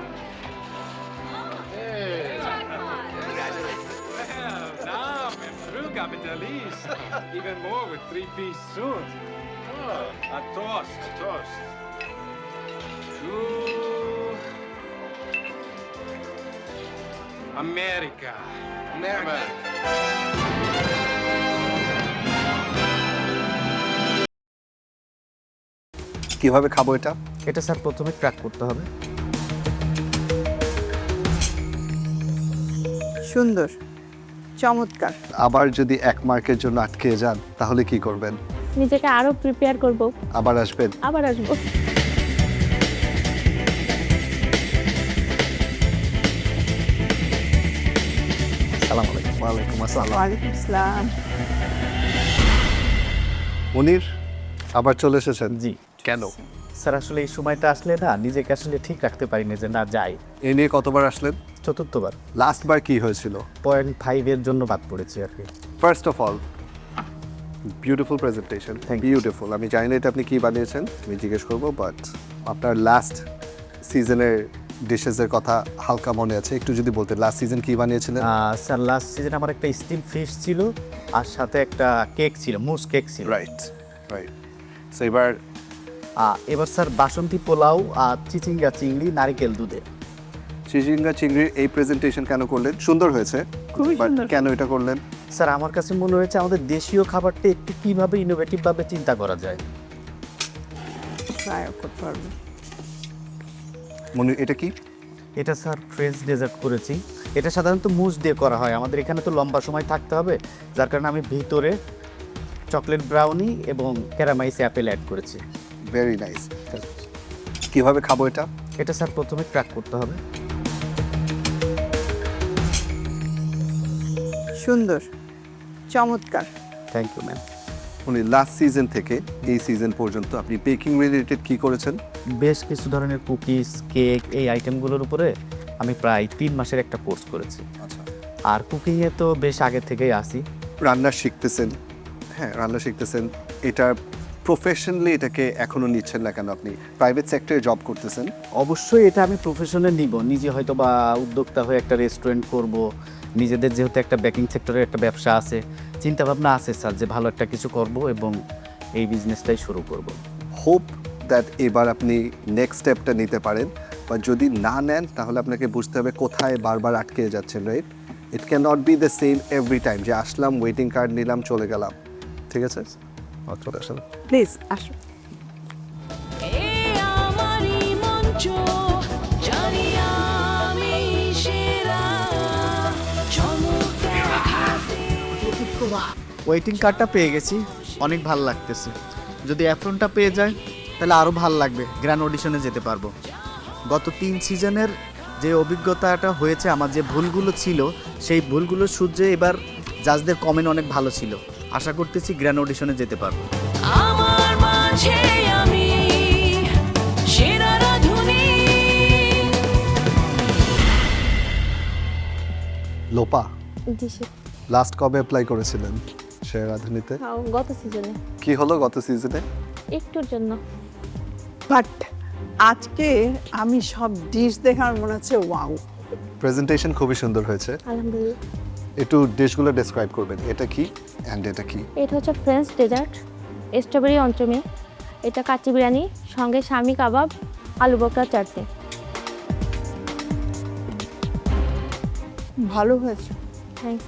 now I'm a true capitalist. Even more with three-piece suit. Oh, a toast. A toast. To America. America. কিভাবে খাবো এটা? এটা sir প্রথমে crack করতে হবে। সুন্দর, চমৎকার। আবার যদি 1 মার্কের জন্য আটকে যান তাহলে কি করবেন? নিজেকে আরো প্রিপেয়ার করব। আবার আসবেন? আবার আসবো। আসসালামু আলাইকুম। ওয়ালাইকুম আসসালাম। ওয়ালাইকুম আসসালাম। মুনির, আবার চলে এসেছেন? জি। কেন? স্যার আসলে এই সময়টা আসলে না নিজেকে আসলে ঠিক রাখতে পারি না যে না যাই। এ নিয়ে কতবার আসলেন? 4বার। লাস্ট বার কি হয়েছিল? 0.5 এর জন্য বাদ পড়েছি আর কি। First of all beautiful presentation, beautiful. আমি জানি না এটা আপনি কি বানিয়েছেন, আমি জিজ্ঞেস করবো, বাট আপনার লাস্ট সিজনের ডিশেসের কথা হালকা মনে আছে, একটু যদি বলতেন লাস্ট সিজন কি বানিয়েছিলেন? স্যার লাস্ট সিজন আমার একটা স্টিম ফিশ ছিল আর সাথে একটা কেক ছিল, মুস কেক ছিল। Right right. সো এবার স্যার বাসন্তী পোলাও আর চিচিঙ্গা চিংড়ি নারিকেল দুধে। চিচিঙ্গা চিংড়ির এই প্রেজেন্টেশন কেন করলেন? সুন্দর হয়েছে, খুবই সুন্দর। কেন এটা করলেন? স্যার আমার কাছে মনে হয়েছে আমাদের দেশীয় খাবারটা একটু কিভাবে ইনোভেটিভ ভাবে চিন্তা করা যায়। ট্রাই করতে পারবো। মনে এটা কি? এটা স্যার ফ্রেঞ্চ ডেজার্ট করেছি। এটা সাধারণত মুস দিয়ে করা হয়, আমাদের এখানে তো লম্বা সময় থাকতে হবে, যার কারণে আমি ভিতরে চকলেট ব্রাউনি এবং ক্যারামাইস অ্যাপেল অ্যাড করেছি। Very nice. কিভাবে খাবো এটা? এটা স্যার প্রথমে ক্র্যাক করতে হবে। সুন্দর, চমৎকার। Thank you ma'am. উনি লাস্ট সিজন থেকে এই সিজন পর্যন্ত আপনি বেকিং রিলেটেড কি করেছেন? বেশ কিছু ধরনের কুকিজ, কেক, এই আইটেমগুলোর উপরে আমি প্রায় 3 মাসের একটা কোর্স করেছি। আচ্ছা। আর কুকিংয়ে তো বেশ আগে থেকেই আসি। রান্না শিখতেছেন, হ্যাঁ রান্না শিখতেছেন, এটা প্রফেশনালি এটাকে এখনো নিচ্ছেন না কেন? আপনি প্রাইভেট সেক্টরে জব করতেছেন। অবশ্যই এটা আমি প্রফেশনে নিব, নিজে হয়তো বা উদ্যোক্তা হয়ে একটা রেস্টুরেন্ট করব, নিজেদের যেহেতু একটা বেকিং সেক্টরের একটা ব্যবসা আছে, চিন্তা ভাবনা আছে স্যার যে ভালো একটা কিছু করব এবং এই বিজনেসটাই শুরু করব। হোপ দ্যাট এবার আপনি নেক্সট স্টেপটা নিতে পারেন, বা যদি না নেন তাহলে আপনাকে বুঝতে হবে কোথায় বারবার আটকে যাচ্ছেন, right? It can not be the same every time যে আসলাম, ওয়েটিং কার্ড নিলাম, চলে গেলাম। ঠিক আছে, চলে আসেন প্লিজ, আসুন। ওয়েটিং কার্ডটা পেয়ে গেছি, অনেক ভালো লাগতেছে। যদি অ্যাফ্রনটা পেয়ে যায় তাহলে আরও ভালো লাগবে, গ্র্যান্ড অডিশনে যেতে পারবো। গত 3 সিজনের যে অভিজ্ঞতাটা হয়েছে, আমার যে ভুলগুলো ছিল সেই ভুলগুলোর সূত্রে এবার জাজদের কমেন্ট অনেক ভালো ছিল। আশা করতেছি গ্র্যান্ড অডিশনে যেতে পারবো। আমার মাঝে আমি সেরা রাধুনী। লোপা, জি স্যার। লাস্ট কবে অ্যাপ্লাই করেছিলেন সেরা রাঁধুনিতে? গত সিজনে। কি হলো গত সিজনে? একটুর জন্য। বাট আজকে আমি সব ডিশ দেখার মনে হচ্ছে ওয়াও। প্রেজেন্টেশন খুবই সুন্দর হয়েছে। আলহামদুলিল্লাহ। একটু ডিশগুলো ডেসক্রাইব করবেন, এটা কি অ্যান্ড এটা কি? এটা হচ্ছে ফ্রেঞ্চ ডেজার্ট, স্ট্রবেরি অঞ্চমে, এটা কাচ্চি বিরিয়ানি, সঙ্গে শামি কাবাব, আলু বকরার চাটনি। ভালো হয়েছে। থ্যাঙ্কস।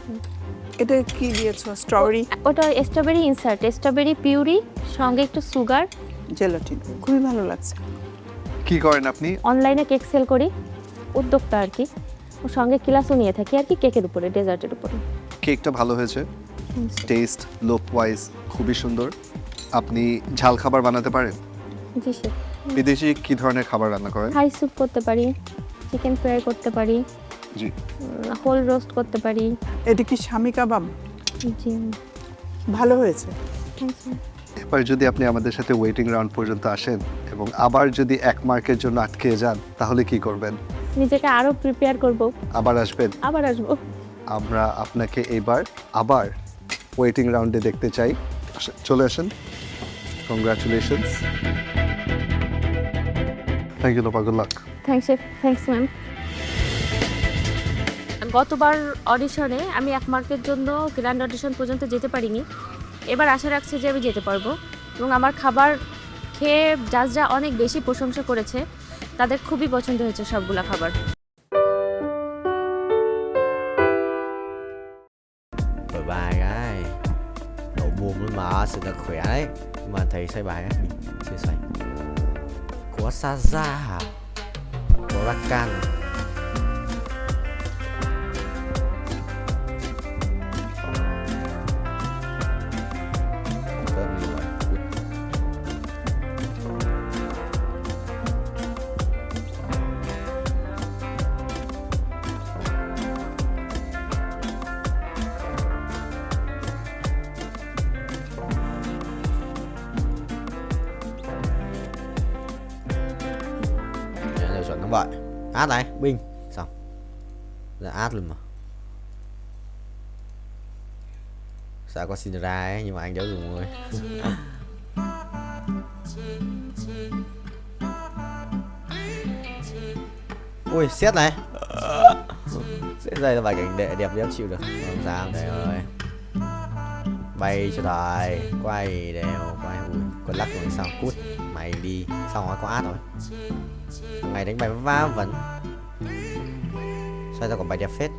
এটা কি দিয়েছো? স্ট্রবেরি? ওটা স্ট্রবেরি ইনসার্ট, স্ট্রবেরি পিউরি, সঙ্গে একটু সুগার, জেলাটিন। খুবই ভালো লাগছে। কি করেন আপনি? অনলাইনে কেক সেল করি, উদ্যোক্তা আর কি। ওর সঙ্গে ক্লাসও নিয়ে থাকি আর কি, কেকের উপরে, ডেজার্টের উপরে। কেকটা ভালো হয়েছে, টেস্ট লুক ওয়াইজ খুবই সুন্দর। আপনি ঝাল খাবার বানাতে পারেন? জি স্যার। বিদেশি কি ধরনের খাবার রান্না করেন? হাই স্যুপ করতে পারি, চিকেন ফ্রাই করতে পারি, জি, হোল রোস্ট করতে পারি। এটা কি শামি কাবাব? জি, ভালো হয়েছে। থ্যাঙ্কস। এবার যদি আপনি আমাদের সাথে ওয়েটিং রাউন্ড পর্যন্ত আসেন এবং আবার যদি 1 মার্কের জন্য আটকে যান তাহলে কি করবেন? নিজেকে আরো প্রিপেয়ার করব। আবার আসবেন? আবার আসবো। আমরা আপনাকে এবার আবার ওয়েটিং রাউন্ডে দেখতে চাই। চলে আসেন। Congratulations. Thank you Lopa, good luck. Thanks chef. Thanks ma'am. গতবার অডিশনে আমি 1 মার্কের জন্য গ্র্যান্ড অডিশন পর্যন্ত যেতে পারিনি, এবার আশা রাখছি যে আমি যেতে পারবো। এবং আমার খাবার খেয়ে জাজরা অনেক বেশি প্রশংসা করেছে, তাদের খুবই পছন্দ হয়েছে সবগুলা খাবার। Rồi bài cái độ buồn lên mà sự thật khỏe đấy, nhưng mà thầy xây bài á bị chia sẻ của Saza của Rakan. Chuẩn không vậy? Át này, binh. Xong. Là át luôn mà. Sao có xin ra ấy, nhưng mà anh đéo dùng rồi. Ui, siết này. Siết đây là vài cảnh đệ đẹp đéo chịu được. Không sao, đây rồi. Bay cho đời. Quay đều, quay. Ui, con lắc rồi sao? Cút. Mày đi. Xong rồi, có át rồi. Ngày đánh bài va vẫn. Sao ra còn bài đẹp phết.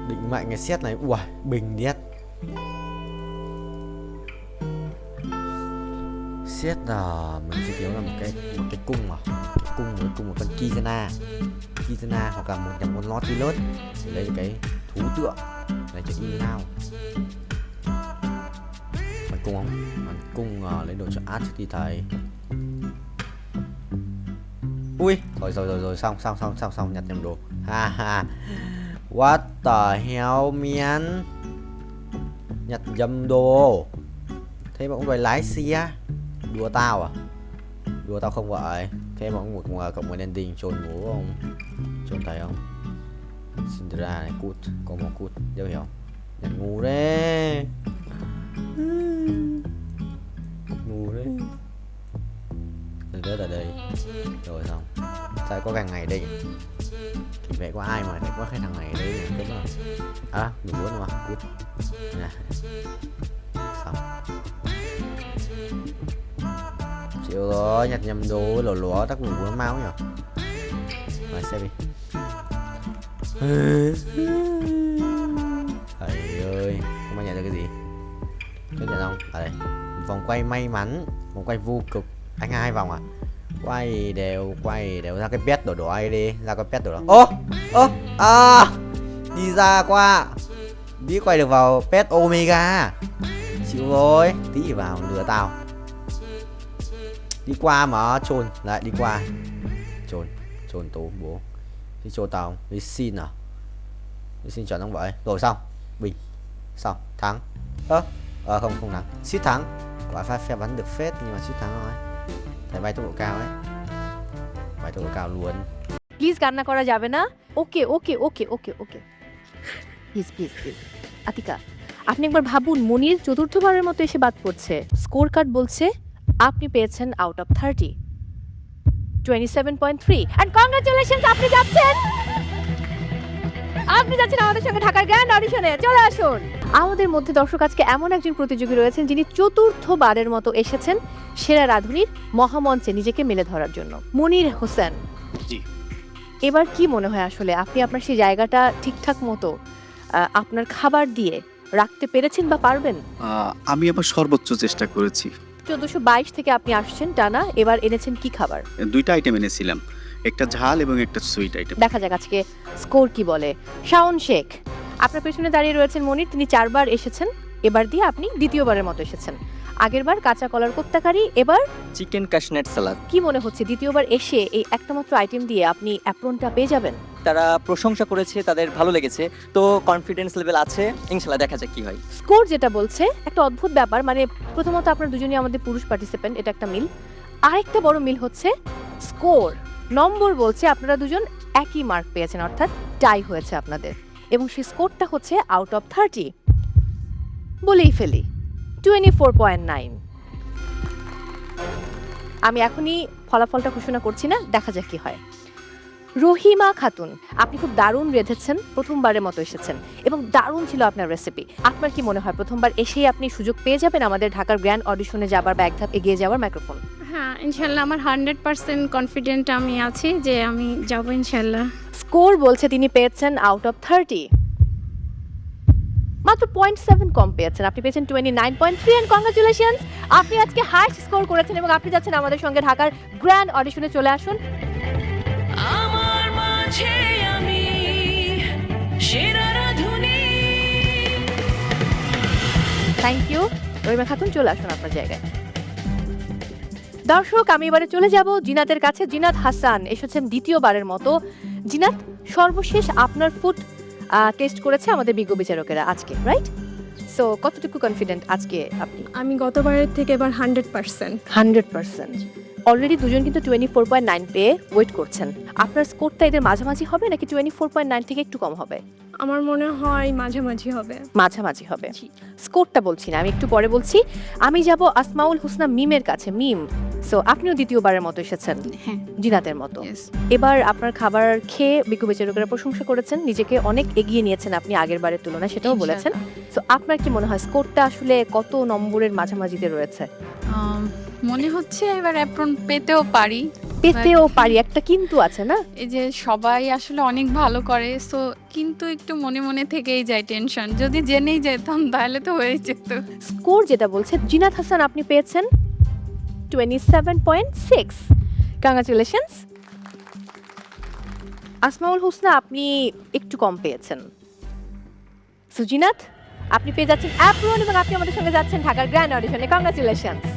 Định mạnh cái xét này. Ui, bình điết. Xét là mình sẽ thiếu là một cái cung mà. Cung một con Kizuna. Hoặc là một con Nautilus. Để lấy cái thú tượng. Lấy cho in nào. Bắn cung không? Bắn cung lấy đồ cho art thì thầy. Ui, rồi xong nhặt nhầm đồ. Ha ha. What the hell man. Nhặt nhầm đồ. Thế mà cũng đòi lái xe. Đùa tao à? Đùa tao không vậy. Thế mà cũng cộng một ending trôn ngủ không? Trôn thấy không? Syndra này cút, có một cút, đéo hiểu. Nhặt ngu đấy. Ngu đấy. Rớt ở đây. Rồi xong. Sao có càng ngày đây nhỉ? Vậy có ai mà có cái thằng này ở đây nhỉ? À, đủ bốn mà. Cút. Nè. Xong. Chịu rồi, nhặt nhầm đồ lúa tắc đủ bốn máu nhỉ? Rồi xem đi. Thầy ơi, không ai nhận được cái gì? Chưa nhận không? Ở đây. Vòng quay may mắn, vòng quay vô cực. Anh 2 vòng à? Quay đều ra cái pet đổ ai đi, ra cái pet đổ đó. Đi ra qua. Biết quay được vào pet Omega. Chịu rồi, tí vào lừa tao. Đi qua mà chôn, lại đi qua. Chôn tố bố. Đi chôn tao không? Đi xin à? Đi xin chọn không vậy? Rồi xong, bình. Xong, thắng. Không thắng. Suýt thắng. Quả phe bắn được phết nhưng mà suýt thắng thôi. Thầy bay tốc độ cao ấy. Bay tốc độ cao luôn. Please কান্না করা যাবে না। Okay please Atika, আপনি একবার ভাবুন, মনির চতুর্থবারের মতো এসে বাদ পড়ছে। স্কোর কার্ড বলছে আপনি পেয়েছেন আউট অফ 30, 27.3 এন্ড কংগ্রাচুলেশনস, আপনি যাচ্ছেন আমাদের সঙ্গে ঢাকার গ্র্যান্ড অডিশনে। চলে আসুন। আমাদের মধ্যে দর্শক আজকে এমন একজন প্রতিযোগী রয়েছেন যিনি চতুর্থবারের মতো এসেছেন সেরা রাঁধুনির মহামঞ্চে নিজেকে মেলে ধরার জন্য। মনির হোসেন, জি, এবার কি মনে হয় আসলে আপনি আপনার সেই জায়গাটা ঠিকঠাক মতো আপনার খাবার দিয়ে রাখতে পেরেছেন বা পারবেন? আমি আমার সর্বোচ্চ চেষ্টা করেছি। 1422 থেকে আপনি আসছেন টানা, এবার এনেছেন কি খাবার? দুইটা আইটেম এনেছিলাম, একটা ঝাল এবং একটা সুইট আইটেম। দেখা যাক আজকে স্কোর কি বলে। শাওন শেখ, আপনার পেছনে দাঁড়িয়ে রয়েছেন মনির, তিনি 4 বার এসেছেন, এবার দিয়ে আপনি দ্বিতীয়বারের মতো এসেছেন। আগেরবার কাঁচা কলার কোপ্তাকারি, এবার চিকেন কাশনেট সালাদ। কি মনে হচ্ছে দ্বিতীয়বার এসে এই একটা মাত্র আইটেম দিয়ে আপনি অ্যাপ্রনটা পেয়ে যাবেন? তারা প্রশংসা করেছে, তাদের ভালো লেগেছে, তো কনফিডেন্স লেভেল আছে, ইনশাআল্লাহ দেখা যাক কি হয়। স্কোর যেটা বলছে একটা অদ্ভুত ব্যাপার, মানে প্রথমত আপনার দুজনেই আমাদের পুরুষ পার্টিসিপেন্ট, এটা একটা মিল। আরেকটা বড় মিল হচ্ছে স্কোর নম্বর বলছে আপনারা দুজন একই মার্ক পেয়েছেন, অর্থাৎ টাই হয়েছে আপনাদের, এবং সেই স্কোরটা হচ্ছে আউট অফ 30। বলেই ফেলি 24.9। আমি এখনই ফলাফলটা ঘোষণা করছি না, দেখা যাক কি হয়। রহিমা খাতুন, আপনি খুব দারুণ রেঁধেছেন, প্রথমবারের মতো এসেছেন এবং দারুণ ছিল আপনার রেসিপি। আপনার কি মনে হয় প্রথমবার এসেই আপনি সুযোগ পেয়ে যাবেন আমাদের ঢাকার গ্র্যান্ড অডিশনে যাবার বা এক ধাপ এগিয়ে যাওয়ার মাইক্রোফোন? হ্যাঁ, ইনশাল্লাহ আমার 100% কনফিডেন্ট আমি আছি যে আমি যাব ইনশাল্লাহ। স্কোর বলছে তিনি পেয়েছেন আউট অফ 30। মাত্র 0.7 কম পেয়েছেন, আপনি পেয়েছেন 29.3 এন্ড কংগ্রাচুলেশনস, আপনি আজকে হাইস্ট স্কোর করেছেন এবং আপনি যাচ্ছেন আমাদের সঙ্গে ঢাকার গ্র্যান্ড অডিশনে। চলে আসুন। আমার মাঝে আমি সেরা রাধুনী। থ্যাংক ইউ রহিমা খাতুন, চলে আসুন আপনার জায়গায়। দর্শক, আমি এবারে চলে যাব জিনাতের কাছে। জিনাত হাসান এসেছেন দ্বিতীয়বারের মতো। জিনাত, সর্বশেষ আপনার ফুড টেস্ট করেছে আমাদের বিজ্ঞ বিচারকেরা আজকে, রাইট? সো কতটুকু কনফিডেন্ট আজকে আপনি? আমি গতবারের থেকে এবার 100%। 100%। অলরেডি দুজন কিন্তু 24.9 পেয়ে ওয়েট করছেন। আপনার স্কোরটা এদের মাঝামাঝি হবে নাকি 24.9 থেকে একটু কম হবে? আমার মনে হয় মাঝামাঝি হবে। মাঝামাঝি হবে। স্কোরটা বলছি না, আমি একটু পরে বলছি। আমি যাব আসমাউল হোসনা মিমের কাছে। মিম, সো আপনিও দ্বিতীয়বারের মতো এসেছেন জিনাতের মতো। এবার আপনার খাবার খেয়ে বিজ্ঞ বিচারকেরা প্রশংসা করেছেন, নিজেকে অনেক এগিয়ে নিয়েছেন আপনি আগের বারের তুলনায়, সেটাও বলেছেন। সো আপনার কি মনে হয় স্কোরটা আসলে কত নম্বরের মাঝামাঝিতে রয়েছে? মনে হচ্ছে এবার অ্যাপ্রন পেতেও পারি। একটা কিন্তু আছে না, এই যে সবাই আসলে অনেক ভালো করে, সো কিন্তু একটু মনে মনে থেকেই যায় টেনশন, যদি জেনেই যেতাম তাহলে তো হয়ে যেত। স্কোর যেটা বলছে জিনাত হাসান আপনি পেয়েছেন 27.6। কংগ্রাচুলেশনস। আসমাউল হোসনা আপনি একটু কম পেয়েছেন। সুজিনাত, আপনি পেয়ে যাচ্ছেন অ্যাপ্রন এবং আপনি আমাদের সঙ্গে যাচ্ছেন ঢাকার গ্র্যান্ড অডিশনে। কংগ্রাচুলেশনস।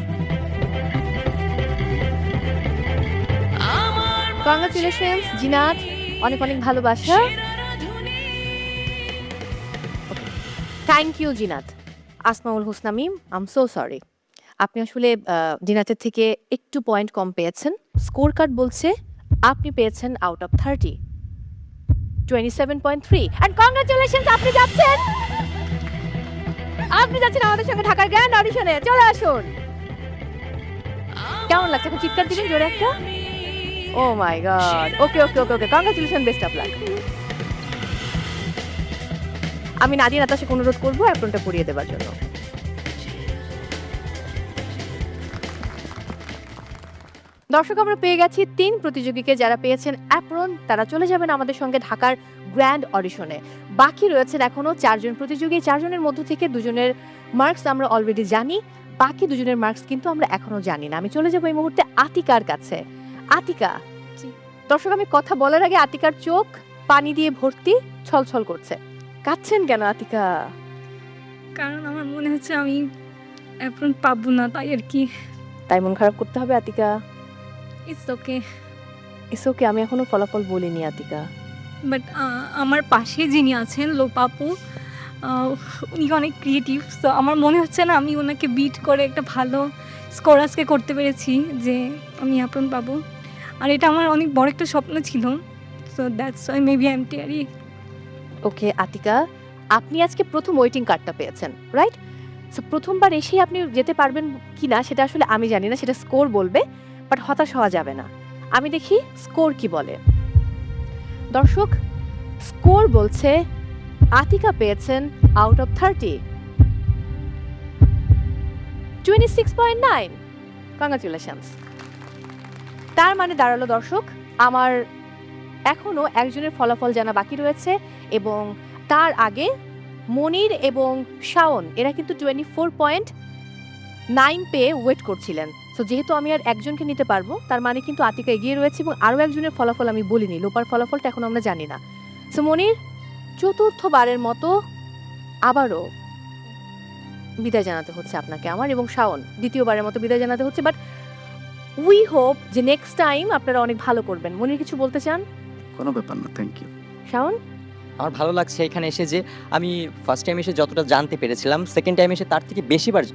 কংগ্রাচুলেশনস জিনাত, অনেক অনেক ভালোবাসা। Thank you Zinat. Asmaul Husna Mim, I am so sorry, আপনি আসলে জিনাতের থেকে একটু পয়েন্ট কম পেয়েছেন। স্কোর কার্ড বলছে আপনি পেয়েছেন আউট অফ 30 27.3 এন্ড কংগ্রাচুলেশনস, আপনি যাচ্ছেন আমাদের সঙ্গে ঢাকার গ্র্যান্ড অডিশনে। চলে আসুন। কেমন লাগছে? এখন চিৎকার দিবেন জোরে একটা। Oh my God, okay okay okay okay, congratulation, best of luck. আমি নাদিয়া নাতাশাকে অনুরোধ করবো অ্যাপ্রনটা পরিয়ে দেওয়ার জন্য। দর্শক, আমরা পেয়ে গেছি 3 প্রতিযোগীকে যারা পেয়েছেন অ্যাপ্রন, তারা চলে যাবেন আমাদের সঙ্গে ঢাকার গ্র্যান্ড অডিশনে। বাকি রয়েছেন এখনো 4 জন প্রতিযোগী। 4 জনের মধ্য থেকে 2 জনের মার্কস আমরা অলরেডি জানি, বাকি 2 জনের মার্কস কিন্তু আমরা এখনো জানি না। আমি চলে যাবো এই মুহূর্তে আতিকার কাছে। আতিকা, দর্শক আমি কথা বলার আগে আতিকার চোখ পানি দিয়ে ভর্তি, ছলছল করছে। কাঁদছেন কেন আতিকা? কারণ আমার মনে হচ্ছে আমি অ্যাপ্রন পাবো না, তাই আর কি। তাই মন খারাপ করতে হবে Atika? It's okay. It's okay, আমি এখনো ফলাফল বলিনি আতিকা। বাট আমার পাশে যিনি আছেন লোপাপু, উনি অনেক ক্রিয়েটিভ, সো আমার মনে হচ্ছে না আমি ওনাকে বিট করে একটা ভালো স্কোর আজকে করতে পেরেছি যে আমি অ্যাপ্রন পাবো। আর এটা আমার অনেক বড় একটা স্বপ্ন ছিল, so that's why maybe I am teary. Okay Atika, আপনি আজকে প্রথম ওয়েটিং কার্ডটা পেয়েছেন, রাইট? সো প্রথমবার এসেই আপনি যেতে পারবেন কি না সেটা আসলে আমি জানি না, সেটা স্কোর বলবে, বাট হতাশ হওয়া যাবে না। আমি দেখি স্কোর কি বলে। দর্শক, স্কোর বলছে আতিকা পেয়েছেন আউট অফ 30 26.9। কংগ্রাচুলেশনস। তার মানে দাঁড়ালো দর্শক, আমার এখনো একজনের ফলাফল জানা বাকি রয়েছে এবং তার আগে মনির এবং শাওন এরা কিন্তু 24.9 পেয়ে ওয়েট করছিলেন। সো যেহেতু আমি আর একজনকে নিতে পারবো, তার মানে কিন্তু আতিকা এগিয়ে রয়েছে এবং আরও একজনের ফলাফল আমি বলিনি, লোপার ফলাফলটা এখন আমরা জানি না। সো মনির, চতুর্থবারের মতো আবারও বিদায় জানাতে হচ্ছে আপনাকে আমার, এবং শাওন দ্বিতীয়বারের মতো বিদায় জানাতে হচ্ছে। বাট উই হোপ যে নেক্সট টাইম আপনারা অনেক ভালো করবেন। মনির কিছু বলতে চান? কোনো ব্যাপার না, থ্যাংক ইউ। শাওন? আমার ভালো লাগছে এখানে এসে যে আমি ফার্স্ট টাইম এসে যতটা জানতে পেরেছিলাম, সেকেন্ড টাইম এসে তার থেকে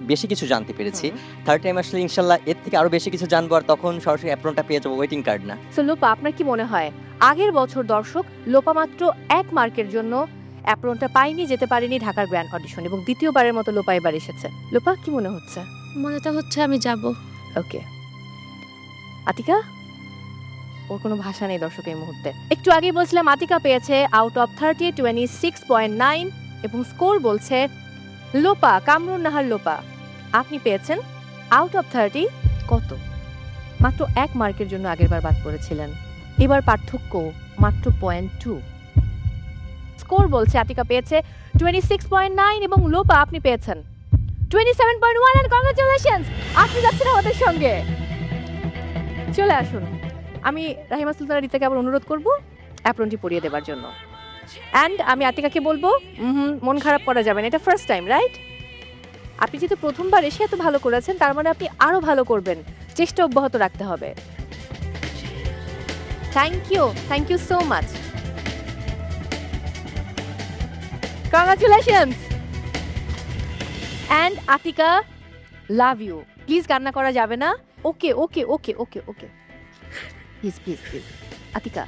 বেশি কিছু জানতে পেরেছি। থার্ড টাইম আসলে ইনশাল্লাহ এর থেকে আরও বেশি কিছু জানবো, আর তখন সরাসরি অ্যাপ্রনটা পেয়ে যাবো, ওয়েটিং কার্ড না। সো লোপা, আপনার কি মনে হয় আগের বছর দর্শক লোপা মাত্র 1 মার্কের জন্য অ্যাপ্রনটা পাইনি, যেতে পারেনি ঢাকার গ্র্যান্ড অডিশন, এবং দ্বিতীয়বারের মতো লোপা এবার এসেছে। লোপা, কি মনে হচ্ছে? মনেটা হচ্ছে আমি যাব। ওকে আতিকা? ওর কোনো ভাষা নেই দর্শক এই মুহূর্তে। একটু আগেই বলছিলাম আতিকা পেয়েছে আউট অফ 30 26.9 এবং স্কোর বলছে লোপা, কামরুন নাহার লোপা, আপনি পেয়েছেন আউট অফ 30 কত? মাত্র 1 মার্কের জন্য আগেরবার বাদ পড়েছিলেন, এবার পার্থক্য মাত্র 0.2। স্কোর বলছে আতিকা পেয়েছে 26.9 এবং লোপা আপনি পেয়েছেন 27.1 এন্ড কংগ্রাচুলেশনস আপনি যাচ্ছেন আমাদের সঙ্গে চলে আসুন আমি রাহিমা সুলতানা রিতাকে আবার অনুরোধ করব অ্যাপ্রনটি পরিয়ে দেওয়ার জন্য অ্যান্ড আমি আতিকাকে বলবো মন খারাপ করা যাবে না এটা ফার্স্ট টাইম রাইট আপনি যেহেতু প্রথমবার এসে এত ভালো করেছেন তার মানে আপনি আরো ভালো করবেন চেষ্টা অব্যাহত রাখতে হবে thank you so much congratulations and Atika love you please কান্না করা যাবে না okay okay okay okay okay please please please Atika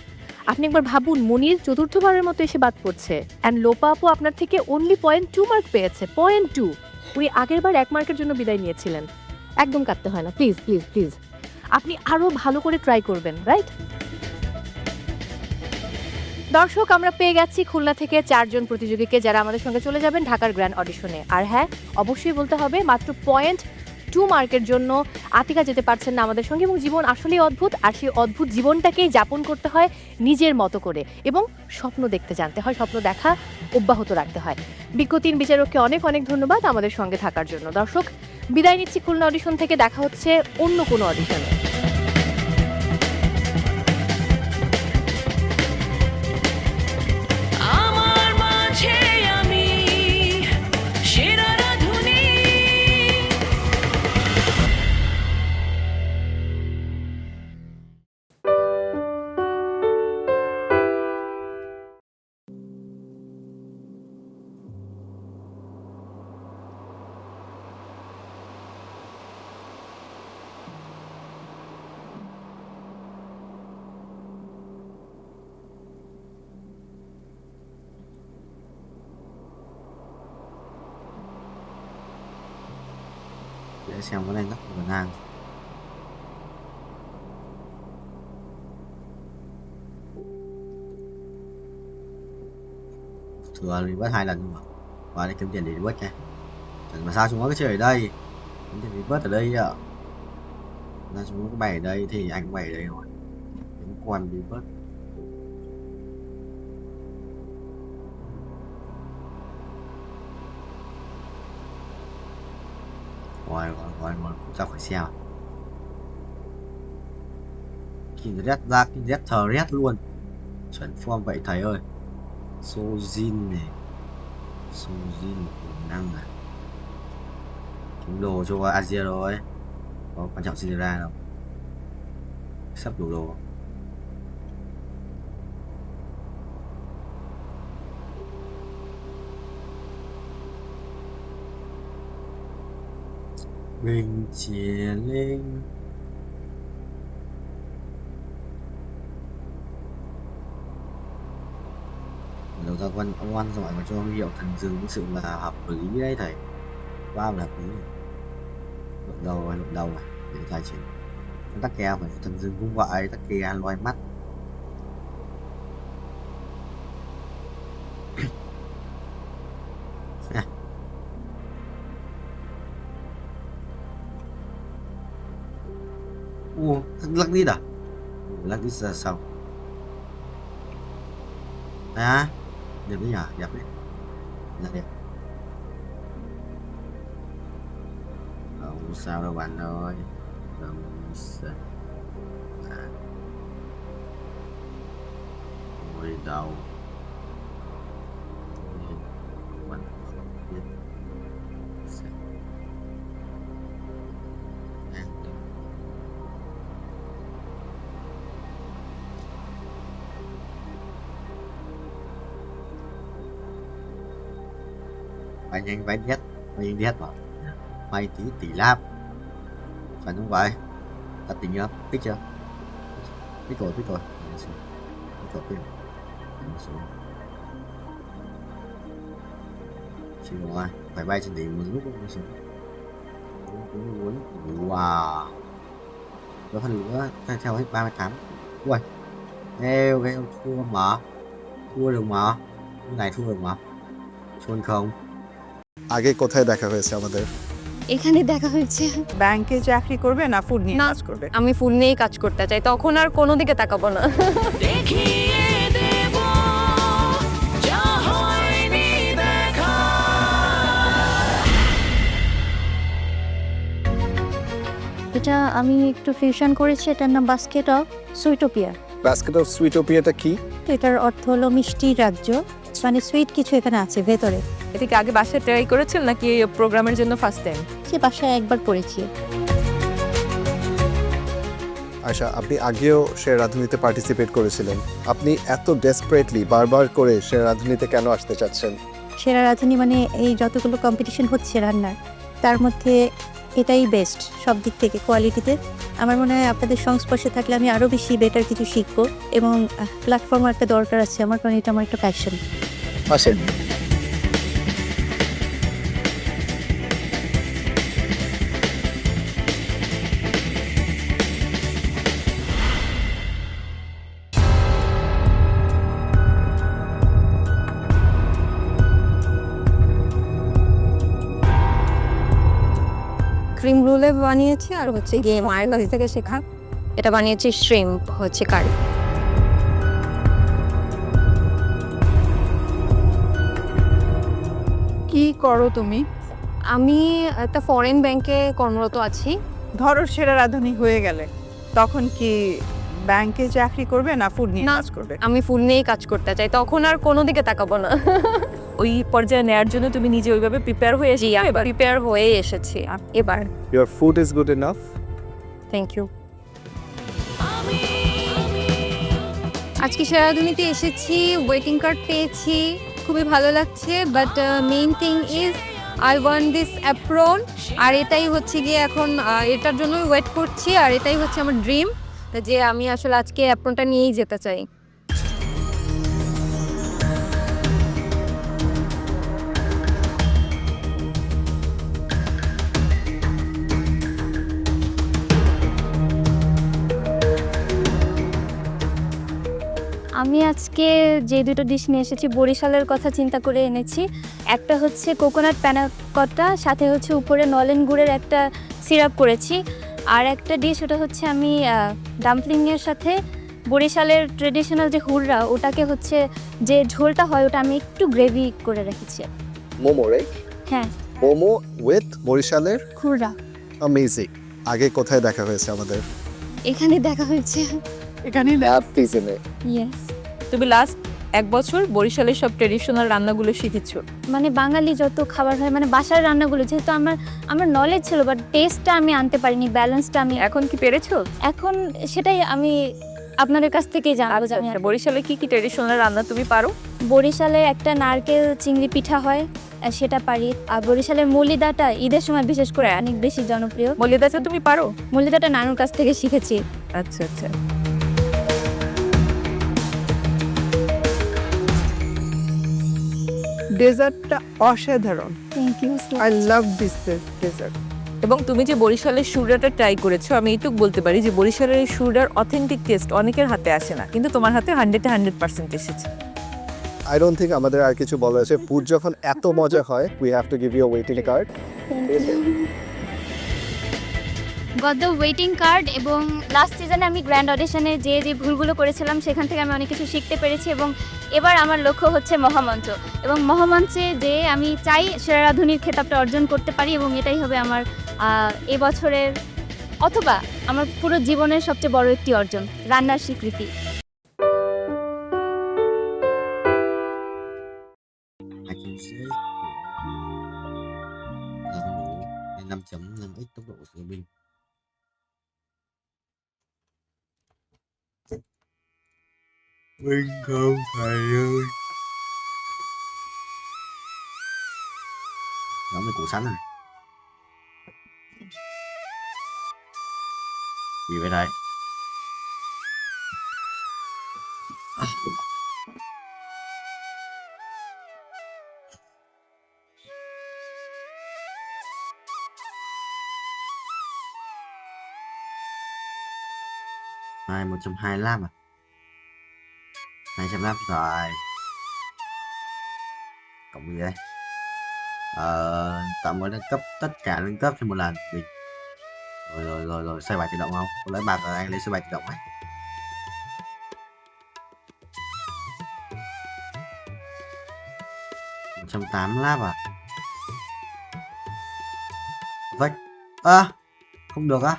আপনি একবার ভাবুন মনির চতুর্থবারের মতো এসে বাদ পড়ছে অ্যান্ড লোপা আপু আপনার থেকে অনলি 0.2 মার্ক পেয়েছে 0.2 উনি আগের বার 1 মার্কের জন্য বিদায় নিয়েছিলেন একদম কাটতে হয় না প্লিজ প্লিজ প্লিজ আপনি আরো ভালো করে ট্রাই করবেন রাইট দর্শক আমরা পেয়ে গেছি খুলনা থেকে 4 জন প্রতিযোগীকে যারা আমাদের সঙ্গে চলে যাবেন ঢাকার গ্র্যান্ড অডিশনে আর হ্যাঁ অবশ্যই বলতে হবে মাত্র 0.2 মার্কের জন্য আতিকা যেতে পারছেন না আমাদের সঙ্গে এবং জীবন আসলেই অদ্ভুত আর সেই অদ্ভুত জীবনটাকেই যাপন করতে হয় নিজের মতো করে এবং স্বপ্ন দেখতে জানতে হয় স্বপ্ন দেখা অব্যাহত রাখতে হয় বিজ্ঞ 3 বিচারককে অনেক অনেক ধন্যবাদ আমাদের সঙ্গে থাকার জন্য দর্শক বিদায় নিচ্ছি খুলনা অডিশন থেকে দেখা হচ্ছে অন্য কোনো অডিশনে আমার মাঝে আমি সেরা রাধুনী để xem cái này nó của nàng thừa thì bắt 2 lần nhưng mà qua đây kiếm tiền để bớt nha chẳng mà sao chúng nó cứ chơi ở đây kiếm tiền để bớt ở đây ạ ra chúng nó cứ bày ở đây thì anh cũng bày ở đây rồi những quan đi bớt ngoài ra khỏi xe kinh rét ra kinh rét thờ rét luôn chuẩn form vậy thầy ơi Sojin này Sojin khả năng này kiếm đồ cho Asia rồi có quan trọng xin ra đâu sắp đủ đồ Bình Chiến Linh đầu ra quan ông ăn giỏi mà cho huy hiệu thần rừng thực sự là hợp lý đấy thầy bao là hợp lý luận đầu này để tài chính tắc kè phải thần rừng cũng vậy tắc kè loài mắt lắc đi à lắc đi là sao à đẹp đấy nhỉ đẹp đấy là đẹp không sao đâu bạn ơi không sao ngồi đầu mình không biết bay nhanh bay đét vào bay tỷ lap phải không vậy ta tính chưa biết chưa biết rồi biết xuống chỉ rồi phải bay trên đỉnh một lúc mới xuống wow có phần nữa theo hết 38 ui eo cái thua được mà cái này thua được mà chôn không আগে কোথায় দেখা হয়েছে আমাদের এখানে দেখা হয়েছে ব্যাংকে চাকরি করবে না ফুড নিয়ে কাজ করবে আমি ফুল নিয়েই কাজ করতে চাই তখন আর কোনো দিকে তাকাবো না দেখিয়ে দেব যা এটা আমি একটু ফিউশন করেছি, এটার নাম বাস্কেট অফ সুইটোপিয়া। বাস্কেট অফ সুইটোপিয়াটা কি? তো এটার অর্থ হলো মিষ্টির রাজ্য, মানে সুইট কিছু এখানে আছে ভেতরে। এটা কি আগে বাসায় ট্রাই করেছেন নাকি প্রোগ্রামের জন্য ফার্স্ট টাইম? সে বাসায় একবার করেছি। আয়শা, আপনি আগেও শের রাঁধুনিতে পার্টিসিপেট করেছিলেন, আপনি এত ডেসপারেটলি বারবার করে শের রাঁধুনিতে কেন আসতে চাচ্ছেন? সেরা রাঁধুনি মানে এই যতগুলো কম্পিটিশন হচ্ছে রান্নার, তার মধ্যে এটাই বেস্ট সব দিক থেকে কোয়ালিটিতে। আমার মনে হয় আপনাদের সংস্পর্শে থাকলে আমি আরও বেশি বেটার কিছু শিখবো, এবং প্ল্যাটফর্ম একটা দরকার আছে আমার, কারণ এটা আমার একটা প্যাশন। আসেন। ক্রিম রোলে বানিয়েছি, আর হচ্ছে গিয়ে মায়ের কাছ থেকে শেখা এটা বানিয়েছি শ্রিম্প হচ্ছে কারি। কি করো তুমি? আমি একটা ফরেন ব্যাংকে কর্মরত আছি। ধরো সেরা রাঁধুনি হয়ে গেলে তখন কি ব্যাংকে চাকরি করবে না ফুড নিয়ে কাজ করবে? আমি ফুড নিয়েই কাজ করতে চাই, তখন আর কোনো দিকে তাকাবো না। ওই পর্যায়ে নেয়ার জন্য তুমি নিজে ওইভাবে প্রিপেয়ার হয়ে জি, আমি প্রিপেয়ার হয়ে এসেছি এবার। Your food is good enough. Thank you. আজকে সেরাধুনিতে এসেছি, ওয়েটিং কার্ড পেয়েছি, খুবই ভালো লাগছে। But main thing is I want this apron, আর এটাই হচ্ছে গিয়ে এখন এটার জন্যই ওয়েট করছি, আর এটাই হচ্ছে আমার ড্রিম যে আমি আসলে আজকে অ্যাপ্রনটা নিয়েই যেতে চাই। আমি আজকে যে দুটো ডিশ নিয়ে এসেছি বরিশালের কথা চিন্তা করে এনেছি। একটা হচ্ছে কোকোনাট প্যানাকটা, সাথে হচ্ছে উপরে নলেন গুড়ের একটা সিরাপ করেছি। আর একটা ডিশ ওটা হচ্ছে আমি ডাম্পলিংয়ের সাথে বরিশালের ট্রেডিশনাল যে হুররা, ওটাকে হচ্ছে যে ঝোলটা হয় ওটা আমি একটু গ্রেভি করে রেখেছি। মোমো, রাইট? হ্যাঁ, মোমো উইথ বরিশালের হুররা। অ্যামেজিং। আগে কোথায় দেখা হয়েছে আমাদের? এখানে দেখা হয়েছে। এখানে সিজনে। ইয়েস। তুমি লাস্ট 1 বছর বরিশালের সব ট্রেডিশনাল রান্নাগুলো শিখেছো। মানে বাঙালি যত খাবার হয়, মানে বাসার রান্নাগুলো, যেহেতু আমার নলেজ ছিল বাট টেস্টটা আমি আনতে পারিনি, ব্যালেন্সটা আমি। এখন কি পেরেছো? এখন সেটাই আমি আপনাদের কাছ থেকেই জানবো। বরিশালে কি কি ট্রেডিশনাল রান্না তুমি পারো? বরিশালে একটা নারকেল চিংড়ি পিঠা হয়, সেটা পারি। আর বরিশালের মলিদাটা ঈদের সময় বিশেষ করে অনেক বেশি জনপ্রিয়। মলিদাটা তুমি পারো? মলিদাটা নানুর কাছ থেকে শিখেছি। আচ্ছা আচ্ছা। ডেজার্টটা অসাধারণ। Thank you. I love this dessert. এবং তুমি যে বরিশালের সুরডাটা ট্রাই করেছো, আমি এইটুকু বলতে পারি যে বরিশালের এই সুরডার অথেন্টিক টেস্ট অনেকের হাতে আসে না, কিন্তু তোমার হাতে 100% এসেছে। আই ডোন্ট থিঙ্ক আমাদের আর কিছু বলার আছে। ফুড যখন এত মজা হয়, we have to give you a waiting card. গত ওয়েটিং কার্ড, এবং লাস্ট সিজনে আমি গ্র্যান্ড অডিশনে যে ভুলগুলো করেছিলাম সেখান থেকে আমি অনেক কিছু শিখতে পেরেছি, এবং এবার আমার লক্ষ্য হচ্ছে মহামঞ্চ, এবং মহামঞ্চে যে আমি চাই সেরা রাঁধুনির খেতাবটা অর্জন করতে পারি, এবং এটাই হবে আমার এবছরের অথবা আমার পুরো জীবনের সবচেয়ে বড় একটি অর্জন, রান্নার স্বীকৃতি। Mình không phải ơi. Giống như củ sắn này. Gì vậy đây? Này 125 à? 200 rồi. Cộng gì đây? Tạm gọi nâng cấp tất cả nâng cấp cho một lần mình. Rồi xoay bài tự động không? Tôi lấy bạc rồi anh lấy xoay bài tự động ấy. $180 à? Vách. Không được á?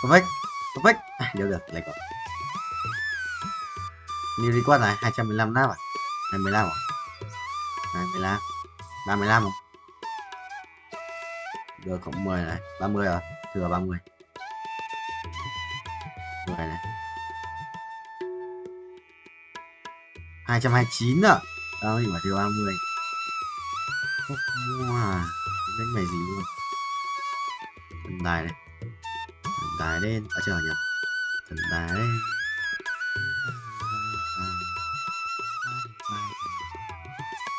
Perfect. Perfect. Được được, lại còn. New record này 215 nắp à? 25 à? 25. 35 không? Được cộng 10 này, 30 rồi, thừa 30. 10 này. 229 ạ. Đó thì bảo thiếu 30. Wow, đánh mày gì luôn. Thần tài này. Thần tài lên, ở chờ nhỉ. Thần tài lên.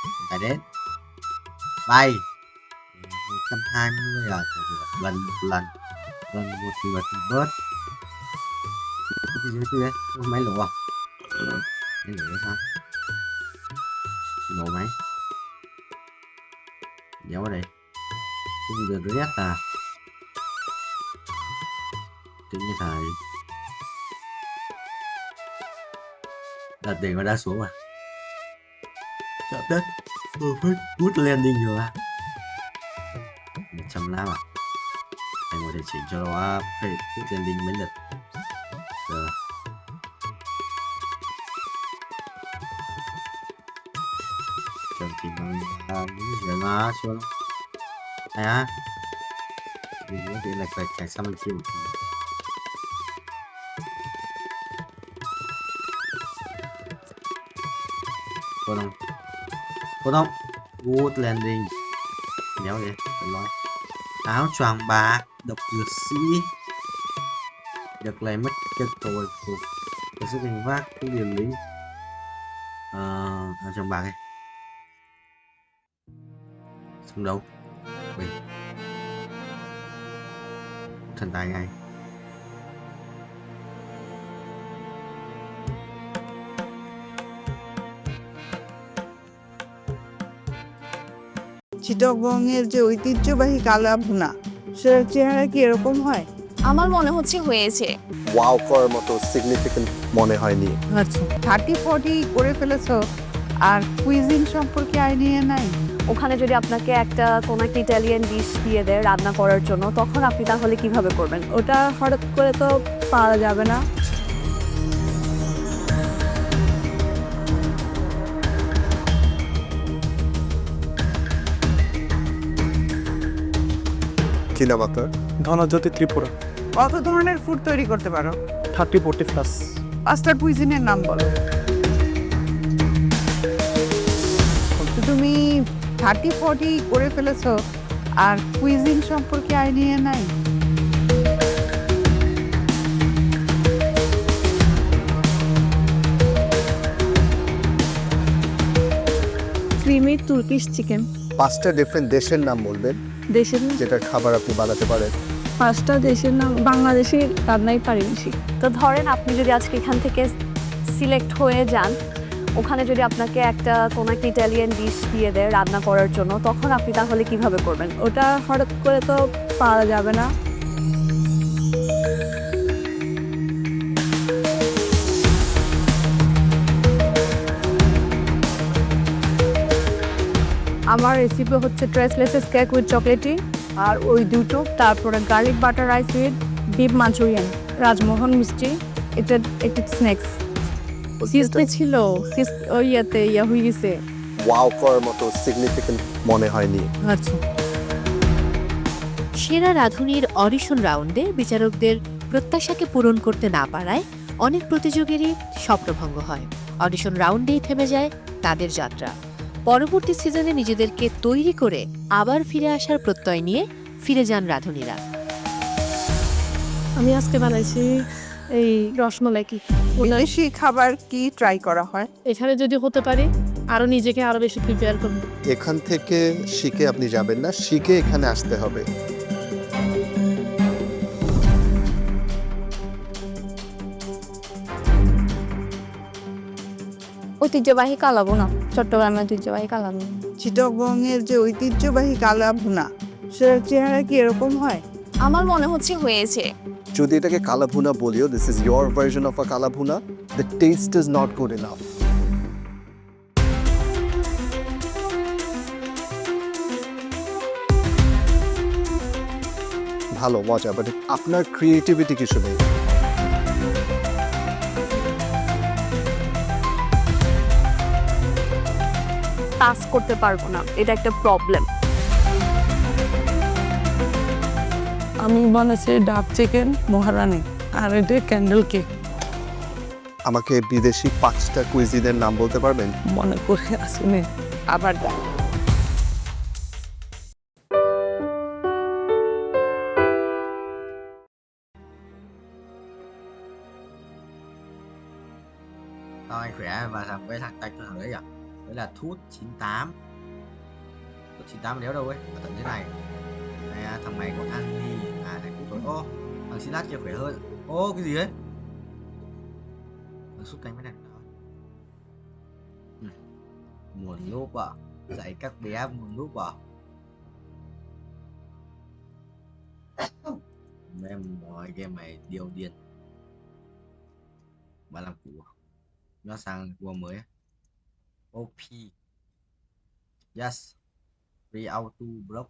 Thần tài đến. Bay. 120 à, lần một lần. Lần một lượt bớt. Cái gì đấy, máy lỗ à? Máy lỗ sao? Nổ máy. Đéo vào đây. Cái gì được rét à? Tính như thầy. Đặt đỉnh và đá xuống à? Chọn đất. Perfect. Good landing rồi à? 105 à? Anh có thể chỉnh cho nó phải good landing mấy lượt. Rồi. Chọn chỉnh những gì mà xuống. Này á. Vì nó sẽ lệch lệch chạy sang bên kia một tí. Cô đông. Cô đông. Good landing. Đéo kìa, phải nói. Áo choàng bạc, độc dược sĩ. Được lấy mất chất hồi phục. Có sức hành vác, cái điều lính. Áo choàng bạc này. Xong đâu? Bình. Thần tài ngay. চিটাগংয়ের যে ঐতিহ্যবাহী কালা ভুনা সেটার চেহারা কি এরকম হয়? আমার মনে হচ্ছে হয়েছে। ওয়াও করার মতো সিগনিফিকেন্ট মনে হয়নি। আচ্ছা 30-40 করে ফেলেছো আর কুইজিন সম্পর্কে আইডিয়া নাই? ওখানে যদি আপনাকে কোনো একটা ইটালিয়ান ডিশ দিয়ে দেয় রান্না করার জন্য, তখন আপনি তাহলে কিভাবে করবেন? ওটা হঠাৎ করে তো পাওয়া যাবে না। কি নাম আপনার? ধনজ্যোতি ত্রিপুরা। কত ধরনের ফুড তৈরি করতে পারো? 30-40 প্লাস। পাঁচটা কুইজিনের নাম বলো। তো তুমি 30-40 করে ফেলেছো আর কুইজিন সম্পর্কে আইডিয়া নাই? Creamy Turkish chicken. 5টা ডিফারেন্ট দেশের নাম বলবেন দেশের যেটার খাবার আপনি বানাতে পারেন। 5টা দেশের নাম বাংলাদেশের রান্নাই পারি বেশি। তো ধরেন আপনি যদি আজকে এখান থেকে সিলেক্ট হয়ে যান, ওখানে যদি আপনাকে কোনো একটা ইটালিয়ান ডিশ দিয়ে দেয় রান্না করার জন্য, তখন আপনি তাহলে কিভাবে করবেন? ওটা হঠাৎ করে তো পাওয়া যাবে না। আমার রেসিপি হচ্ছে ট্রেসলেসেস কেক উইথ চকলেটি আর ওই দুটো, তারপরে garlic butter rice with beef Manchurian, Rajmohan মিষ্টি, এটা একটি স্ন্যাক্স। সিজনে ছিল ওই ইয়া হয়ে গেছে। ওয়াও করার মতো সিগনিফিকেন্ট মনে হয়নি। আচ্ছা। সেরা রাঁধুনির অডিশন রাউন্ডে বিচারকদের প্রত্যাশাকে পূরণ করতে না পারায় অনেক প্রতিযোগীরই স্বপ্নভঙ্গ হয়। অডিশন রাউন্ডেই থেমে যায় তাদের যাত্রা। পরবর্তী সিজনে নিজেদেরকে তৈরি করে আবার ফিরে আসার প্রত্যয় নিয়ে ফিরে যান রাঁধুনিরা। আমি আজকে বানাইছি এই রসমলাই কেক। বিদেশি খাবার কি ট্রাই করা হয়? এখানে যদি হতে পারি আরো নিজেকে আরো বেশি প্রিপেয়ার করব। এখান থেকে শিখে আপনি যাবেন না, শিখে এখানে আসতে হবে। ঐতিহ্যবাহী কালা ভুনা, চট্টগ্রামের ঐতিহ্যবাহী কালা ভুনা। চিটাগংয়ের যে ঐতিহ্যবাহী কালা ভুনা সেটার চেহারা কি এরকম হয়? আমার মনে হচ্ছে হয়েছে। যদি এটাকে কালা ভুনা বলিও, this is your version of a কালা ভুনা, the test is not good enough. ভালো মজা, বাট আপনার ক্রিয়েটিভিটি কিছু নেই। টাস্ক করতে পারবো না, এটা একটা প্রবলেম। আমি বানাচ্ছি ডাব চিকেন মহারানী, আর এটা ক্যান্ডেল কেক। আমাকে বিদেশি 5টা কুইজিনের নাম বলতে পারবেন? মনে করে আসেনি, আবার ডাব। Tôi khỏe và thằng với thằng tay cho thằng đấy à? Đấy là Thút 98. Thút 98 đéo đâu ấy, ở tận thế này. Này à, thằng mày có ăn đi. À này cũng rồi. Ô, thằng Silas kia khỏe hơn. Ô, cái gì ấy? Thằng sút cánh với này. Muộn lúc à? Dạy các bé muộn lúc à? Em mọi game mày điều điên. Bạn làm cũ à? Nó sang cua mới OP. Yes. Free auto block.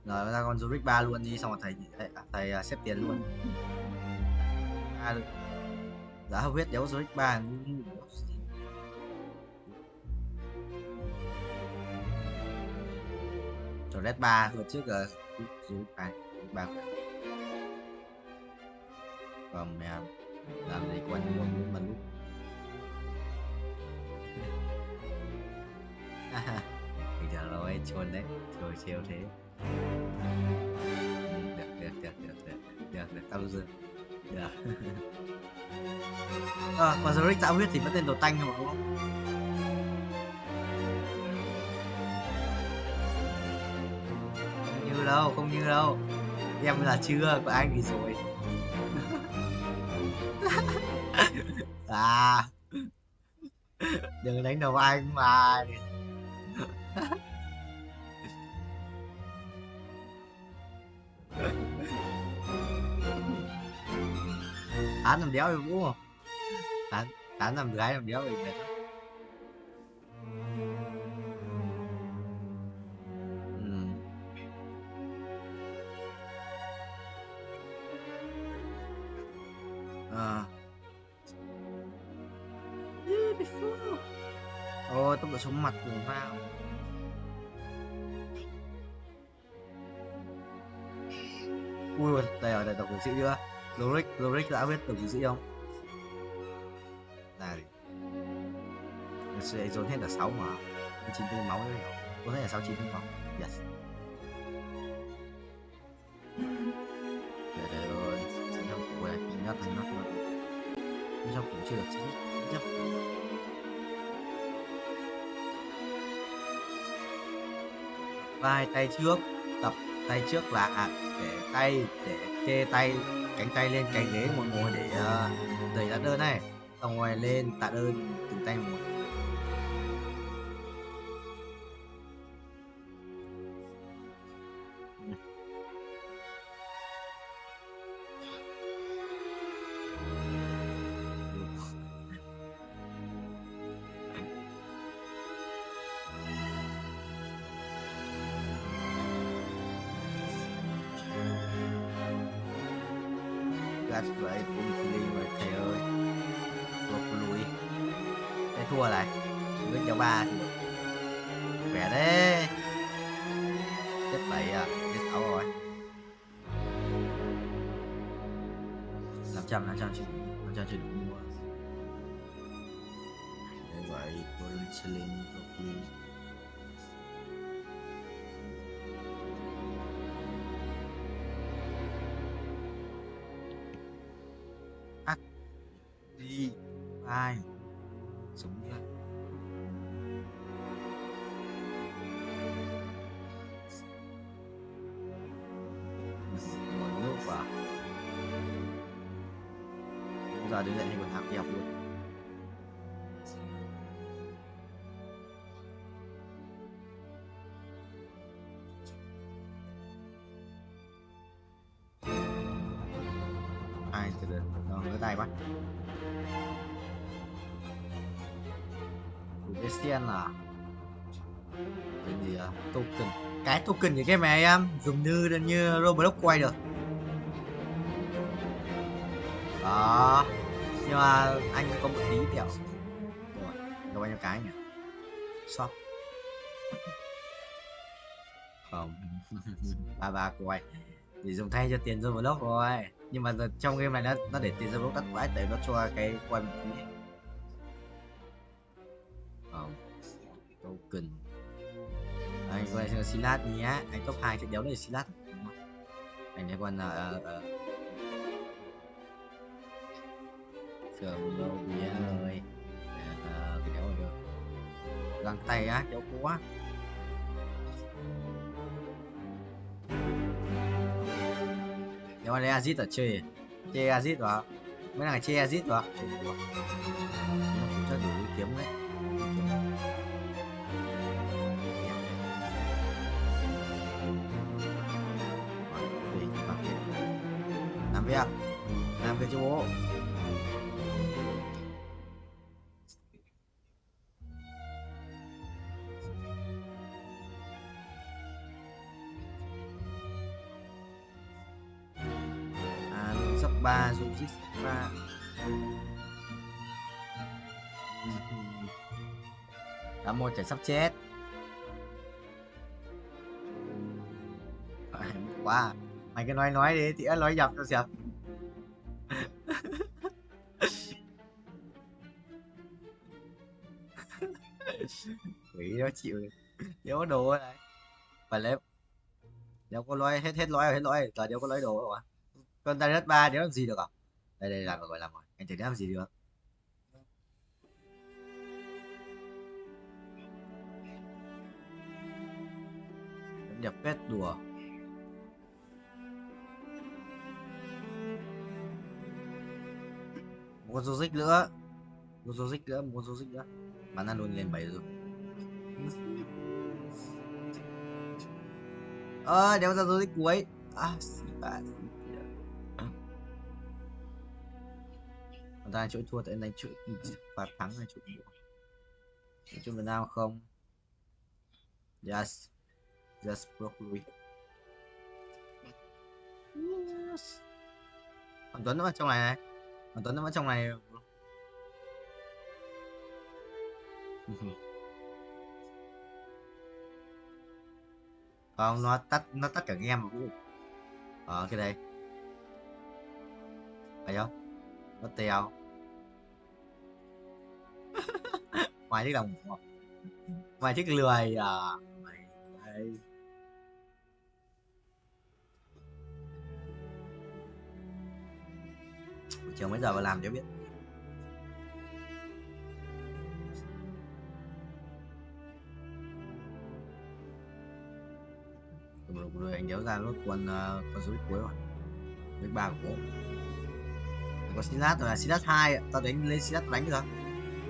Rồi ra con Zurich 3 luôn đi, xong rồi thầy xếp tiền luôn. Giá hầu hết đéo Zurich 3. Rồi Red 3 vừa trước là Zurich 3. Còn mẹ làm gì quanh muốn mà lúc bây giờ rồi chôn đấy, rồi trêu thế. Được tao giờ được. Còn Zurich tạo huyết thì vẫn tên đồ tanh thôi đúng không? Không như đâu em là chưa, có anh thì rồi. À, đừng đánh đầu anh mà. Tán làm đéo đúng không? Tán làm gái làm đéo thì mệt. Ôi, tốc độ sống mặt của vào. Ui, đây là tổng tướng sĩ chưa? Loric đã biết tổng tướng sĩ không? Này, sẽ dồn hết là 6 mà 94 máu đấy. Có thể là 69 máu. Yes. Để rồi, xin chào cụ này, xin chào thành nó rồi. Xin chào cụ chưa được xin chào. Vai tay trước, tập tay trước là để kê tay, cánh tay lên cánh ghế một ngồi để đẩy tạ đơn này, xong rồi lên tạ đơn từng tay một. That's right, Bully rồi thầy ơi. Lùi. Đây thua lại. Biết cho 3 thì khỏe đấy. Chết 7 à, chết 6 rồi. 500 chỉ đủ mua. Như vậy, Bully Chilling Bully. Đi ai sống ra một nước vào giờ đến lại thì còn học đi học luôn. Ai từ từ nó ngửa tay bắt Christian à? Tên gì token. Cái token của game này em dùng như Roblox quay được. Đó. Nhưng mà anh có một tí tẹo. Rồi, có bao nhiêu cái nhỉ? Shop. Không. ba quay. Để dùng thay cho tiền Roblox rồi. Nhưng mà trong game này nó để tiền Roblox đắt quá tại nó cho cái quay một tí. Không. Token. Anh quay cho Silat nhé. Anh top 2 trận đấu này Silat. Anh còn Trường lâu bia ơi. Cái đéo được. Găng tay á, đéo quá. Nếu mà đây Azit ở chơi Azit đó. Mấy thằng chơi Azit đó. Cũng cho đủ kiếm đấy. Làm việc. Làm việc cho bố. Sắp 3 dùng dít 3. Đã một trẻ sắp chết. Quá. Mày cứ nói đi, thì nói dập cho xem. Quỷ nó chịu. Đéo có đồ này. Phải lấy. Đéo có nói hết lỗi rồi, giờ đéo có lấy đồ rồi. Con ta đất 3 đéo làm gì được à? Đây làm rồi làm rồi. Anh chẳng làm gì được. Đẹp pet đùa. Một số dích nữa. Một số dích nữa. Bắn ăn luôn lên 7 rồi. Đéo ra số dích cuối. Ta chuỗi thua tại đánh chuỗi và thắng là chuỗi thua. Chuỗi Việt Nam không? Yes. Just broke lui. Yes. Còn Tuấn nó ở trong này. Còn Tuấn nó ở trong này. Không, nó tắt cả game mà. Cái đây. Phải không? Nó tèo. Mày thích đồng. Mày thích lười à? Mày đây. Buổi chiều mấy giờ vào làm cho biết. Rồi anh đéo ra nốt con số cuối rồi. Với 3 của bố. Có Silat rồi là Silat 2. Tao đánh lên Silat đánh được không?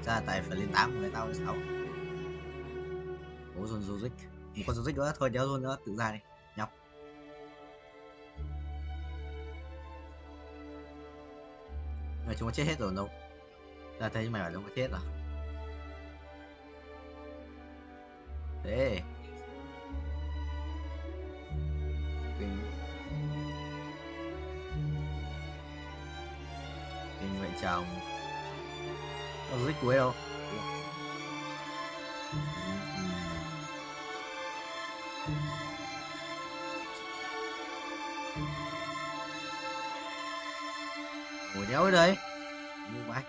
Ra tại phải lên 8 người tao lên 6. Bố dồn Zozik. Một con Zozik nữa thôi đéo luôn nữa, tự ra đi. Nhóc. Người chúng có chết hết rồi đâu. Ra thấy mày bảo chúng có chết rồi. Thế. Kinh vậy chồng. Con Zozik cuối đâu. Ngồi đéo ở đây. Như vậy.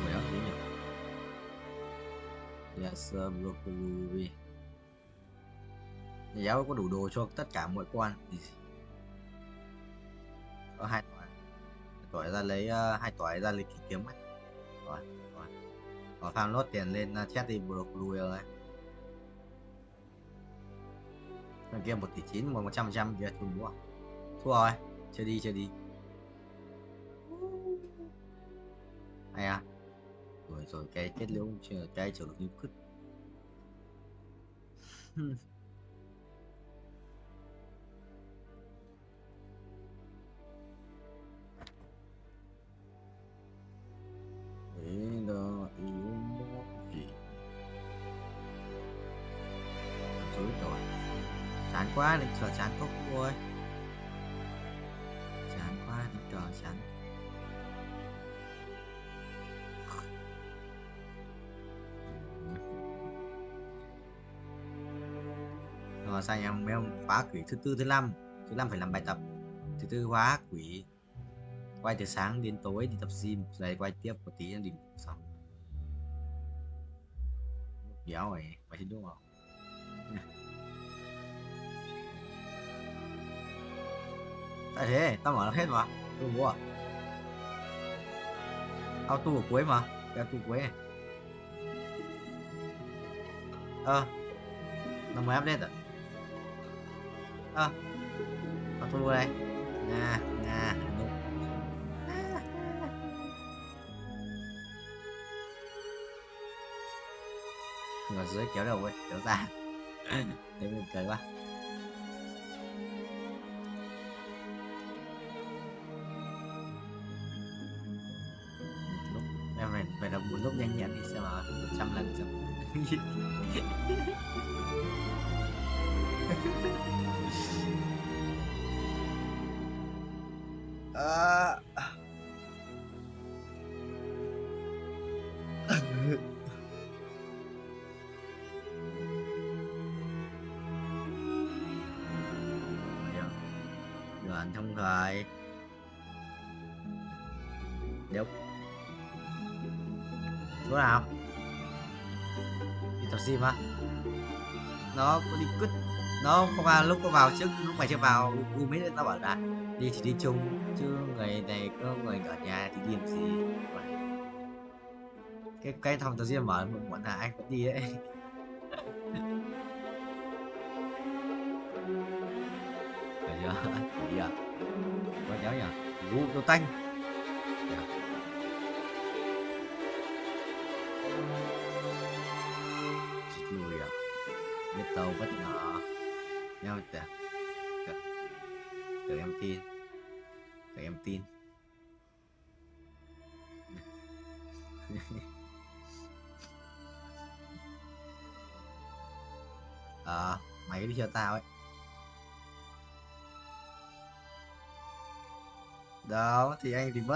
Ngồi đéo gì nhỉ? Yes, broccoli. Giáo có đủ đồ cho tất cả mọi quan. Có 2 tỏi ra lấy 2 tỏi ra lấy kiếm ấy. Rồi. Có farm nốt tiền lên chat đi broccoli rồi. Thằng kia 1,9 tỷ 100% kia thua đúng không? Thua rồi, chơi đi. Hay à? Rồi cái kết liễu chưa cái trở được như cứt. Chán quá đến trò chán cốc ơi. Chán quá đến trò chán. Rồi sao em mấy ông khóa quỷ thứ tư thứ năm phải làm bài tập, thứ tư khóa quỷ quay từ sáng đến tối đi tập gym rồi quay tiếp một tí đi ngủ xong. Béo rồi mày thấy đúng không? Tại thế tao mở hết mà tôi mua auto ở cuối mà auto cuối này. Nó mới update rồi. Auto đây nè đúng. Ngồi dưới kéo đầu ấy kéo ra để mình cười quá. Em phải đọc một lúc nhanh nhẹn đi xem mà 100 lần chậm. Rồi anh thông rồi. Đúng. Chỗ nào? Đi tập gym á? Nó có đi cứt. Nó không vào lúc có vào trước, lúc mày chưa vào U mấy tao bảo là đi thì đi chung chứ người này có người ở nhà thì đi làm gì. Cái phòng tập gym mở muộn là anh vẫn đi ấy. Được chưa? Đi à? Có cháu nhỉ? Vũ tô tanh. Lùi à? Biết tàu bất ngờ. Nhau tự em tin. Tự em tin. Mày đi cho tao ấy. Đó thì anh thì bớt